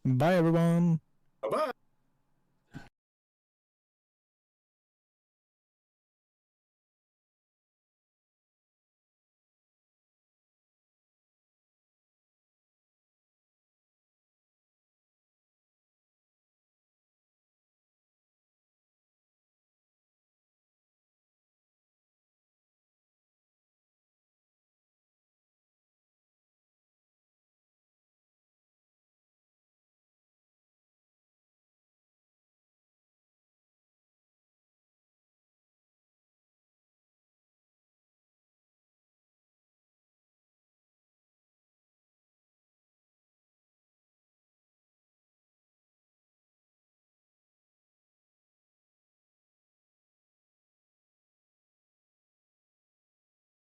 Bye, everyone. Bye-bye.